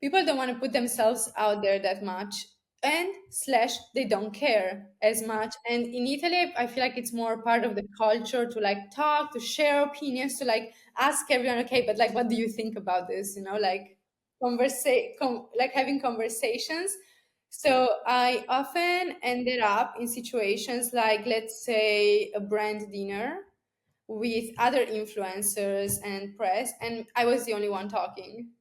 People don't want to put themselves out there that much, and slash they don't care as much. And in Italy, I feel like it's more part of the culture to like talk, to share opinions, to like ask everyone, okay, but like, what do you think about this? Like like having conversations. So I often ended up in situations like, let's say, a brand dinner with other influencers and press, and I was the only one talking.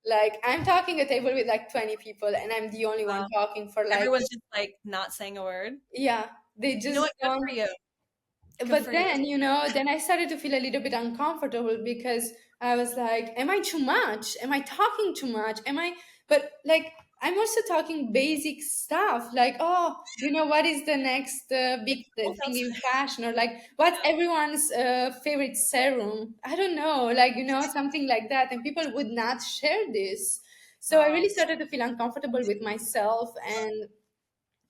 Like, I'm talking a table with like 20 people, and I'm the only one
Wow.
talking for like,
Everyone's just like not saying a word.
yeah, they
You know
just
what? Good for
don't.
you. Good
But
for you.
then I started to feel a little bit uncomfortable because I was like, am I too much? Am I talking too much? But like, I'm also talking basic stuff like, oh, what is the next
It's
big
cold
thing in
outside.
fashion? Or like, what's everyone's favorite serum? I don't know, like, something like that. And people would not share this. So I really
Wow.
started to feel uncomfortable with myself and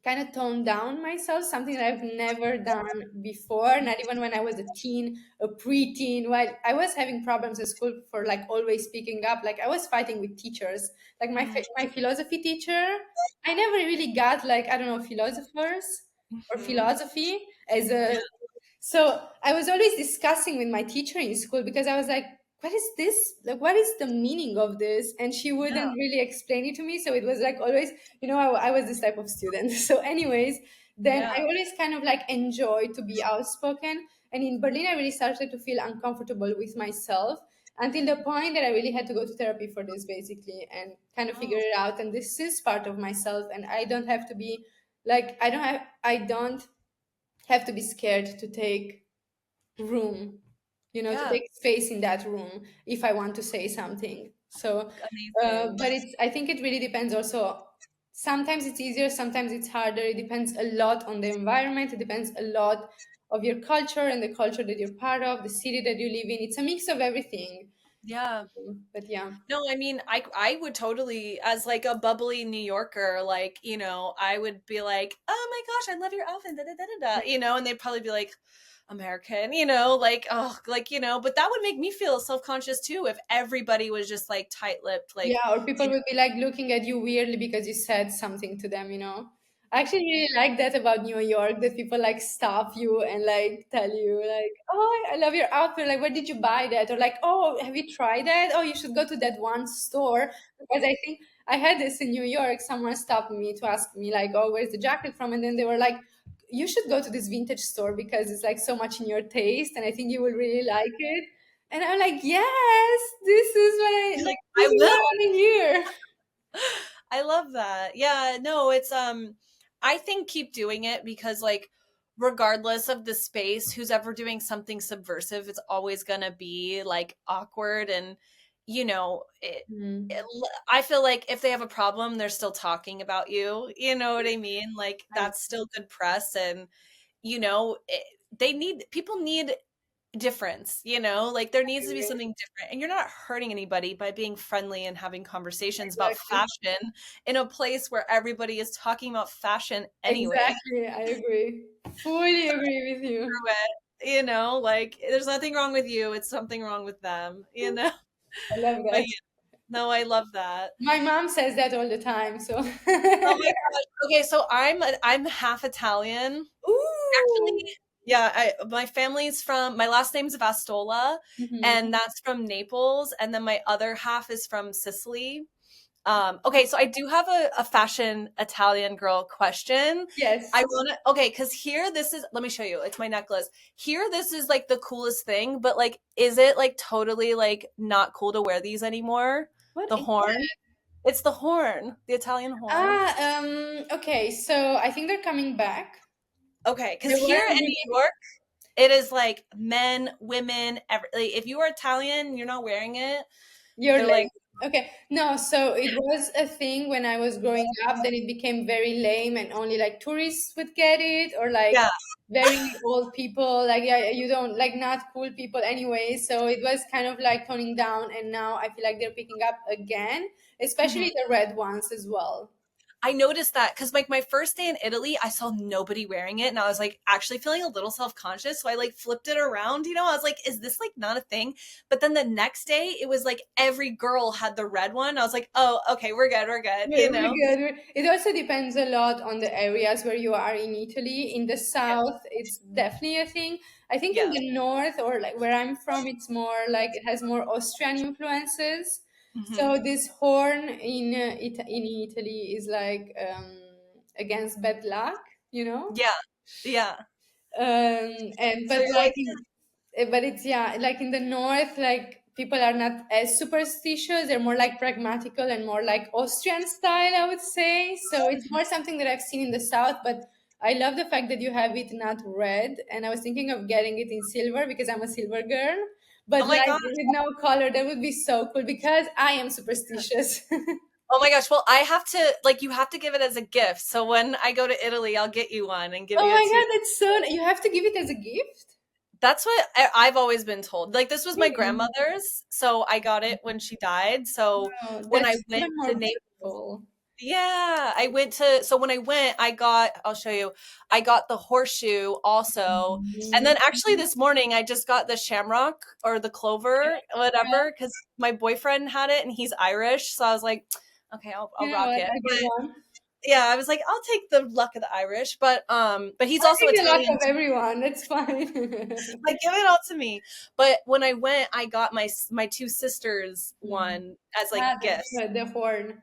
kind of tone down myself, something that I've never done before, not even when I was a teen, a preteen. While I was having problems in school for like always speaking up, like I was fighting with teachers. Like
Mm,
my philosophy teacher, I never really got like, I don't know, philosophers or
mhm.
philosophy as
Yeah.
a so I was always discussing with my teacher in school because I was like, what is this? Like, what is the meaning of this? And she
Yeah.
wouldn't really explain it to me. So it was like always, I was this type of student. So, anyways, then
Yeah.
I always kind of like enjoy to be outspoken. And in Berlin, I really started to feel uncomfortable with myself until the point that I really had to go to therapy for this basically and kind of figure
Oh,
it out. And this is part of myself. And I don't have to be like, I don't have to be scared to take room, to
yeah.
take space in that room if I want to say something. So,
Amazing.
but I think it really depends also. Sometimes it's easier, sometimes it's harder. It depends a lot on the environment. It depends a lot of your culture and the culture that you're part of, the city that you live in. It's a mix of everything.
Yeah.
But yeah.
No, I mean, I would totally, as like a bubbly New Yorker, like, you know, I would be like, oh my gosh, I love your outfit, da da da da da, you know, and they'd probably be like, American, you know, like, oh, like, you know, but that would make me feel self conscious too if everybody was just like tight lipped, like,
Yeah, or people
you
would be like looking at you weirdly because you said something to them. I actually really like that about New York, that people like stop you and like tell you like, "Oh, I love your outfit. Like, where did you buy that?" Or like, "Oh, have you tried that? Oh, you should go to that one store." Because I think I had this in New York. Someone stopped me to ask me like, "Oh, where's the jacket from?" And then they were like, "You should go to this vintage store because it's like so much in your taste, and I think you will really like it." And I'm like, "Yes,
You're like,
this
I
is what I
will.
want to hear."
I love that. Yeah, no, it's I think keep doing it because like regardless of the space, who's ever doing something subversive, it's always going to be like awkward and you know,
Mm,
I feel like if they have a problem, they're still talking about you. You know what I mean? Like
I
that's still good press and you know, they need people need difference, you know, like there needs to be
agree.
something different and you're not hurting anybody by being friendly and having conversations about
Exactly.
fashion in a place where everybody is talking about fashion anyway.
Exactly, I agree. Fully agree with you.
Screw it, you know, like there's nothing wrong with you, it's something wrong with them, you know.
I love
But
that.
yeah, no, I love that.
My mom says that all the time, so
Oh my gosh, okay, so I'm half Italian actually.
Ooh.
Yeah, my family's from my last name's Vastola,
Mhm.
and that's from Naples, and then my other half is from Sicily. Okay, so I do have a fashion Italian girl question. I
Yes.
want to, okay, because here, this is, let me show you. It's my necklace. Here, this is like the coolest thing, but like, is it like totally like not cool to wear these anymore?
What
The
is
horn?
that?
It's the horn, the Italian horn.
Okay, so I think they're coming back.
Okay, because
They
here
weren't
in
really.
New York, it is like men, women, like, if you are Italian, you're not wearing it.
You're
They're
late.
like,
Okay. No, so it was a thing when I was growing up, then it became very lame and only like tourists would get it or like
yeah.
very old people, like yeah, you don't like not cool people anyway. So it was kind of like toning down and now I feel like they're picking up again,
Mhm.
especially the red ones as well.
I noticed that because like my first day in Italy, I saw nobody wearing it, and I was like actually feeling a little self conscious. So I like flipped it around. You know, I was like, "Is this like not a thing?" But then the next day, it was like every girl had the red one. I was like, "Oh, okay, we're good, we're good." You
We're
know?
good. It also depends a lot on the areas where you are in Italy. In the
Yeah,
south, it's definitely a thing. I think in
yeah.
the north or like where I'm from, it's more like it has more Austrian influences.
Hmm.
So this horn in Italy is like against bad luck, you know.
Yeah, yeah.
And
So
but
you're
like
like,
but it's yeah, like in the north, like people are not as superstitious. They're more like pragmatical and more like Austrian style, I would say. So it's more something that I've seen in the south, but I love the fact that you have it not red. And I was thinking of getting it in silver because I'm a silver girl. But
"Oh my
like
god."
with no color, that would be so cool because I am superstitious.
Oh my gosh. Well, I have to like you have to give it as a gift. So when I go to Italy, I'll get you one and give
Oh
you it
my
too.
god, that's so you have to give it as a gift?
That's what I've always been told. Like this was my
Really?
grandmother's, so I got it when she died. So
Oh,
when I
that's
went
even more
to Naples,
beautiful.
yeah, I went to so when I went, I got I'll show you. I got the horseshoe also. And
Mhm.
then actually this morning I just got the shamrock or the clover,
Yeah.
whatever, because my boyfriend had it and he's Irish. So I was like, okay, I'll
You know
rock
what?
it.
I get one.
Yeah, I was like, I'll take the luck of the Irish, but he's
I'll
also
take the luck
Italian
of
too.
everyone. That's fine.
Like give it all to me. But when I went, I got my two sisters
Mm.
one as like
Ah,
gifts.
the horn.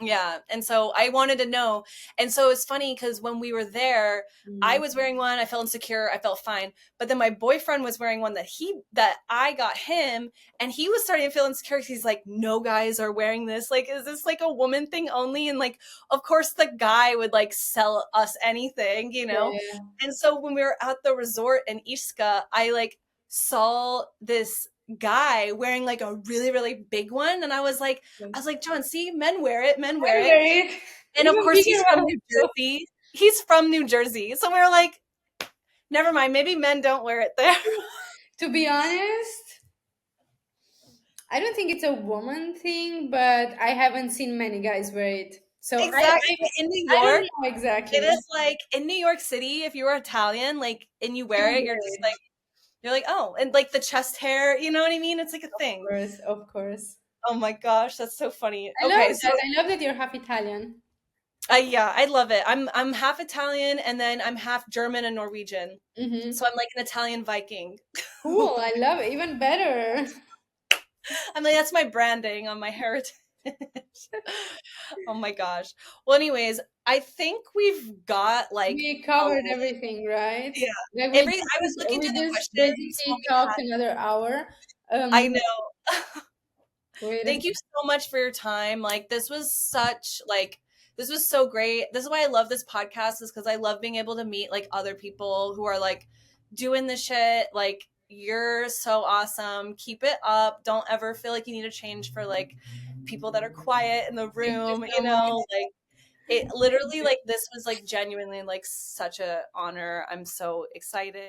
Yeah, and so I wanted to know. And so it's funny because when we were there, I
Mm.
was wearing one, I felt insecure, I felt fine. But then my boyfriend was wearing one that I got him, and he was starting to feel insecure. He's like, "No guys are wearing this. Like, is this like a woman thing only?" And like, of course, the guy would like sell us anything, you know.
Yeah,
And so when we were at the resort in Ischka, I like saw this guy wearing like a really really big one, and
yeah.
I was like, John, see, men wear it, men wear
I
it.
wear it.
And of
Even
course, he's
bigger
from
ones.
New Jersey. He's from New Jersey. So we were like, never mind. Maybe men don't wear it there.
To be honest, I don't think it's a woman thing, but I haven't seen many guys wear it. So
Exactly. In New
I don't
York,
know
it
exactly.
is like in New York City, if you're Italian, like, and you
You
wear it,
wear it.
you're like, oh, and like the chest hair, you know what I mean? It's like a
Of
thing.
course, of course.
Oh my gosh, that's so funny.
I love
Okay, so
that. I love that you're half Italian.
Yeah, I love it. I'm half Italian and then I'm half German and Norwegian.
Hmm.
So I'm like an Italian Viking.
Cool. I love it. Even better.
I'm like, that's my branding on my heritage. Oh my gosh. Well, anyways, I think we've got like
We
a
covered
little,
everything, right?
yeah.
Like
I was looking
we
through the
just
questions when
basically
we
talked
had,
another hour.
I
Um,
know.
wait.
Thank you so much for your time. Like this was so great. This is why I love this podcast is because I love being able to meet like other people who are like doing the shit. Like you're so awesome. Keep it up. Don't ever feel like you need to change for like people that are quiet in the
Thank you
room,
so much.
like it literally like this was like genuinely like such a honor. I'm so excited.